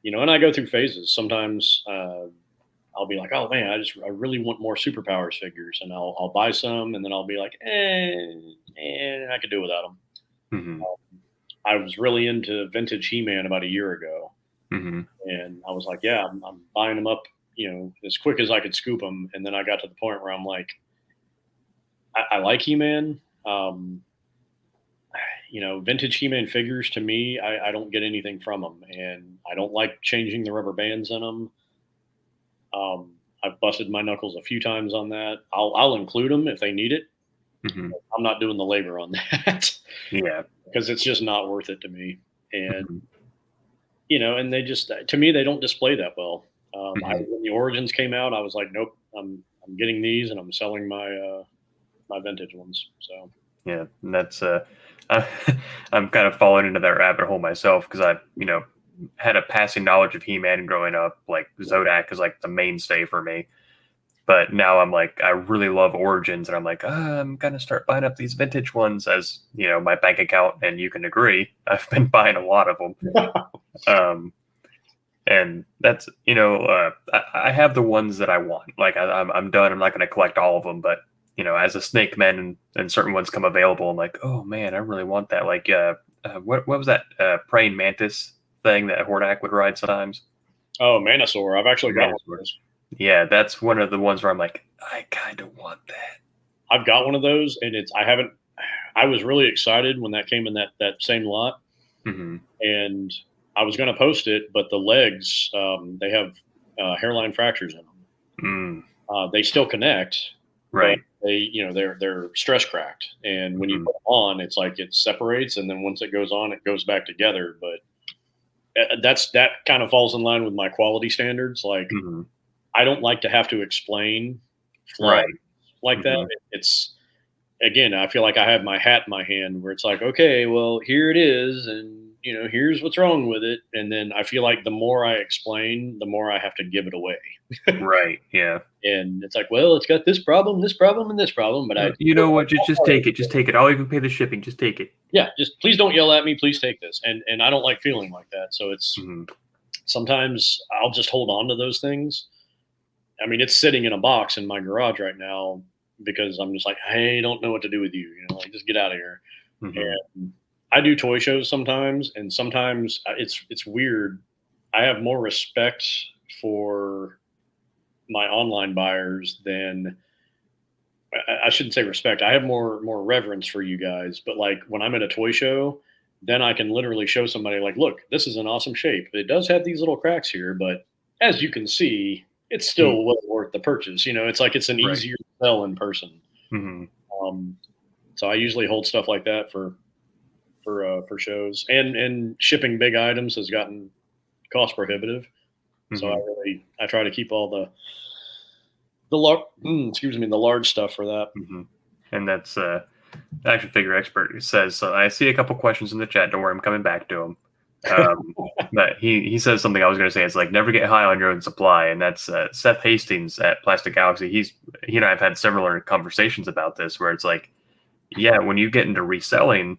you know, and I go through phases. Sometimes I'll be like, oh man, I really want more superpowers figures, and I'll buy some, and then I'll be like, I could do without them. Mm-hmm. I was really into vintage He-Man about a year ago, Mm-hmm. and I was like, yeah, I'm buying them up, you know, as quick as I could scoop them. And then I got to the point where I'm like, I like He-Man. You know, vintage He-Man figures to me, I don't get anything from them, and I don't like changing the rubber bands in them. I've busted my knuckles a few times on that. I'll include them if they need it. Mm-hmm. I'm not doing the labor on that Yeah. because it's just not worth it to me. And Mm-hmm. you know, and they just, to me, they don't display that well. Mm-hmm. When the Origins came out, I was like, nope, I'm getting these and I'm selling my my vintage ones. So Yeah, and that's I, I'm kind of falling into that rabbit hole myself because I, had a passing knowledge of He-Man growing up. Like Zodak is like the mainstay for me, but now I'm like I really love Origins, and I'm like I'm gonna start buying up these vintage ones as my bank account, and you can agree I've been buying a lot of them. And that's I have the ones that I want. Like I'm done. I'm not going to collect all of them, but as a snake man and certain ones come available, I'm like, oh man, I really want that. Like what was that praying mantis thing that Hordak would ride sometimes? oh, Manosaur, I've actually got one of those. Yeah, that's one of the ones where I'm like, I kind of want that. I've got one of those, and I was really excited when that came in that same lot, Mm-hmm. and I was going to post it, but the legs, they have hairline fractures in them. They still connect, Right. but they're stress cracked, and when you put them on, it's like it separates, and then once it goes on, it goes back together. But that kind of falls in line with my quality standards. Like I don't like to have to explain flaws like that. It's, again, I feel like I have my hat in my hand where it's like, okay, well, here it is, and here's what's wrong with it. And then I feel like the more I explain, the more I have to give it away. Right. Yeah. And it's like, well, it's got this problem, and this problem. But you know what? Just take it. Just take it. I'll even pay the shipping. Just take it. Yeah. Just please don't yell at me. Please take this. And I don't like feeling like that. So it's sometimes I'll just hold on to those things. I mean, it's sitting in a box in my garage right now because I'm just like, I don't know what to do with you. Like just get out of here. And I do toy shows sometimes, and sometimes it's weird. I have more respect for my online buyers than, I shouldn't say respect. I have more reverence for you guys. But like when I'm at a toy show, then I can literally show somebody like, look, this is an awesome shape. It does have these little cracks here, but as you can see, it's still well worth the purchase. It's like it's an easier sell in person. So I usually hold stuff like that for shows, and shipping big items has gotten cost prohibitive. So I try to keep all the large stuff for that. And that's Action Figure Expert says, so I see a couple questions in the chat. Don't worry, I'm coming back to them. But he says something I was going to say. It's like never get high on your own supply, and that's Seth Hastings at Plastic Galaxy. He and I've had similar conversations about this, where it's like, yeah, when you get into reselling,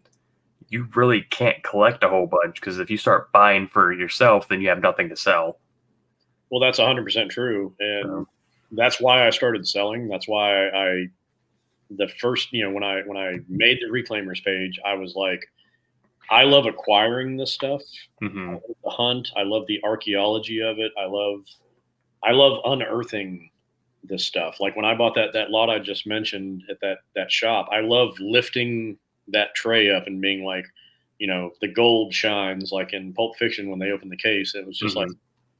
you really can't collect a whole bunch because if you start buying for yourself, then you have nothing to sell. Well, that's 100% true, and that's why I started selling. That's why the first, when I made the Reklaimers page, I was like, I love acquiring this stuff. I love the hunt. I love the archaeology of it. I love unearthing this stuff. Like when I bought that lot I just mentioned at that shop, I love lifting that tray up and being like, the gold shines like in Pulp Fiction when they opened the case. It was just like,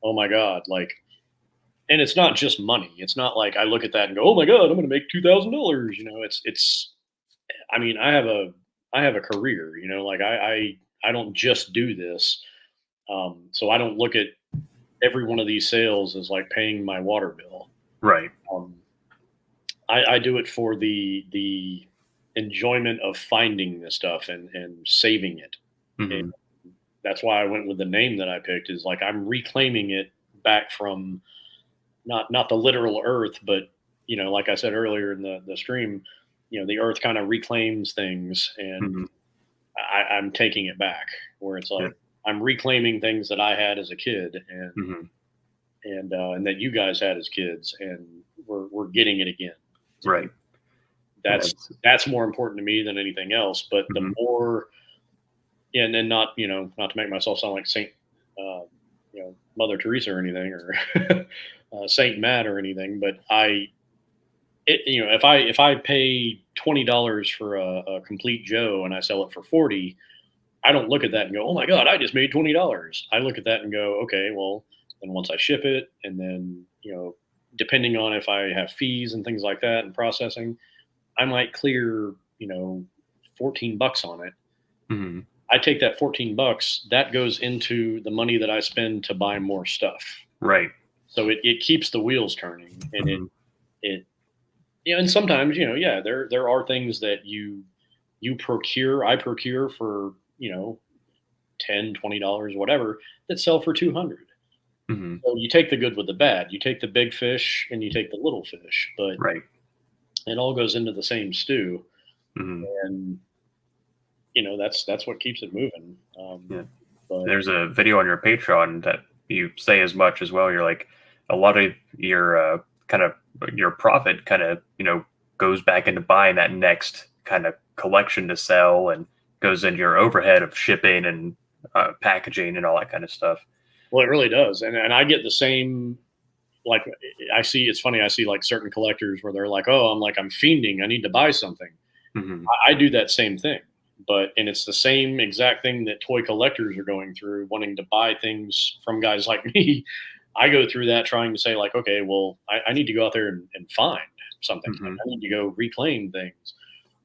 oh my God. Like, and it's not just money. It's not like I look at that and go, oh my God, I'm going to make $2,000. It's, I mean, I have a career, like I don't just do this. So I don't look at every one of these sales as like paying my water bill. Right. I do it for the enjoyment of finding this stuff and saving it. Mhm. And that's why I went with the name that I picked. Is like I'm reclaiming it back from not the literal Earth, but like I said earlier in the stream, the Earth kind of reclaims things, and Mhm. I'm taking it back. Where it's Yeah. like I'm reclaiming things that I had as a kid, and Mhm. and that you guys had as kids, and we're getting it again. Right. That's That's that's more important to me than anything else. But the Mhm. more, and then not to make myself sound like Saint, uh, Mother Teresa or anything, or Saint Matt or anything, but if I pay $20 for a complete Joe and I sell it for 40, I don't look at that and go, oh my god, I just made $20. I look at that and go, okay, well, then once I ship it, and then depending on if I have fees and things like that and processing, I might clear, 14 bucks on it. Mhm. I take that 14 bucks, that goes into the money that I spend to buy more stuff. Right. So it keeps the wheels turning, and Mhm. it and sometimes, yeah, there are things that I procure for, $10, $20, whatever, that sell for 200. Mhm. So you take the good with the bad. You take the big fish and you take the little fish, but Right. it all goes into the same stew. Mhm. And that's what keeps it moving. Yeah. But There's a video on your Patreon that you say as much as well. You're like, a lot of your kind of your profit kind of goes back into buying that next kind of collection to sell, and goes into your overhead of shipping and packaging and all that kind of stuff. well, it really does, and I get the same. Like it's funny. I see like certain collectors where they're like, "Oh, I'm fiending. I need to buy something." Hmm. I do that same thing, and it's the same exact thing that toy collectors are going through, wanting to buy things from guys like me. I go through that trying to say like, okay, well, I need to go out there and find something. Like, Hmm. I need to go reclaim things,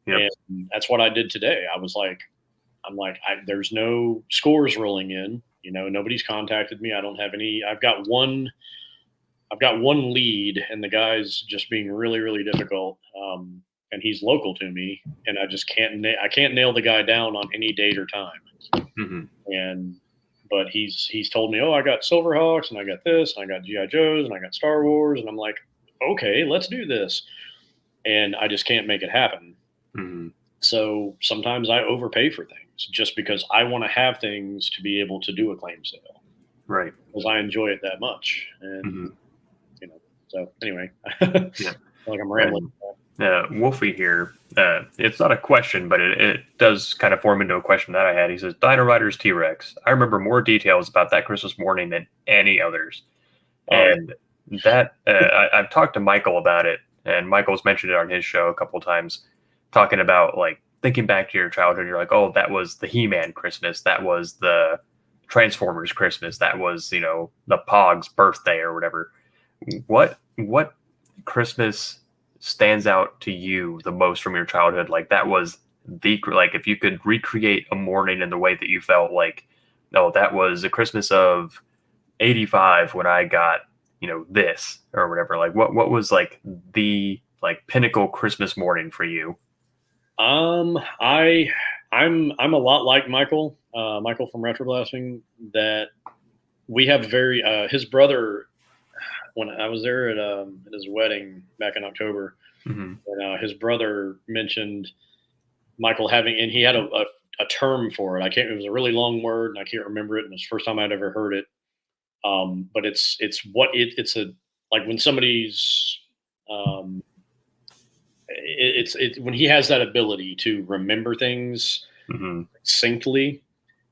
Yep. and that's what I did today. I'm like, there's no scores rolling in. Nobody's contacted me. I don't have any. I've got one lead, and the guy's just being really, really difficult. And he's local to me, and I just I can't nail the guy down on any date or time. Hmm. And but he's told me, oh, I got Silverhawks, and I got this, and I got GI Joes, and I got Star Wars, and I'm like, okay, let's do this. And I just can't make it happen. Hmm. So sometimes I overpay for things just because I want to have things to be able to do a claim sale Right. because I enjoy it that much. And Hmm. so anyway, Yeah. like I'm rambling. Wolfie here, it's not a question, but it does kind of form into a question that I had. He says, Dino Riders T-Rex. I remember more details about that Christmas morning than any others. Oh, And that I've talked to Michael about it, and Michael's mentioned it on his show a couple times, talking about like thinking back to your childhood. You're like, oh, that was the He-Man Christmas. That was the Transformers Christmas. That was, the Pog's birthday or whatever. What Christmas stands out to you the most from your childhood? Like that was like if you could recreate a morning in the way that you felt like, no, that was a Christmas of 85 when I got, this or whatever. Like what was like the like pinnacle Christmas morning for you? I I'm a lot like Michael, Michael from Retroblasting. That we have very his brother. When I was there at his wedding back in October, Hmm. and his brother mentioned Michael having, and he had a term for it. I can't. It was a really long word, and I can't remember it. And it's the first time I'd ever heard it. But it's a like when somebody's um, it's when he has that ability to remember things Hmm. succinctly.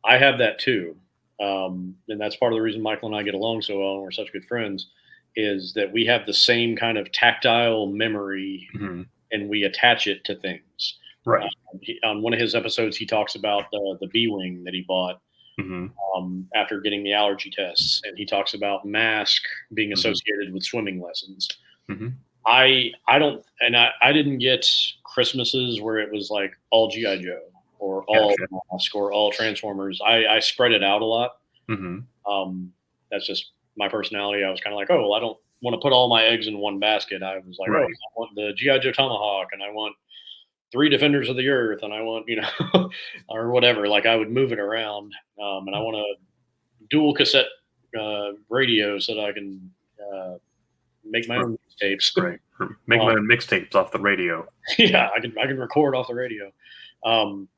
I have that too, and that's part of the reason Michael and I get along so well and we're such good friends. Is that we have the same kind of tactile memory, Hmm. and we attach it to things. Right. On one of his episodes, he talks about the B wing that he bought Hmm. after getting the allergy tests, and he talks about mask being Hmm. associated with swimming lessons. Hmm. I don't, and I didn't get Christmases where it was like all GI Joe or all Gotcha. Mask or all Transformers. I spread it out a lot. Hmm. That's just my personality. I was kind of like, oh, well, want to put all my eggs in one basket. I was like, Right. oh, I want the GI Joe Tomahawk, and I want 3 Defenders of the Earth, and I want or whatever. Like I would move it around, and I want a dual cassette radio so that I can make my own tapes. Right. Make my own mixtapes off the radio. Yeah, I can record off the radio.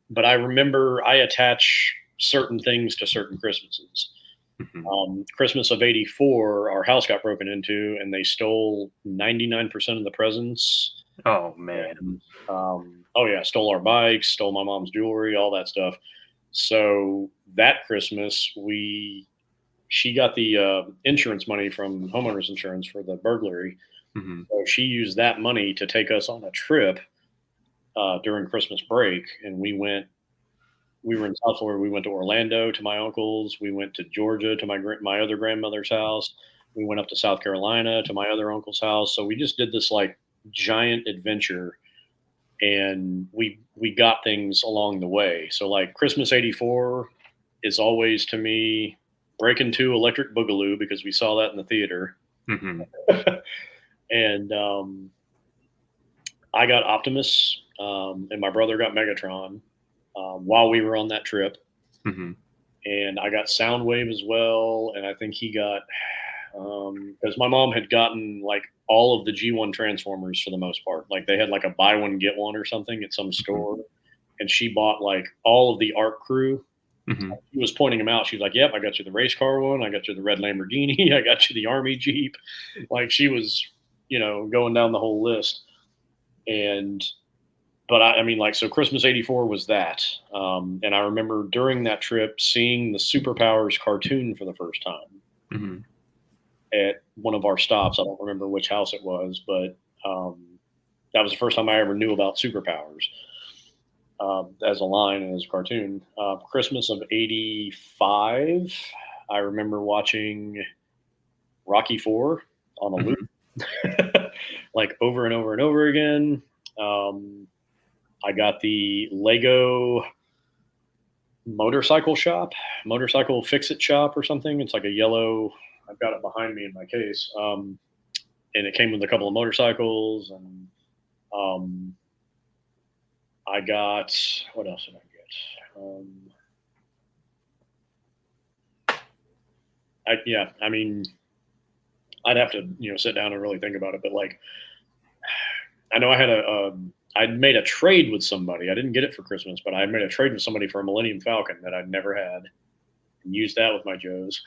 But I remember I attach certain things to certain Christmases. Christmas of '84, our house got broken into, and they stole 99% of the presents. Oh man. And, stole our bikes, stole my mom's jewelry, all that stuff. So that Christmas, she got the insurance money from homeowners insurance for the burglary. So she used that money to take us on a trip during Christmas break, and we were in South Florida. We went to Orlando to my uncle's. We went to Georgia to my other grandmother's house. We went up to South Carolina to my other uncle's house. So we just did this like giant adventure, and we got things along the way. So like Christmas '84 is always to me Breaking 2 Electric Boogaloo, because we saw that in the theater. And I got Optimus, and my brother got Megatron while we were on that trip. And I got Soundwave as well. And I think he got, because my mom had gotten like all of the G1 Transformers for the most part. Like they had like a buy one, get one or something at some store. And she bought like all of the art crew. She was pointing them out. She's like, yep, I got you the race car one. I got you the red Lamborghini. I got you the Army Jeep. Like she was, going down the whole list. But I mean, like, so Christmas '84 was that. And I remember during that trip seeing the Superpowers cartoon for the first time at one of our stops. I don't remember which house it was, but that was the first time I ever knew about Superpowers. As a line and as a cartoon. Christmas of '85, I remember watching Rocky IV on a loop, like over and over and over again. I got the Lego motorcycle fix-it shop or something. It's like a yellow, I've got it behind me in my case. And it came with a couple of motorcycles, and I got, what else did I get? I mean, I'd have to, sit down and really think about it. But like, I know I had I'd made a trade with somebody. I didn't get it for Christmas, but I made a trade with somebody for a Millennium Falcon that I'd never had, and used that with my Joes.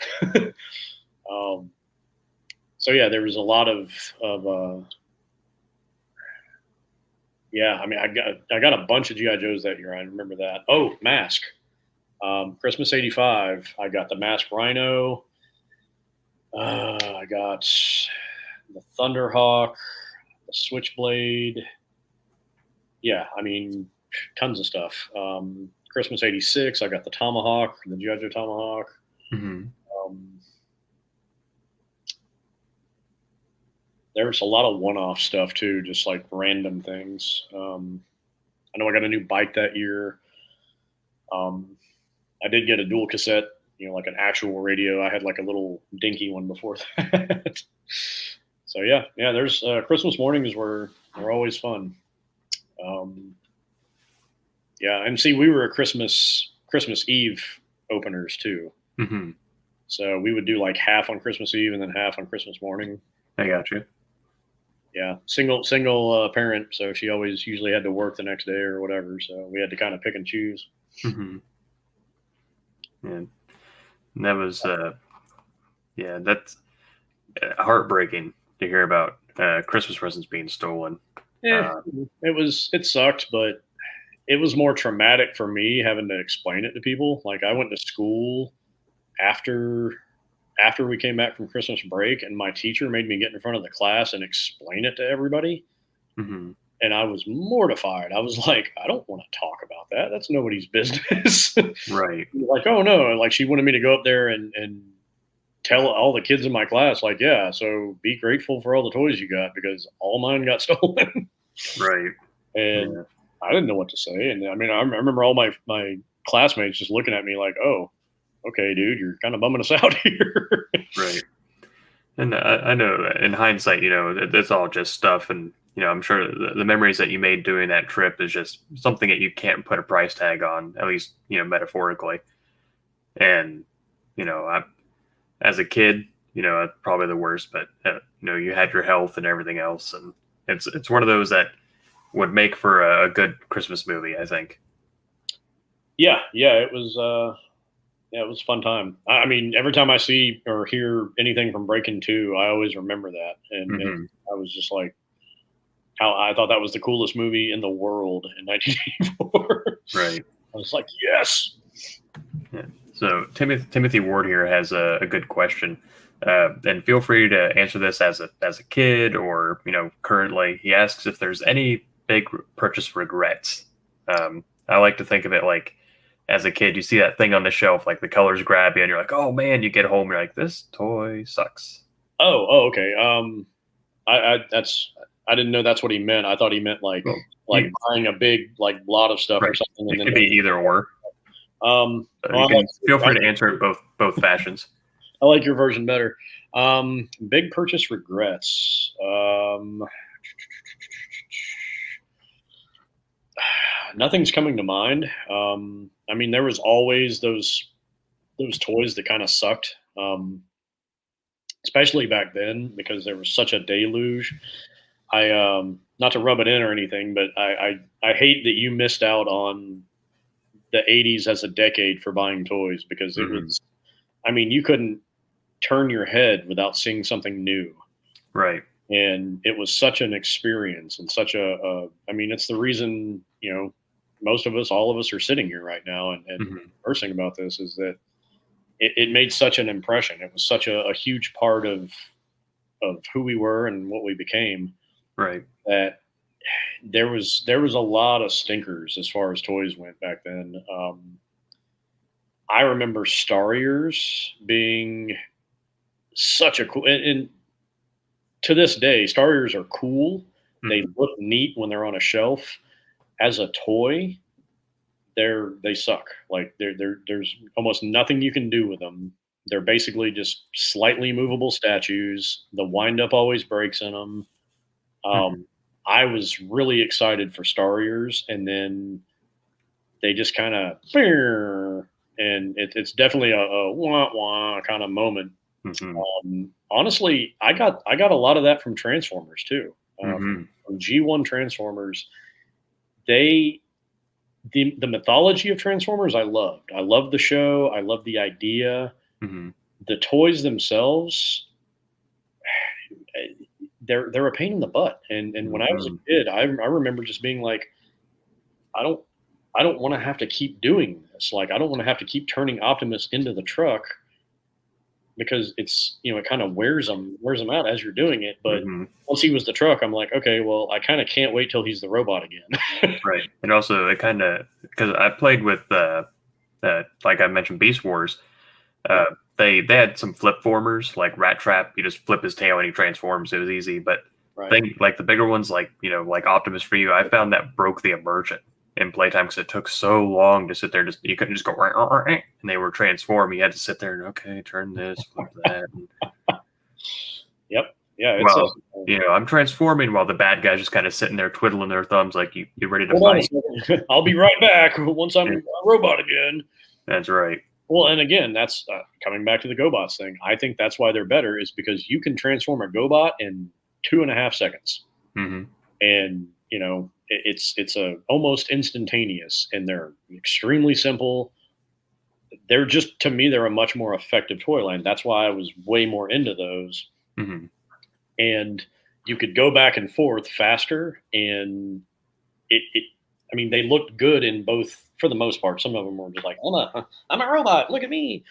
So yeah, there was a lot of yeah, I mean, I got a bunch of GI Joes that year. I remember that. Oh, Mask. Christmas '85. I got the Mask Rhino. I got the Thunderhawk, the Switchblade. Yeah, I mean, tons of stuff. Christmas '86. I got the Tomahawk, the GI Joe Tomahawk. There was a lot of one-off stuff too, just like random things. I know I got a new bike that year. I did get a dual cassette, like an actual radio. I had like a little dinky one before that. So yeah, there's Christmas mornings were always fun. Yeah, and see, we were a Christmas Eve openers too. So we would do like half on Christmas Eve and then half on Christmas morning. I got you. Yeah, single parent, so she always usually had to work the next day or whatever. So we had to kind of pick and choose. And that was, that's heartbreaking to hear about Christmas presents being stolen. It sucked, but it was more traumatic for me having to explain it to people. Like I went to school after we came back from Christmas break, and my teacher made me get in front of the class and explain it to everybody. And I was mortified. I was like, I don't want to talk about that. That's nobody's business. Right. Like, oh no. Like she wanted me to go up there and tell all the kids in my class, like, yeah, so be grateful for all the toys you got because all mine got stolen. Right. And I didn't know what to say. And I mean, I remember all my classmates just looking at me like, oh, okay, dude, you're kind of bumming us out here. Right. And I know that in hindsight, that's all just stuff. And, I'm sure the memories that you made doing that trip is just something that you can't put a price tag on, at least, metaphorically. And, I, as a kid, that's probably the worst, but, you had your health and everything else. And it's one of those that would make for a good Christmas movie, I think. Yeah, it was. Yeah, it was a fun time. I mean, every time I see or hear anything from Breaking 2, I always remember that, and I was just like, how I thought that was the coolest movie in the world in 1984. Right. I was like, yes. Yeah. So Timothy Ward here has a good question, and feel free to answer this as a kid or currently. He asks if there's any big purchase regrets. I like to think of it like, as a kid, you see that thing on the shelf, like the colors grab you, and you're like, "Oh man!" You get home, you're like, "This toy sucks." Okay. I didn't know that's what he meant. I thought he meant like buying a big lot of stuff right. or something. It could be either or. You can feel free to answer it both fashions. I like your version better. Big purchase regrets. Nothing's coming to mind. I mean, there was always those toys that kind of sucked, especially back then because there was such a deluge. I not to rub it in or anything, but I hate that you missed out on the 80s as a decade for buying toys because it was. I mean, you couldn't turn your head without seeing something new. Right. And it was such an experience and such I mean, it's the reason, most of us, all of us are sitting here right now. And the first thing about this is that it made such an impression. It was such a huge part of who we were and what we became. Right. That there was a lot of stinkers as far as toys went back then. I remember Starriers being such a cool, and to this day, Starriers are cool. They look neat when they're on a shelf. As a toy, they suck. Like there's almost nothing you can do with them. They're basically just slightly movable statues. The wind up always breaks in them. I was really excited for Starriers, and then they just kind of, and it's definitely a wah wah kind of moment. Honestly, I got a lot of that from Transformers too. From G1 Transformers, the mythology of Transformers I loved. I loved the show. I loved the idea. The toys themselves, they're a pain in the butt. And when I was a kid, I remember just being like, I don't want to have to keep doing this. Like, I don't want to have to keep turning Optimus into the truck because it's, it kind of wears them out as you're doing it. But once he was the truck, I'm like, okay, well, I kind of can't wait till he's the robot again. Right. And also it kind of, because I played with, like I mentioned, Beast Wars, they had some flip formers like Rat Trap. You just flip his tail and he transforms. It was easy. But like the bigger ones, like, like Optimus for you, I found that broke the immersion in playtime because it took so long to sit there. You couldn't just go and they were transformed. You had to sit there and turn this, flip that. Yep. Yeah. Well, I'm transforming while the bad guy's just kind of sitting there twiddling their thumbs like you ready to fight. I'll be right back once I'm a robot again. That's right. Well, and again, that's coming back to the GoBots thing. I think that's why they're better is because you can transform a GoBot in 2.5 seconds. And, it's a almost instantaneous, and they're extremely simple. They're just, to me, they're a much more effective toy line. That's why I was way more into those. And you could go back and forth faster, and I mean, they looked good in both for the most part. Some of them were just like, I'm a robot. Look at me.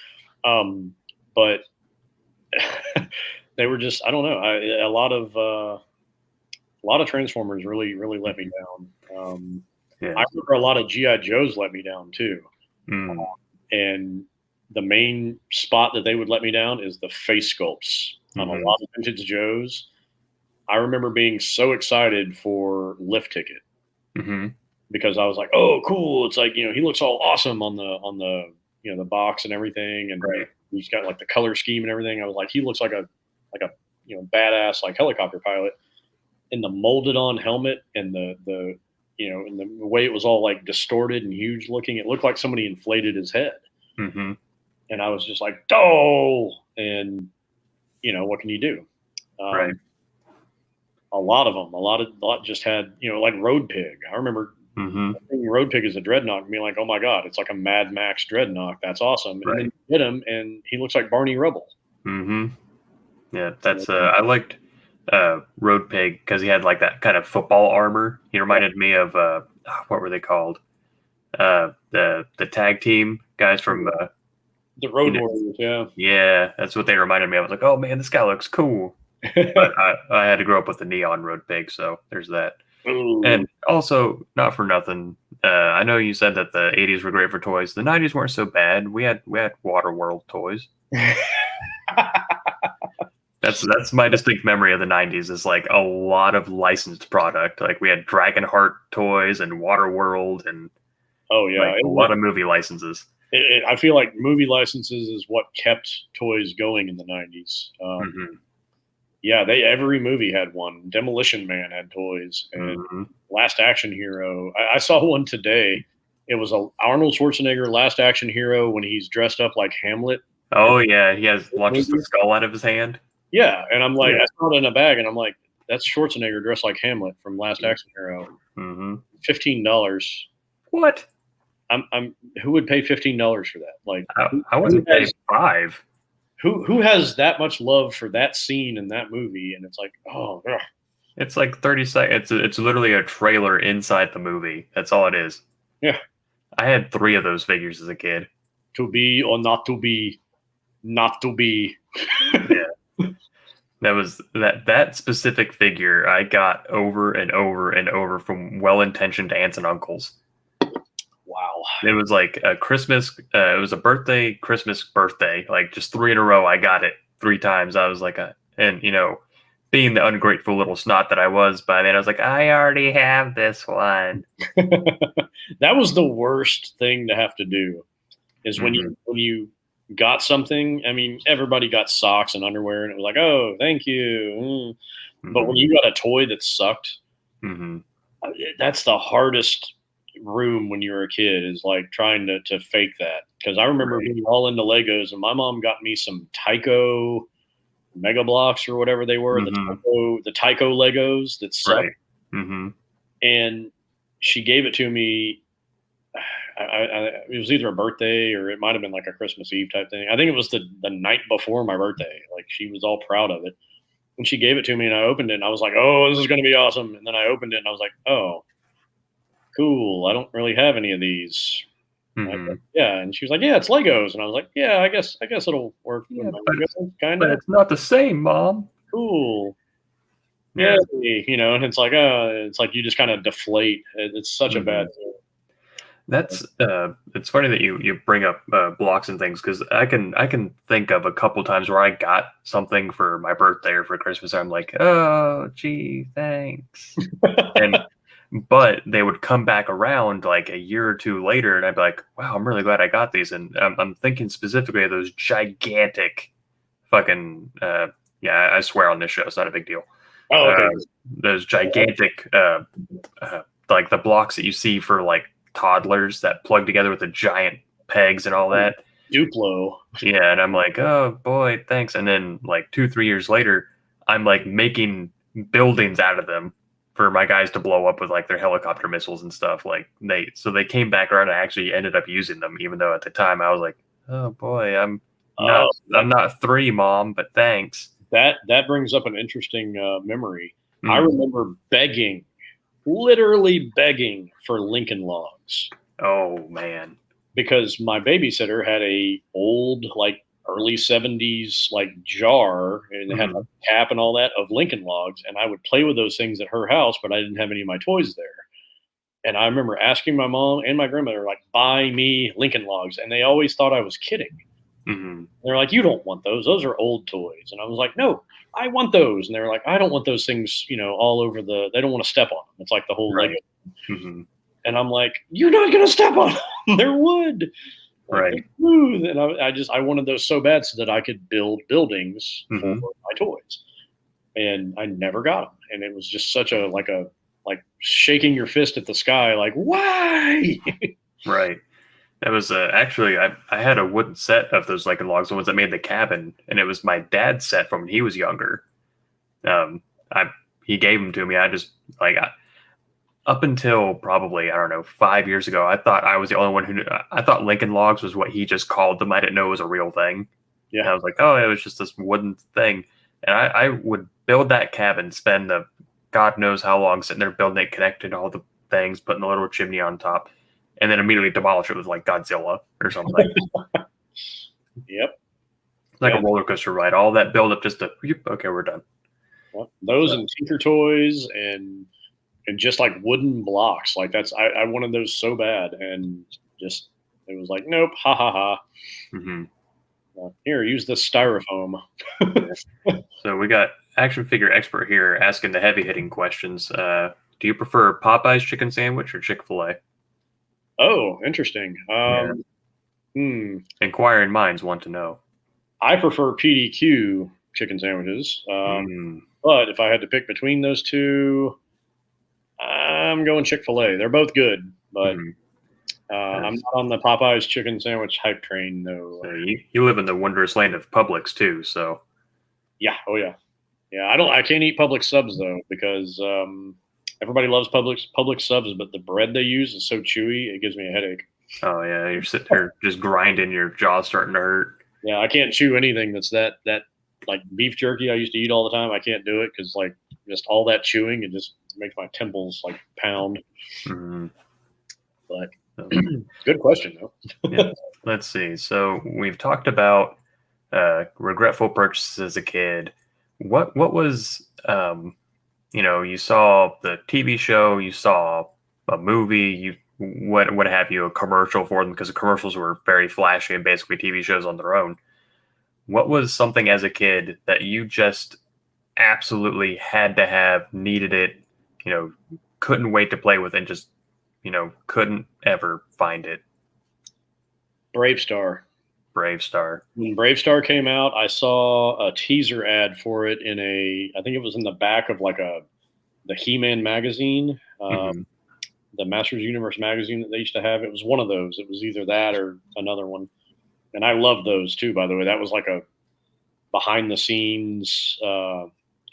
But they were just, I don't know. A lot of Transformers really, really let me down. I remember a lot of G.I. Joes let me down too. And the main spot that they would let me down is the face sculpts on a lot of vintage Joes. I remember being so excited for Lift Ticket because I was like, "Oh, cool! It's like he looks all awesome on the the box and everything, and he's got like the color scheme and everything." I was like, "He looks like a badass like helicopter pilot, and the molded on helmet and the and the way it was all like distorted and huge looking, it looked like somebody inflated his head. Mm-hmm. And I was just like, oh, and what can you do? Right. A lot of them, a lot just had, like Road Pig. I remember thinking Road Pig is a dreadnought and being like, oh my God, it's like a Mad Max dreadnought. That's awesome. And then you hit him and he looks like Barney Rubble. Mm-hmm. Yeah, that's I liked Road Pig because he had like that kind of football armor. He reminded me of what were they called? The tag team guys from the Road Warriors. Yeah. Yeah, that's what they reminded me. I was like, oh man, this guy looks cool. But I had to grow up with the neon Road Pig, so there's that. Ooh. And also, not for nothing, I know you said that the 80s were great for toys. The 90s weren't so bad. We had Waterworld toys. That's my distinct memory of the 90s is like a lot of licensed product. Like we had Dragonheart toys and Waterworld and like a lot of movie licenses. I feel like movie licenses is what kept toys going in the 90s. Yeah, every movie had one. Demolition Man had toys, and Last Action Hero. I saw one today. It was a Arnold Schwarzenegger Last Action Hero when he's dressed up like Hamlet. Oh yeah, he launches the skull out of his hand. Yeah, and I'm like, I saw it in a bag, and I'm like, that's Schwarzenegger dressed like Hamlet from Last Action Hero. $15. What? Who would pay $15 for that? Like, I wouldn't pay $5. Who has that much love for that scene in that movie? And it's like, oh, ugh. It's like 30 seconds. It's literally a trailer inside the movie. That's all it is. Yeah. I had 3 of those figures as a kid. To be or not to be, not to be. Yeah. That specific figure I got over and over and over from well-intentioned aunts and uncles. Wow. It was like a Christmas, it was a birthday, Christmas, birthday, like just 3 in a row. I got it 3 times. I was like, and being the ungrateful little snot that I was by then, I was like, I already have this one. That was the worst thing to have to do is when you got something. I mean, everybody got socks and underwear and it was like, oh, thank you. But when you got a toy that sucked, that's the hardest room when you're a kid is like trying to fake that. Because I remember being all into Legos and my mom got me some Tyco Mega Blocks or whatever they were, the Tyco Legos that sucked. And she gave it to me. It was either a birthday or it might have been like a Christmas Eve type thing. I think it was the night before my birthday. Like she was all proud of it. And she gave it to me and I opened it and I was like, oh, this is going to be awesome. And then I opened it and I was like, oh, cool. I don't really have any of these. Like, yeah. And she was like, yeah, it's Legos. And I was like, yeah, I guess it'll work. Yeah, but it's not the same, Mom. Cool. Yeah. And it's like, you just kind of deflate. It's such a bad thing. That's it's funny that you bring up blocks and things because I can think of a couple times where I got something for my birthday or for Christmas. And I'm like, oh, gee, thanks. But they would come back around like a year or 2 later, and I'd be like, wow, I'm really glad I got these. And I'm thinking specifically of those gigantic fucking I swear on this show, it's not a big deal. Oh, okay. Those gigantic like the blocks that you see for like toddlers that plug together with the giant pegs and all that. Duplo. Yeah, and I'm like, oh boy, thanks. And then like 2-3 years later, I'm like making buildings out of them for my guys to blow up with like their helicopter missiles and stuff. Like they came back around and I actually ended up using them, even though at the time I was like, oh boy, I'm not 3, Mom, but thanks. That brings up an interesting memory. I remember literally begging for Lincoln Logs. Oh man. Because my babysitter had a old like early 70s like jar and it had like a cap and all that of Lincoln Logs, and I would play with those things at her house, but I didn't have any of my toys there. And I remember asking my mom and my grandmother, like, buy me Lincoln Logs, and they always thought I was kidding. They're like, you don't want those are old toys. And I was like, no, I want those. And they're like, I don't want those things all over they don't want to step on them. It's like the whole Lego. And I'm like, you're not gonna step on them. They're wood. Right. Smooth. And I wanted those so bad so that I could build buildings for my toys. and I never got them. And it was just such a like shaking your fist at the sky, like, why? Right. That was actually I had a wooden set of those Lincoln Logs, the ones that made the cabin, and it was my dad's set from when he was younger. I He gave them to me. I just up until probably, I don't know, 5 years ago, I thought I was the only one who knew. I thought Lincoln Logs was what he just called them. I didn't know it was a real thing. Yeah. And I was like, oh, it was just this wooden thing. And I would build that cabin, spend the God knows how long sitting there building it, connecting all the things, putting a little chimney on top, and then immediately demolish it with like Godzilla or something. Yep. Like a roller coaster ride. All that build up just to, okay, we're done. Well, those and Tinker Toys and just like wooden blocks. Like I wanted those so bad, and just it was like, nope, ha ha ha. Mm-hmm. Here, use this styrofoam. So we got action figure expert here asking the heavy hitting questions. Do you prefer Popeye's chicken sandwich or Chick-fil-A? Oh, interesting. Inquiring minds want to know. I prefer PDQ chicken sandwiches. But if I had to pick between those two, I'm going Chick-fil-A. They're both good, but I'm not on the Popeyes chicken sandwich hype train, though. So you live in the wondrous land of Publix too, so yeah, oh yeah, yeah. I can't eat Publix subs though because everybody loves Publix subs, but the bread they use is so chewy it gives me a headache. Oh yeah, you're sitting there just grinding, your jaw's starting to hurt. Yeah, I can't chew anything that's that like beef jerky I used to eat all the time. I can't do it because like just all that chewing, it just makes my temples like pound. Mm-hmm. But good question though. Yeah. Let's see. So we've talked about regretful purchases as a kid. What was you saw the TV show, you saw a movie, what have you, a commercial for them, because the commercials were very flashy and basically TV shows on their own. What was something as a kid that you just absolutely had to have, needed it, couldn't wait to play with, and just, couldn't ever find it? Brave Star. When Brave Star came out, I saw a teaser ad for it I think it was in the back of like the He-Man magazine, the Masters Universe magazine that they used to have. It was one of those. It was either that or another one. And I love those too, by the way. That was like a behind the scenes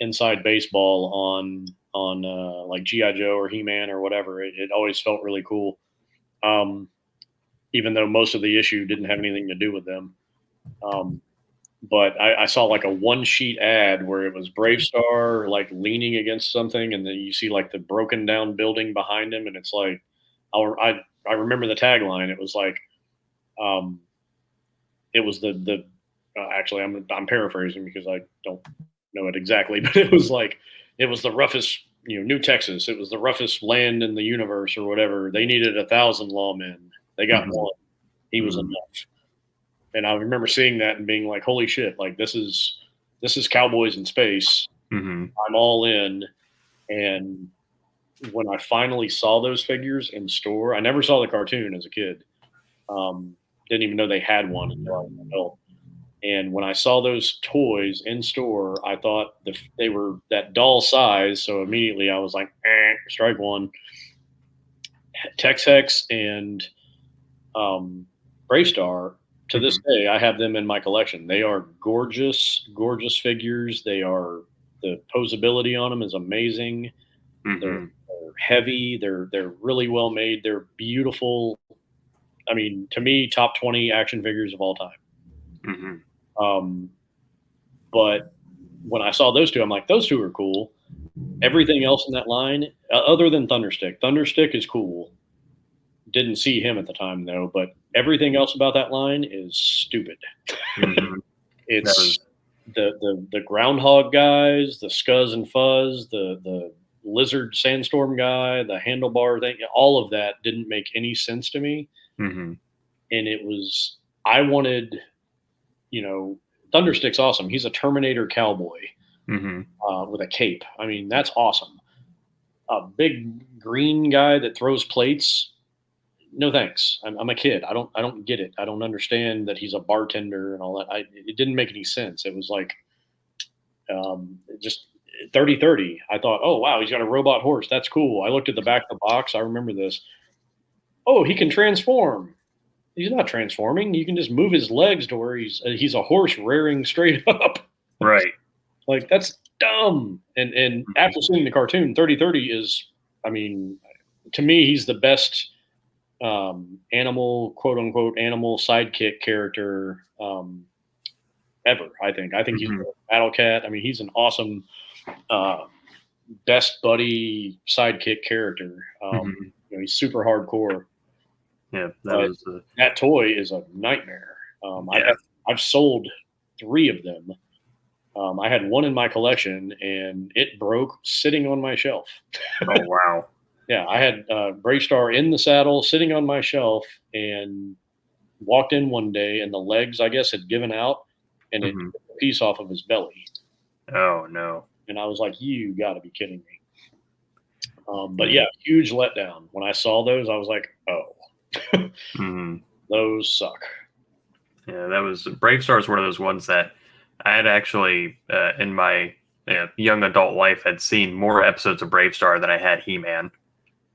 inside baseball on like G.I. Joe or He-Man or whatever. It always felt really cool. Even though most of the issue didn't have anything to do with them. But I saw like a one sheet ad where it was Brave Star like leaning against something, and then you see like the broken down building behind him, and it's like I remember the tagline. It was like it was actually I'm paraphrasing because I don't know it exactly, but it was the roughest, New Texas. It was the roughest land in the universe or whatever. They needed 1,000 lawmen. They got one. He was enough. And I remember seeing that and being like, holy shit, like this is cowboys in space. I'm all in. And when I finally saw those figures in store, I never saw the cartoon as a kid. Didn't even know they had one until I was an adult. And when I saw those toys in store, I thought they were that doll size. So immediately I was like, strike one. Tex Hex and Brave Star, to this day, I have them in my collection. They are gorgeous, gorgeous figures. The posability on them is amazing. They're heavy. They're really well made. They're beautiful. I mean, to me, top 20 action figures of all time. But when I saw those two, I'm like, those two are cool. Everything else in that line, other than Thunderstick is cool. Didn't see him at the time though, but everything else about that line is stupid. It's the groundhog guys, the Scuzz and Fuzz, the lizard sandstorm guy, the handlebar thing. All of that didn't make any sense to me. And it was, I wanted, Thunderstick's awesome. He's a Terminator cowboy with a cape. I mean, that's awesome. A big green guy that throws plates. No thanks. I'm a kid. I don't get it. I don't understand that he's a bartender and all that. It didn't make any sense. It was like, 3030. I thought, oh wow, he's got a robot horse. That's cool. I looked at the back of the box. I remember this. Oh, he can transform. He's not transforming. You can just move his legs to where he's a horse rearing straight up. Right. Like, that's dumb. And after seeing the cartoon, 3030 is, I mean, to me, he's the best animal, quote unquote, animal sidekick character ever. I think he's a battle cat. I mean, he's an awesome best buddy sidekick character. He's super hardcore. Yeah, that toy is a nightmare. I've sold 3 of them. I had one in my collection, and it broke sitting on my shelf. Oh wow! Yeah, I had Brave Star in the saddle, sitting on my shelf, and walked in one day, and the legs, I guess, had given out, and it took a piece off of his belly. Oh no! And I was like, "You got to be kidding me!" But yeah, huge letdown. When I saw those, I was like, "Oh, those suck." Yeah, that was Brave Star is one of those ones that I had actually in my young adult life had seen more episodes of Brave Star than I had He-Man.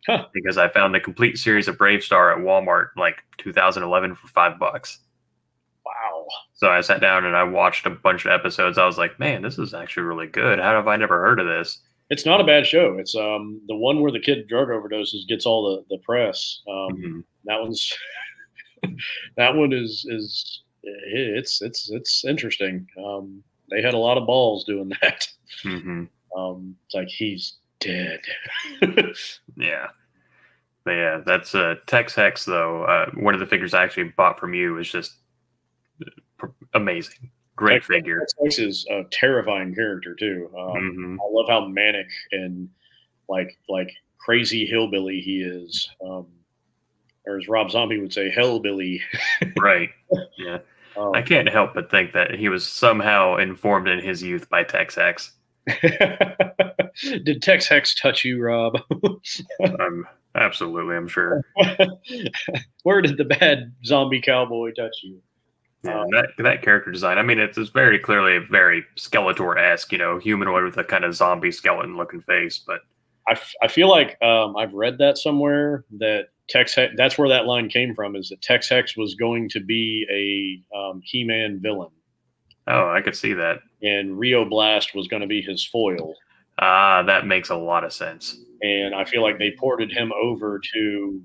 Huh. Because I found the complete series of Brave Star at Walmart like 2011 for $5. Wow. So I sat down and I watched a bunch of episodes. I was like, man, this is actually really good. How have I never heard of this? It's not a bad show. It's the one where the kid drug overdoses gets all the press. That one's that one is it's interesting. They had a lot of balls doing that. It's like, he's dead. Yeah. But yeah, that's Tex Hex though. One of the figures I actually bought from you is just amazing. Great figure. Tex Hex is a terrifying character too. I love how manic and like crazy hillbilly he is. Or as Rob Zombie would say, hellbilly. Right. Yeah. I can't help but think that he was somehow informed in his youth by Tex Hex. Did Tex Hex touch you, Rob? Absolutely, I'm sure. Where did the bad zombie cowboy touch you? Yeah, that character design. I mean, it's very clearly a very Skeletor-esque, humanoid with a kind of zombie skeleton-looking face. But I feel like I've read that somewhere that Tex Hex. That's where that line came from. Is that Tex Hex was going to be a He-Man villain? Oh, I could see that. And Rio Blast was going to be his foil. That makes a lot of sense. And I feel like they ported him over to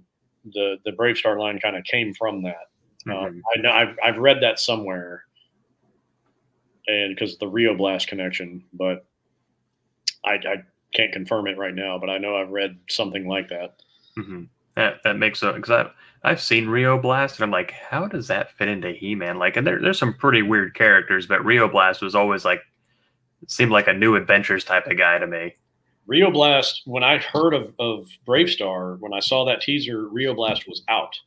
the Brave Star line. Kind of came from that. I know I've read that somewhere, and because the Rio Blast connection, but I can't confirm it right now. But I know I've read something like that. That makes sense, because I've seen Rio Blast, and I'm like, how does that fit into He-Man? Like, and there's some pretty weird characters, but Rio Blast was always like, it seemed like a New Adventures type of guy to me. Rio Blast, when I heard of Brave Star, when I saw that teaser, Rio Blast was out.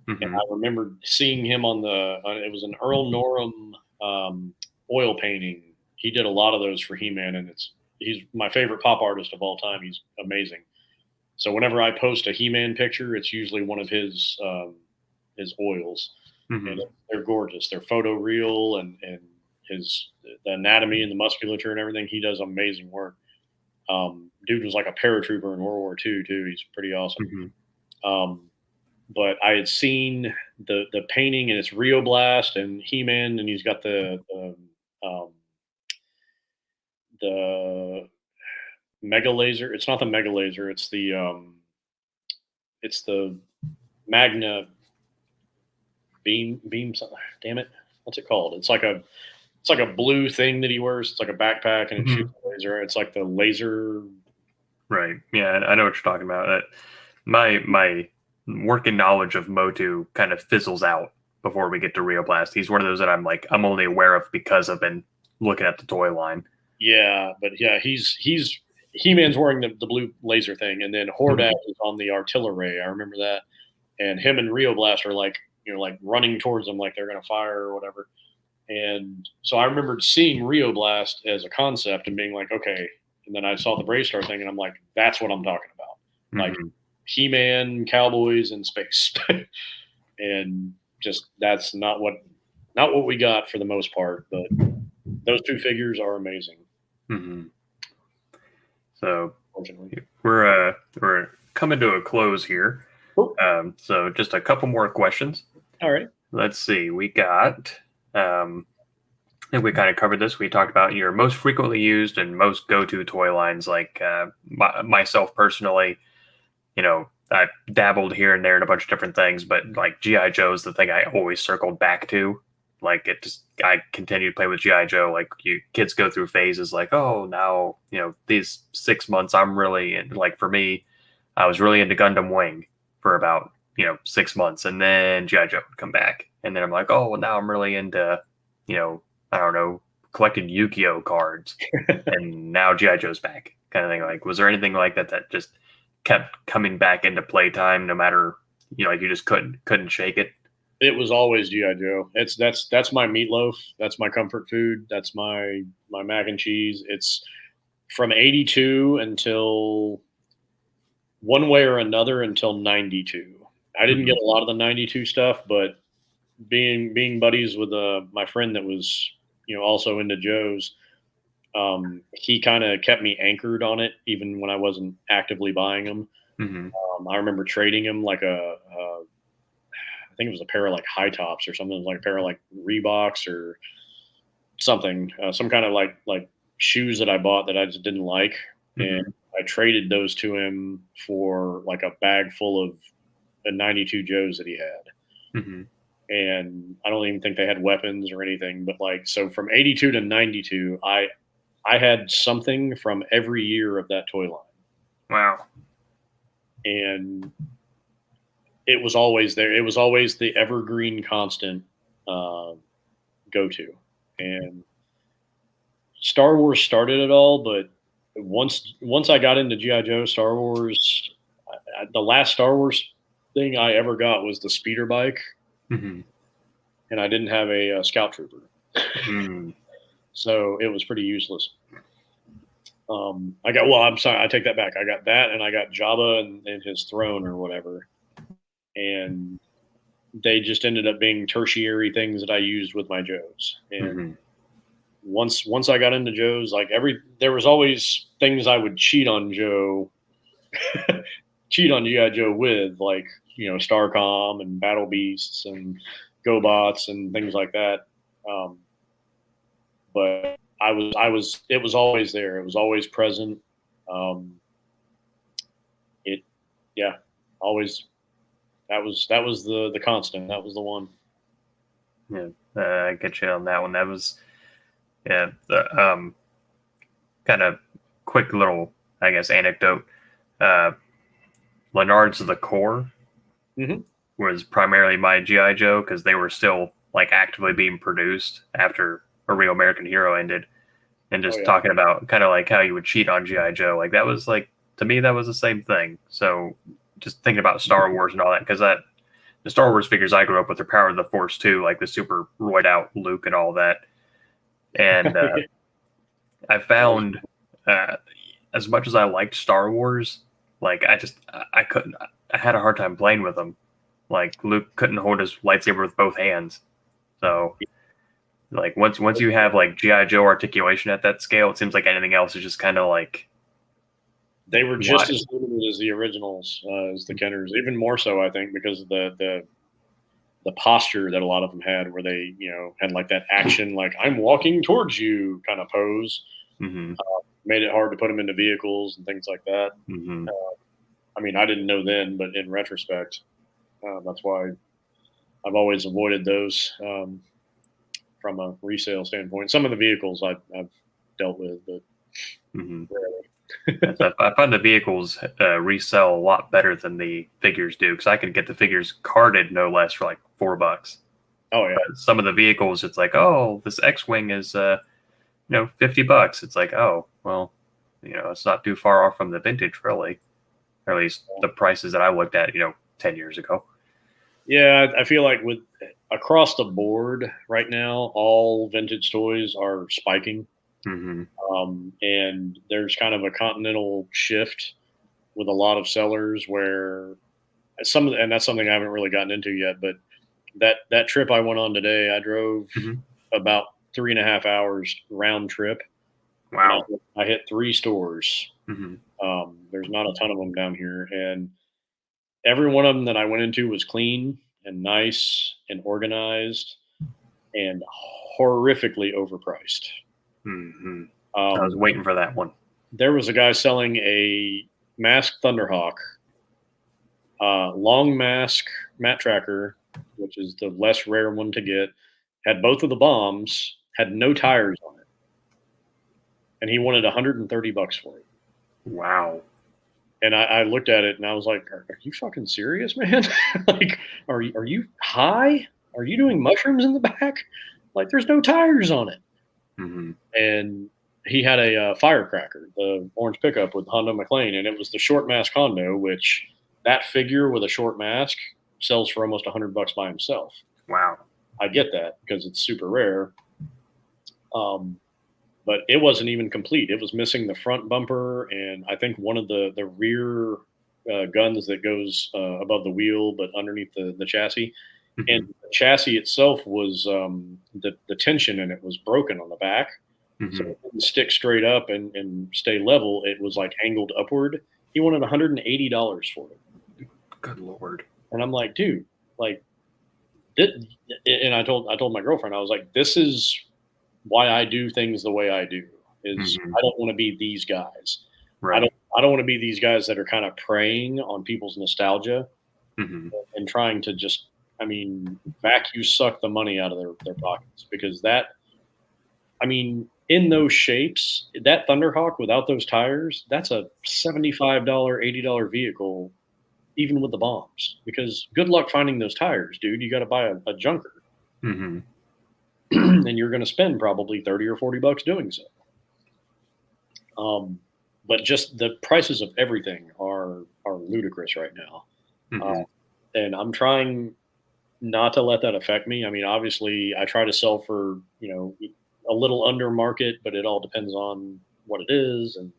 And I remember seeing him on it was an Earl Norem oil painting. He did a lot of those for He-Man, and he's my favorite pop artist of all time. He's amazing. So whenever I post a He-Man picture, it's usually one of his oils. And they're gorgeous. They're photo real, and the anatomy and the musculature and everything. He does amazing work. Dude was like a paratrooper in World War II too. He's pretty awesome. But I had seen the painting, and it's Rio Blast and He-Man, and he's got the Mega Laser. It's not the Mega Laser. It's the Magna beam. Damn it, what's it called? It's like a blue thing that he wears. It's like a backpack, and it shoots a laser. It's like the laser. Right. Yeah, I know what you're talking about. My working knowledge of Motu kind of fizzles out before we get to Rio Blast. He's one of those that I'm only aware of because I've been looking at the toy line. Yeah, but yeah, he's He-Man's wearing the blue laser thing, and then Hordak is on the artillery. I remember that, and him and Rio Blast are like running towards them like they're gonna fire or whatever. And so I remembered seeing Rio Blast as a concept and being like, okay. And then I saw the Brave Star thing, and I'm like, that's what I'm talking about. Like He-Man, cowboys, and space. And just that's not what we got for the most part. But those two figures are amazing. So Unfortunately. we're coming to a close here. Cool. So just a couple more questions. All right. Let's see. We got. I think we kind of covered this. We talked about your most frequently used and most go-to toy lines. Like myself personally, I've dabbled here and there in a bunch of different things, but like GI Joe is the thing I always circled back to. Like I continue to play with GI Joe. Like you kids go through phases, like now these 6 months I'm really in. Like for me, I was really into Gundam Wing for about 6 months, and then GI Joe would come back, and then I'm like, oh well, now I'm really into I don't know, collecting Yu-Gi-Oh cards, and now GI Joe's back, kind of thing. Like, was there anything like that just kept coming back into playtime, no matter like you just couldn't shake it? It was always GI Joe. That's my meatloaf. That's my comfort food. That's my mac and cheese. It's from 82 until one way or another until 92. I didn't get a lot of the 92 stuff, but being buddies with my friend that was also into Joe's, he kind of kept me anchored on it even when I wasn't actively buying them. I remember trading him like I think it was a pair of like high tops or something, like a pair of like Reeboks or something, some kind of like shoes that I bought that I just didn't like, and I traded those to him for like a bag full of the 92 Joes that he had. And I don't even think they had weapons or anything, but like, so from 82 to 92, I had something from every year of that toy line. Wow. And it was always there. It was always the evergreen constant go-to. And Star Wars started it all, but once I got into G.I. Joe, Star Wars, the last Star Wars thing I ever got was the speeder bike. And I didn't have a scout trooper. So it was pretty useless. I'm sorry, I take that back. I got that, and I got Jabba and his throne or whatever. And they just ended up being tertiary things that I used with my Joes. And once I got into Joes, like there was always things I would cheat on Joe, cheat on G.I. Joe with, like, Starcom and Battle Beasts and GoBots and things like that. But it was always there. It was always present. Always. That was the constant. That was the one. Yeah, I get you on that one. That was, kind of quick little, I guess, anecdote. Leonard's The Core was primarily my GI Joe because they were still like actively being produced after A Real American Hero ended, and just talking about kind of like how you would cheat on GI Joe. Like that was like, to me that was the same thing. So just thinking about Star Wars and all that, because the Star Wars figures I grew up with are Power of the Force too, like the super roid out Luke and all that. And I found as much as I liked Star Wars, like I couldn't. I had a hard time playing with them. Like Luke couldn't hold his lightsaber with both hands. So like once you have like G.I. Joe articulation at that scale, it seems like anything else is just kind of like. They were just as limited as the originals, as the Kenners, even more so, I think, because of the posture that a lot of them had, where they, had like that action, like I'm walking towards you kind of pose. Made it hard to put them into vehicles and things like that. I mean, I didn't know then, but in retrospect, that's why I've always avoided those from a resale standpoint. Some of the vehicles I've dealt with, but rarely. I find the vehicles resell a lot better than the figures do, because I can get the figures carded no less for like $4. Oh yeah. But some of the vehicles, it's like, oh, this X-wing is $50. It's like, oh, well, it's not too far off from the vintage, really, or at least the prices that I looked at 10 years ago. Yeah, I feel like with across the board right now, all vintage toys are spiking. And there's kind of a continental shift with a lot of sellers where and that's something I haven't really gotten into yet, but that trip I went on today, I drove about 3.5 hours round trip. Wow. I hit 3 stores. Hmm. There's not a ton of them down here, and every one of them that I went into was clean and nice and organized and horrifically overpriced. Hmm. I was Um, waiting for that one. there was a guy selling a masked Thunderhawk, long mask mat tracker, which is the less rare one to get, had both of the bombs, had no tires on it, and he wanted $130 for it. Wow. And I looked at it and I was like, "Are you fucking serious, man? Like, are you high? Are you doing mushrooms in the back? Like, there's no tires on it." Hmm. And he had a firecracker, the orange pickup with Hondo McLean, and it was the short mask Hondo, which that figure with a short mask sells for almost $100 by himself. Wow. I get that because it's super rare. But it wasn't even complete. It was missing the front bumper and I think one of the rear guns that goes above the wheel, but underneath the chassis. Hmm. And the chassis itself was the tension in it was broken on the back, so Hmm. it didn't stick straight up and stay level. It was like angled upward. He wanted $180 for it. Good Lord. And I'm like, dude, like, and I told my girlfriend, I was like, this is why I do things the way I do. Is Hmm. I don't want to be these guys. Right. I don't want to be these guys that are kind of preying on people's nostalgia Hmm. and trying to just, I mean, vacuum suck the money out of their pockets because that, I mean, in those shapes, that Thunderhawk without those tires, that's a $75, $80 vehicle, even with the bombs. Because good luck finding those tires, dude. You got to buy a junker. Hmm. And you're going to spend probably 30 or $40 doing so. But just the prices of everything are ludicrous right now, Hmm. and I'm trying not to let that affect me. I mean, obviously, I try to sell for a little under market, but it all depends on what it is and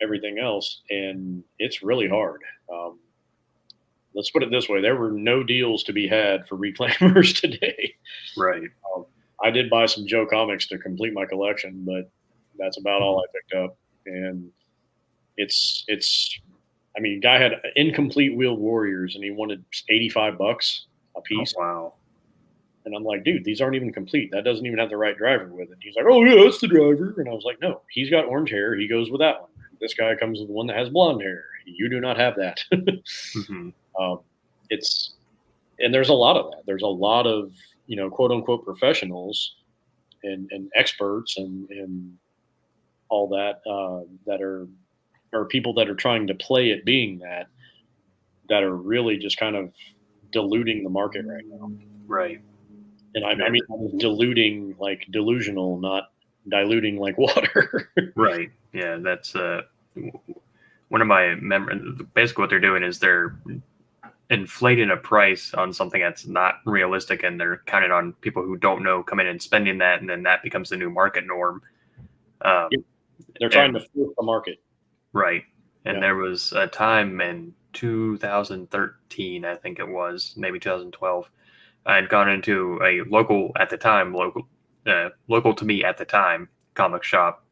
everything else, and it's really hard. Let's put it this way: there were no deals to be had for Reclaimers today. Right. I did buy some Joe comics to complete my collection, but that's about all I picked up. And it's I mean, guy had incomplete wheeled warriors and he wanted $85 a Oh, piece. wow. And I'm like, dude, these aren't even complete. That doesn't even have the right driver with it. He's like, oh yeah, that's the driver. And I was like, no, he's got orange hair. He goes with that one. This guy comes with the one that has blonde hair. You do not have that. Hmm. It's and there's a lot of that. There's a lot of quote unquote professionals and experts and all that that are people that are trying to play at being that are really just kind of diluting the market right now. Right. And I mean diluting like delusional, not diluting like water. Right. Yeah. That's one of my memories. Basically, what they're doing is they're inflating a price on something that's not realistic, and they're counting on people who don't know come in and spending that, and then that becomes the new market norm. They're trying to force the market. Right. And Yeah. there was a time in 2013, I think it was, maybe 2012. I had gone into a local to me at the time, comic shop,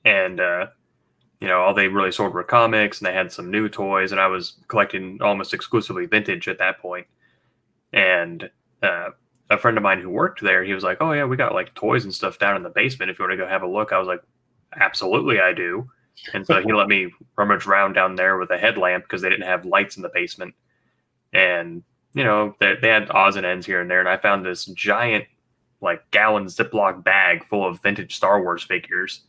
and all they really sold were comics, and they had some new toys, and I was collecting almost exclusively vintage at that point. And a friend of mine who worked there, he was like, "Oh yeah, we got like toys and stuff down in the basement. If you want to go have a look." I was like, "Absolutely, I do." And so he let me rummage around down there with a headlamp because they didn't have lights in the basement. And they had odds and ends here and there, and I found this giant, like, gallon Ziploc bag full of vintage Star Wars figures.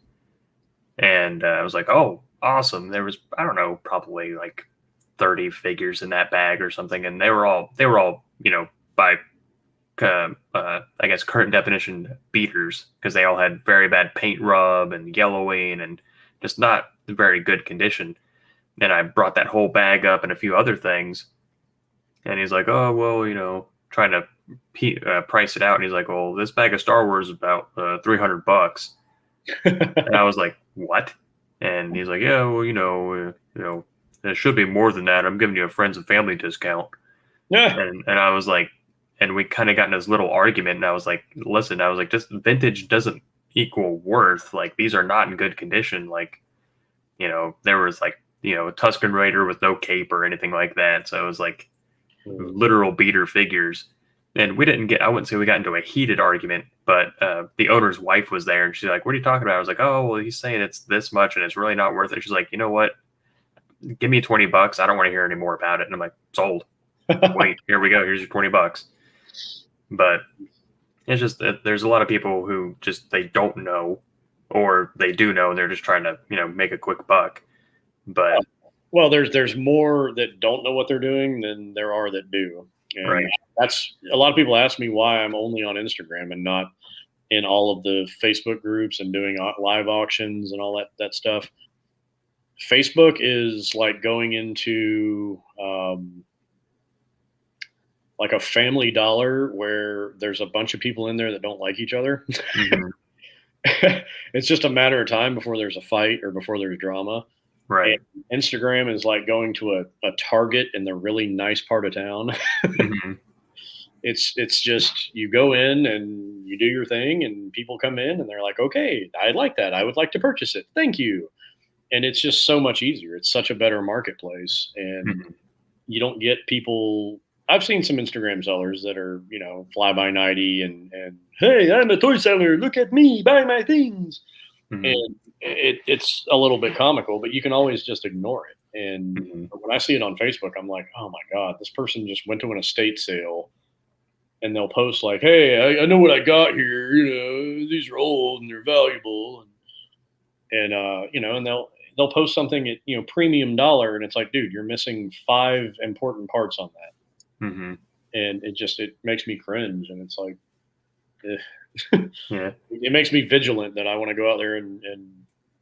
And I was like, "Oh, awesome!" There was, I don't know, probably like 30 figures in that bag or something, and they were all by I guess current definition beaters, because they all had very bad paint rub and yellowing and just not very good condition. And I brought that whole bag up and a few other things, and he's like, "Oh well, trying to price it out." And he's like, "Well, this bag of Star Wars is about $300." And I was like, "What?" And he's like, "Yeah, well, it should be more than that. I'm giving you a friends and family discount." Yeah. And I was like, and we kind of got in this little argument, and I was like, "Listen," I was like, "just vintage doesn't equal worth. Like, these are not in good condition. Like, there was like, a Tuscan Raider with no cape or anything like that. So it was like literal beater figures. And I wouldn't say we got into a heated argument, but the owner's wife was there and she's like, "What are you talking about?" I was like, "Oh, well, he's saying it's this much and it's really not worth it." She's like, "You know what? Give me $20. I don't want to hear any more about it." And I'm like, "Sold. Wait, here we go. Here's your $20. But it's just that there's a lot of people who just, they don't know, or they do know and they're just trying to, make a quick buck. But well, there's more that don't know what they're doing than there are that do. And right. That's a lot of people ask me why I'm only on Instagram and not in all of the Facebook groups and doing live auctions and all that stuff. Facebook is like going into like a Family Dollar where there's a bunch of people in there that don't like each other. Mm-hmm. It's just a matter of time before there's a fight or before there's drama. Right. And Instagram is like going to a Target in the really nice part of town. Mm-hmm. It's just, you go in and you do your thing and people come in and they're like, "Okay, I like that. I would like to purchase it. Thank you." And it's just so much easier. It's such a better marketplace. And Mm-hmm. you don't get people. I've seen some Instagram sellers that are, fly by nighty and "Hey, I'm a toy seller. Look at me, buy my things." Mm-hmm. And it's a little bit comical, but you can always just ignore it. And Mm-hmm. when I see it on Facebook, I'm like, "Oh my God, this person just went to an estate sale." And they'll post like, "Hey, I know what I got here. These are old and they're valuable." And and they'll post something at, premium dollar. And it's like, dude, you're missing 5 important parts on that. Mm-hmm. And it makes me cringe. And it's like, Yeah. it makes me vigilant that I want to go out there and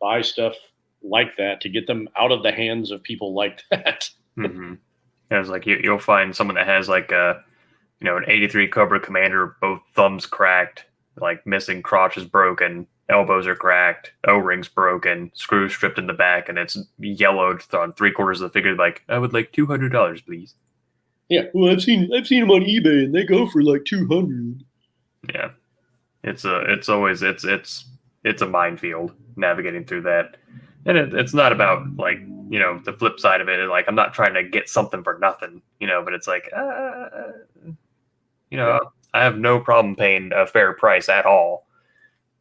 buy stuff like that to get them out of the hands of people like that. Mm-hmm. And it's like you'll find someone that has like an 83 Cobra Commander, both thumbs cracked, like missing crotch is broken, elbows are cracked, O-rings broken, screws stripped in the back, and it's yellowed on 3/4 of the figure. Like, "I would like $200, please." Yeah, well, I've seen them on eBay and they go for like 200. Yeah, it's a minefield navigating through that, and it's not about like the flip side of it. Like, I'm not trying to get something for nothing, but it's like I have no problem paying a fair price at all.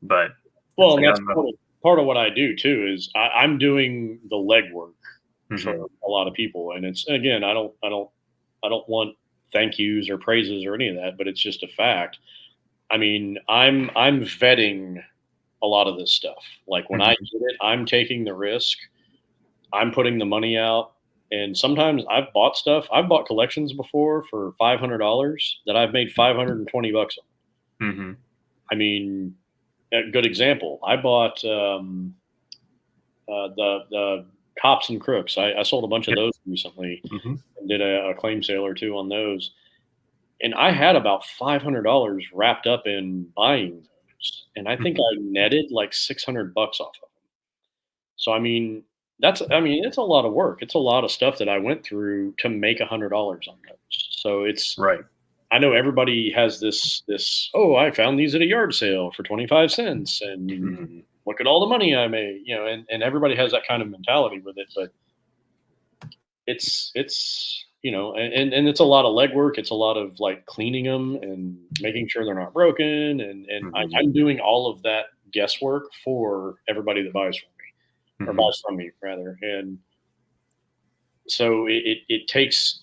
But Well, like, and that's part of what I do too. Is I'm doing the legwork mm-hmm. for a lot of people, and it's, again, I don't want thank yous or praises or any of that, but it's just a fact. I mean, I'm vetting a lot of this stuff. Like, when Mm-hmm. I get it, I'm taking the risk. I'm putting the money out. And sometimes I've bought stuff. I've bought collections before for $500 that I've made $520 on. Mm-hmm. I mean, a good example. I bought the Cops and Crooks. I sold a bunch of those recently Mm-hmm. and did a claim sale or two on those. And I had about $500 wrapped up in buying those. And I think I netted like $600 off of them. So, I mean, it's a lot of work. It's a lot of stuff that I went through to make $100 on those. So it's Right. I know everybody has this, "Oh, I found these at a yard sale for 25 cents and Mm-hmm. look at all the money I made," and everybody has that kind of mentality with it. But it's and it's a lot of legwork. It's a lot of like cleaning them and making sure they're not broken. And Mm-hmm. I'm doing all of that guesswork for everybody that buys from me, or Mm-hmm. buys from me rather. And so it takes,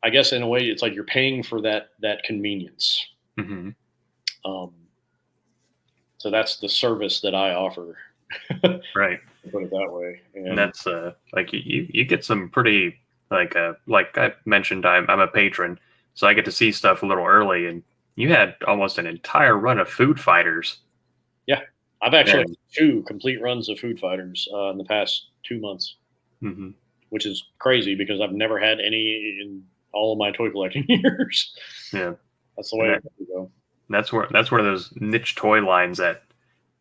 I guess, in a way, it's like you're paying for that convenience. Mm-hmm. So that's the service that I offer. Right. Put it that way. And that's like you get some pretty like I mentioned, I'm a patron, so I get to see stuff a little early, and you had almost an entire run of Food Fighters. Yeah, I've actually had 2 complete runs of Food Fighters in the past 2 months, Mm-hmm. which is crazy because I've never had any in all of my toy collecting years. Yeah, That's the way it goes. That's one of those niche toy lines that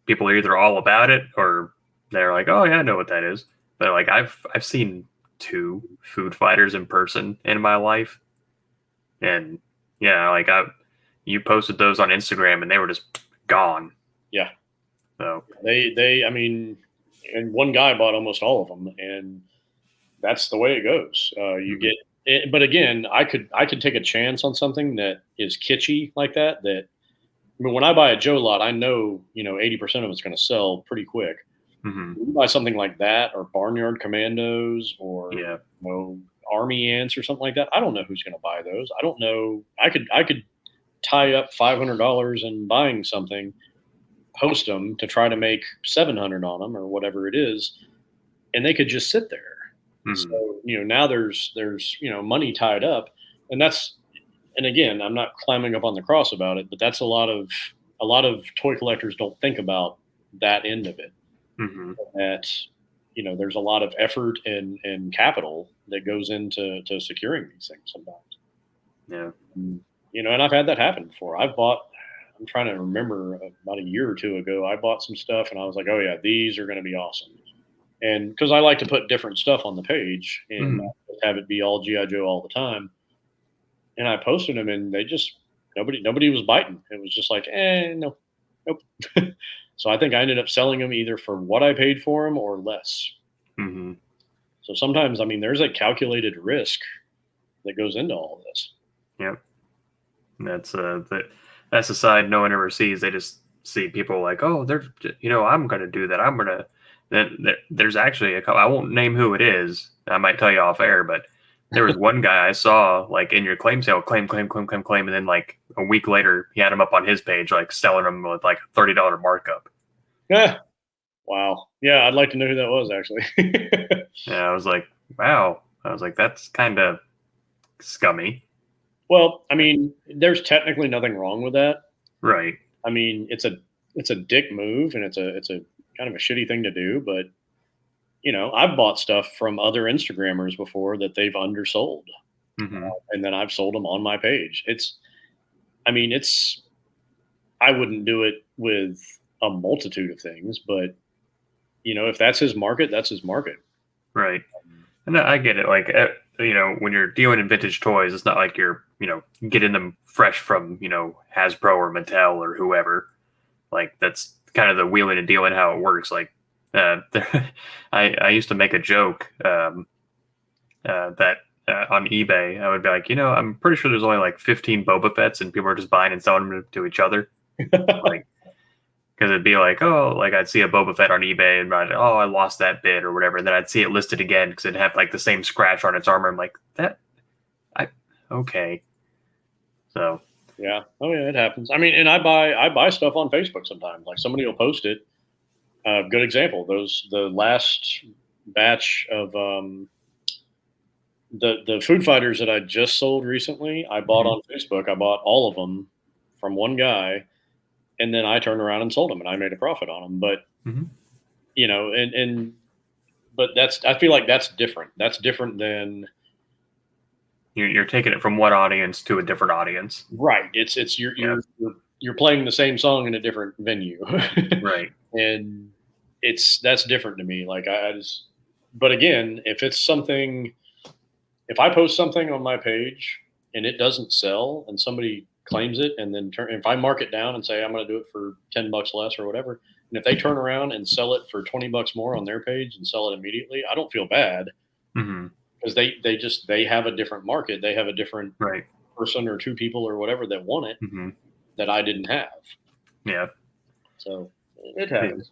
people are either all about it or they're like, "Oh yeah, I know what that is." But like I've seen 2 Food Fighters in person in my life, and yeah, like you posted those on Instagram and they were just gone. Yeah, So I mean, and one guy bought almost all of them, and that's the way it goes. You get it, but again, I could take a chance on something that is kitschy like that. That I mean, when I buy a Joe lot, I know 80% of it's going to sell pretty quick. mm-hmm. When you buy something like that, or Barnyard Commandos, or Yeah. Army Ants, or something like that, I don't know who's going to buy those. I don't know. I could tie up $500 in buying something, post them to try to make 700 on them or whatever it is, and they could just sit there. Mm-hmm. So now there's money tied up, and again, I'm not climbing up on the cross about it, but that's a lot of toy collectors don't think about that end of it. Mm-hmm. That there's a lot of effort and capital that goes into securing these things sometimes. Yeah. And I've had that happen before. I'm trying to remember, about a year or two ago, I bought some stuff and I was like, oh yeah, these are going to be awesome. And because I like to put different stuff on the page and not just have it be all G.I. Joe all the time. And I posted them and they just, nobody was biting. It was just like, no, nope. So I think I ended up selling them either for what I paid for them or less. Mm-hmm. So sometimes, I mean, there's a calculated risk that goes into all this. Yep. And that's a side no one ever sees. They just see people like, oh, they're, I'm going to do that. I'm going to, then there's actually a couple, I won't name who it is. I might tell you off air, but there was one guy I saw like in your claim sale, claim. And then like a week later, he had him up on his page, like selling them with like a $30 markup. Yeah. Wow. Yeah. I'd like to know who that was actually. Yeah. I was like, wow. I was like, that's kind of scummy. Well, I mean, there's technically nothing wrong with that. Right. I mean, it's a dick move and it's a kind of a shitty thing to do, but I've bought stuff from other Instagrammers before that they've undersold, and then I've sold them on my page. I wouldn't do it with a multitude of things, but if that's his market, that's his market. Right. And I get it. Like, when you're dealing in vintage toys, it's not like you're, getting them fresh from, Hasbro or Mattel or whoever. Like, that's kind of the wheeling and dealing how it works. Like, I used to make a joke that on eBay, I would be like, I'm pretty sure there's only like 15 Boba Fetts and people are just buying and selling them to each other. Like, because it'd be like, oh, like I'd see a Boba Fett on eBay and I'd, oh, I lost that bid or whatever. And then I'd see it listed again because it'd have like the same scratch on its armor. I'm like, okay. So. Yeah. Oh yeah, it happens. I mean, and I buy stuff on Facebook sometimes. Like somebody will post it. Good example. The last batch of the food fighters that I just sold recently, I bought on Facebook. I bought all of them from one guy, and then I turned around and sold them, and I made a profit on them. But but I feel like that's different. That's different than you're taking it from one audience to a different audience. Right. It's you're playing the same song in a different venue. Right. And that's different to me. Like but again, if I post something on my page and it doesn't sell and somebody claims it and then if I mark it down and say, I'm going to do it for $10 less or whatever. And if they turn around and sell it for $20 more on their page and sell it immediately, I don't feel bad because they have a different market. They have a different person or two people or whatever that want it that I didn't have. Yeah. So it happens.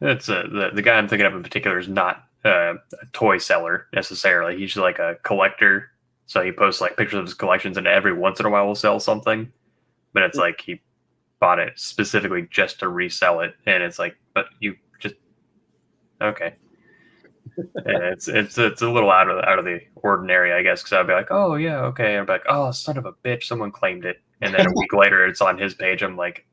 It's the guy I'm thinking of in particular is not a toy seller necessarily. He's like a collector. So he posts like pictures of his collections and every once in a while will sell something. But it's like he bought it specifically just to resell it. And it's like, but you just, okay. And it's a little out of the ordinary, I guess, because I'd be like, oh yeah, okay. I'd be like, oh, son of a bitch, someone claimed it. And then a week later it's on his page. I'm like,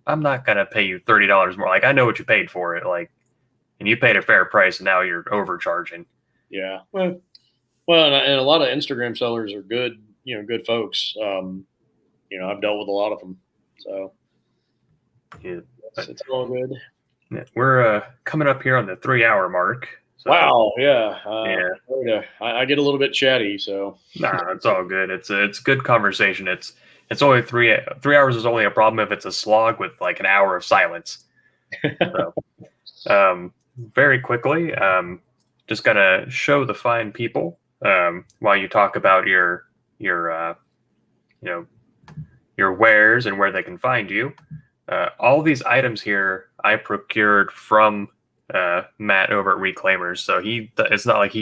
I'm not going to pay you $30 more. Like, I know what you paid for it. Like, and you paid a fair price and now you're overcharging. Yeah. Well, and a lot of Instagram sellers are good, good folks. I've dealt with a lot of them. So yeah, it's all good. Yeah, we're coming up here on the 3-hour mark. So, wow. Yeah. I get a little bit chatty, so. Nah, it's all good. It's good conversation. It's only 3 hours is only a problem if it's a slog with like an hour of silence. So, very quickly, just gonna show the fine people while you talk about your you know your wares and where they can find you. All these items here I procured from Matt over at Reklaimers. So it's not like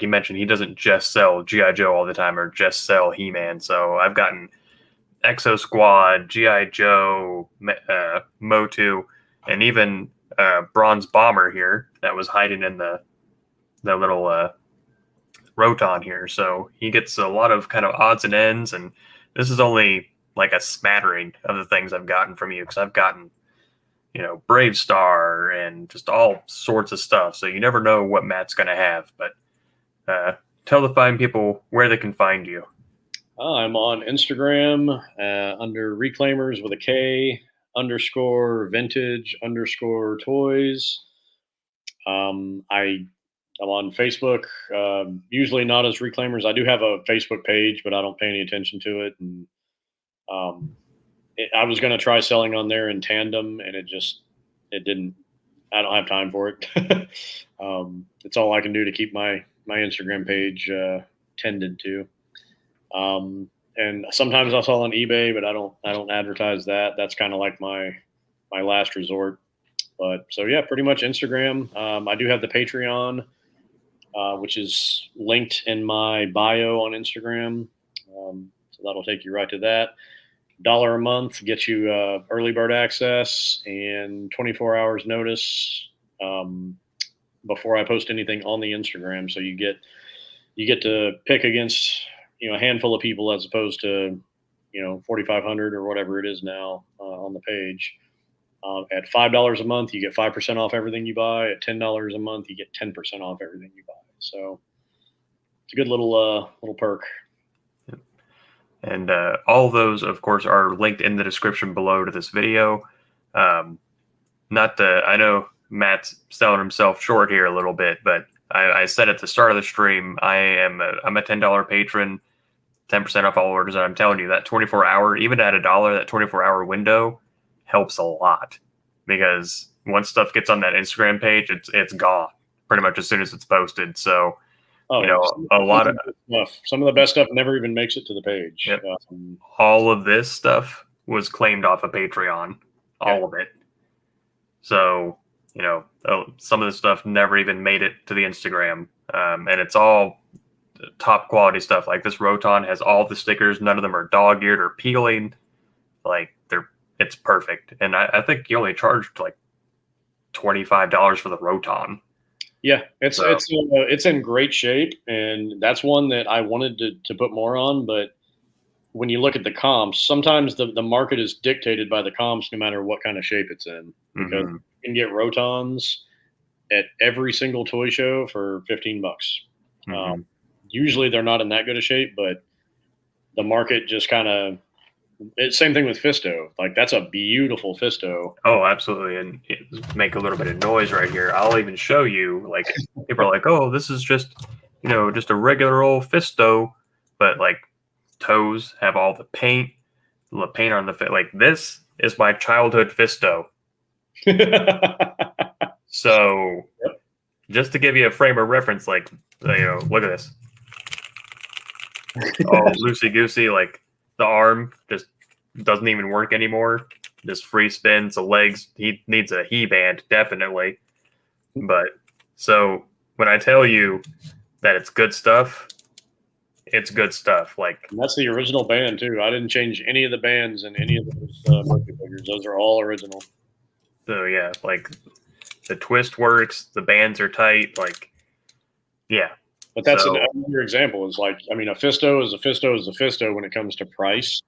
you mentioned, he doesn't just sell GI Joe all the time or just sell He-Man. So I've gotten Exo Squad, GI Joe, Motu, and even Bronze Bomber here that was hiding in the little Roton here. So he gets a lot of kind of odds and ends, and this is only like a smattering of the things I've gotten from you, because I've gotten, Brave Star and just all sorts of stuff. So you never know what Matt's going to have. But tell the fine people where they can find you. I'm on Instagram under Reklaimers with a K _vintage_toys. I'm on Facebook, usually not as Reklaimers. I do have a Facebook page, but I don't pay any attention to it. And I was going to try selling on there in tandem, and it didn't. I don't have time for it. It's all I can do to keep my Instagram page tended to. And sometimes I'll sell on eBay, but I don't advertise that. That's kind of like my last resort. But so yeah, pretty much Instagram. I do have the Patreon, which is linked in my bio on Instagram. So that'll take you right to that. $1 a month gets you early bird access and 24 hours notice before I post anything on the Instagram. So you get to pick against a handful of people as opposed to 4,500 or whatever it is now on the page. At $5 a month, you get 5% off everything you buy. At $10 a month, you get 10% off everything you buy. So it's a good little perk. And all of those, of course, are linked in the description below to this video. I know Matt's selling himself short here a little bit, but I said at the start of the stream, I'm a $10 patron, 10% off all orders, and I'm telling you that 24-hour, even at $1, that 24-hour window helps a lot, because once stuff gets on that Instagram page, it's gone pretty much as soon as it's posted. So. Some of the best stuff never even makes it to the page. Yep. All of this stuff was claimed off of Patreon, all of it. So, some of the stuff never even made it to the Instagram. And it's all top quality stuff. Like this Roton has all the stickers. None of them are dog-eared or peeling. Like it's perfect. And I think you only charged like $25 for the Roton. Yeah, it's in great shape, and that's one that I wanted to put more on. But when you look at the comps, sometimes the market is dictated by the comps, no matter what kind of shape it's in. Because you can get Rotons at every single toy show for $15. Usually they're not in that good a shape, but the market just kind of. Same thing with Fisto. Like that's a beautiful Fisto. Oh, absolutely. And make a little bit of noise right here. I'll even show you. Like people are like, "Oh, this is just a regular old Fisto," but like toes have all the paint on the fit. Like this is my childhood Fisto. So, just to give you a frame of reference, like look at this. All loosey goosey, like. The arm just doesn't even work anymore. Just free spins. The legs, he needs a he-band, definitely. But so when I tell you that it's good stuff, it's good stuff. Like and that's the original band too. I didn't change any of the bands in any of those Mercury figures. Those are all original. So yeah, like the twist works. The bands are tight. Like yeah. But that's another example. Is like, I mean, a Fisto is a Fisto is a Fisto when it comes to price.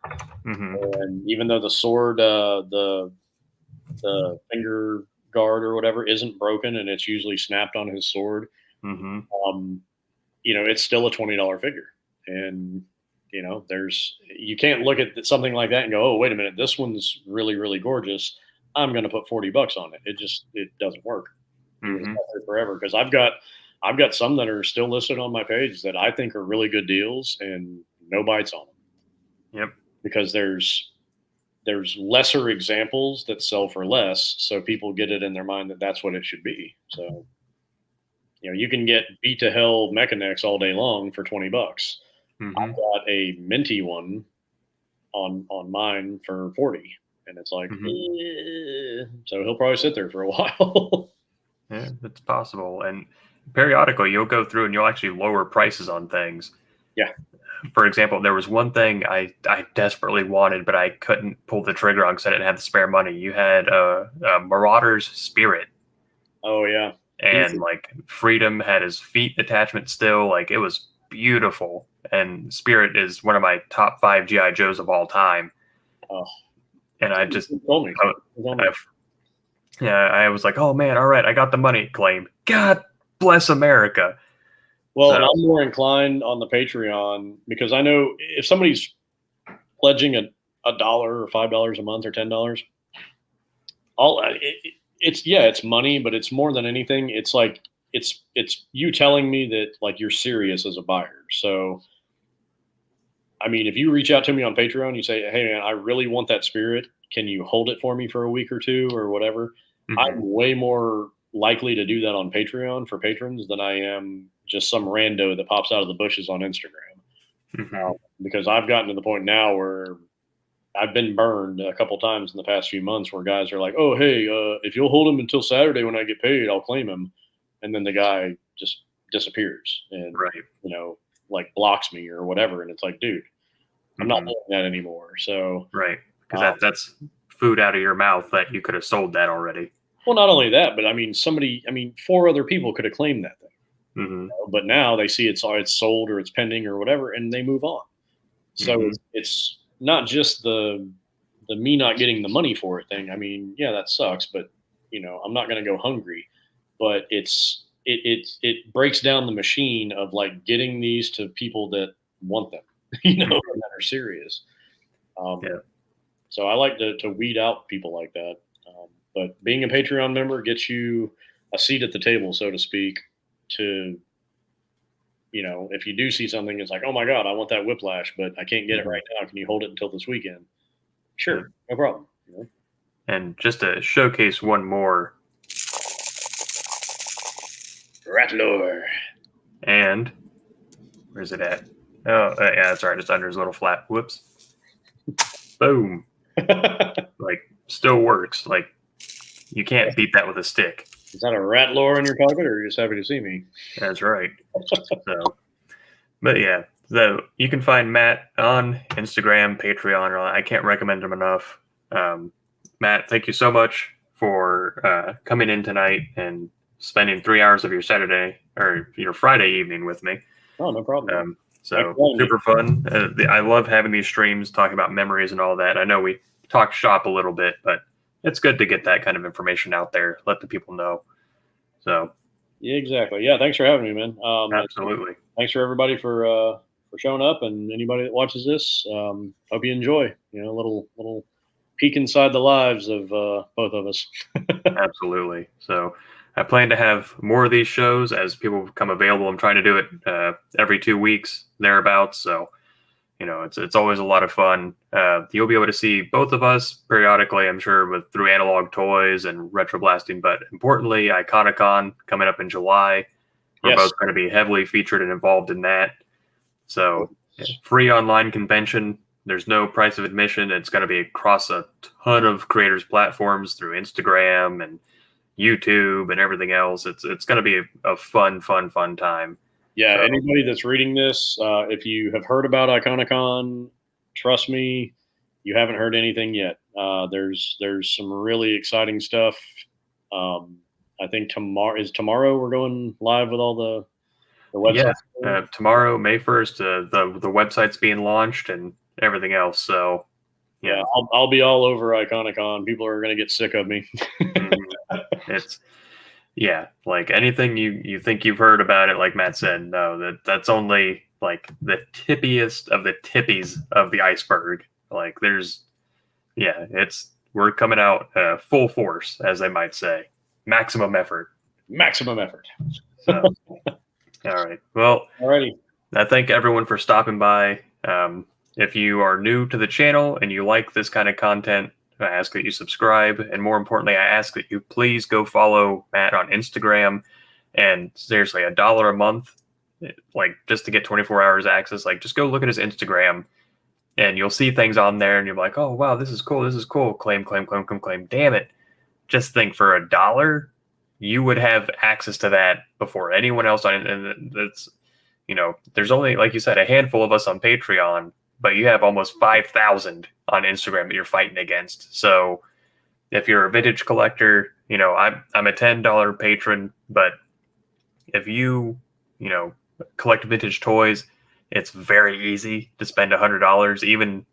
And even though the sword, the finger guard or whatever isn't broken and it's usually snapped on his sword, it's still a $20 figure. And you can't look at something like that and go, oh, wait a minute, this one's really, really gorgeous. I'm going to put $40 on it. It doesn't work. It's not there forever, because I've got some that are still listed on my page that I think are really good deals and no bites on them. Yep. Because there's there's lesser examples that sell for less, so people get it in their mind that that's what it should be. So, you can get beat to hell Mechanics all day long for $20. Mhm. I've got a minty one on mine for 40, and it's like, so he'll probably sit there for a while. Yeah, it's possible. And periodically, you'll go through and you'll actually lower prices on things. Yeah. For example, there was one thing I desperately wanted, but I couldn't pull the trigger on because I didn't have the spare money. You had a Marauder's Spirit. Oh, yeah. And like Freedom had his feet attachment still. Like it was beautiful. And Spirit is one of my top 5 GI Joes of all time. Oh. And I just told me. I was like, oh man, all right, I got the money claim. God bless America. Well, and I'm more inclined on the Patreon because I know if somebody's pledging $1 or $5 a month or $10, it's money, but it's more than anything. It's like it's you telling me that like you're serious as a buyer. So, I mean, if you reach out to me on Patreon, you say, "Hey, man, I really want that Spirit. Can you hold it for me for a week or two or whatever?" Mm-hmm. I'm way more likely to do that on Patreon for patrons than I am just some rando that pops out of the bushes on Instagram. Mm-hmm. Because I've gotten to the point now where I've been burned a couple times in the past few months where guys are like, "Oh, hey, if you'll hold him until Saturday when I get paid, I'll claim him," and then the guy just disappears and like blocks me or whatever, and it's like, dude, I'm not doing that anymore. So because that's food out of your mouth that you could have sold that already. Well, not only that, but I mean, 4 other people could have claimed that thing. Mm-hmm. But now they see it's sold or it's pending or whatever, and they move on. So it's not just the me not getting the money for it thing. I mean, yeah, that sucks, but I'm not going to go hungry. But it breaks down the machine of like getting these to people that want them, and that are serious. So I like to weed out people like that. But being a Patreon member gets you a seat at the table, so to speak, to, if you do see something, it's like, oh my God, I want that Whiplash, but I can't get it right now. Can you hold it until this weekend? Sure. No problem. And just to showcase one more. Rattler. And where's it at? Oh, yeah, that's right. It's under his little flap. Whoops. Boom. Like, still works. Like, you can't beat that with a stick. Is that a Rattler in your pocket, or are you just happy to see me? That's right. But yeah, so you can find Matt on Instagram, Patreon. I can't recommend him enough. Matt, thank you so much for coming in tonight and spending 3 hours of your Saturday or your Friday evening with me. Oh, no problem. So super fun. I love having these streams, talking about memories and all that. I know we talk shop a little bit, but it's good to get that kind of information out there, let the people know. So yeah, exactly. Yeah, thanks for having me, man. Absolutely. Thanks for everybody for showing up, and anybody that watches this. Hope you enjoy. A little peek inside the lives of both of us. Absolutely. So I plan to have more of these shows as people become available. I'm trying to do it every 2 weeks, thereabouts. So it's always a lot of fun. You'll be able to see both of us periodically, I'm sure, through Analog Toys and Retro Blasting. But importantly, Iconicon coming up in July. We're both going to be heavily featured and involved in that. So free online convention. There's no price of admission. It's going to be across a ton of creators' platforms through Instagram and YouTube and everything else. It's going to be a fun time. Yeah, so, anybody that's reading this, if you have heard about Iconicon, trust me, you haven't heard anything yet. There's some really exciting stuff. I think tomorrow we're going live with all the websites. Yeah, tomorrow, May 1st, the website's being launched and everything else. So yeah, I'll be all over Iconicon. People are going to get sick of me. Yeah, like anything you think you've heard about it, like Matt said, no, that's only like the tippiest of the tippies of the iceberg. Like we're coming out full force, as they might say, maximum effort. So, all right. Well, alrighty. I thank everyone for stopping by. if you are new to the channel and you like this kind of content, I ask that you subscribe. And more importantly, I ask that you please go follow Matt on Instagram. And seriously, $1 a month, like just to get 24 hours access, like just go look at his Instagram and you'll see things on there and you're like, oh, wow, this is cool. This is cool. Claim. Damn it. Just think, for $1, you would have access to that before anyone else on it. And that's, there's only, like you said, a handful of us on Patreon, but you have almost 5,000 on Instagram that you're fighting against. So if you're a vintage collector, I'm a $10 patron, but if you collect vintage toys, it's very easy to spend $100 even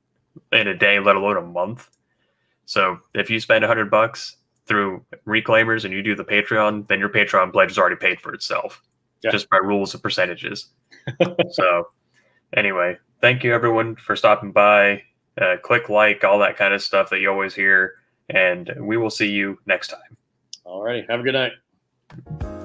in a day, let alone a month. So if you spend $100 through Reklaimers and you do the Patreon, then your Patreon pledge is already paid for itself, just by rules of percentages. So anyway, thank you everyone for stopping by. Click like, all that kind of stuff that you always hear, and we will see you next time. All righty. Have a good night.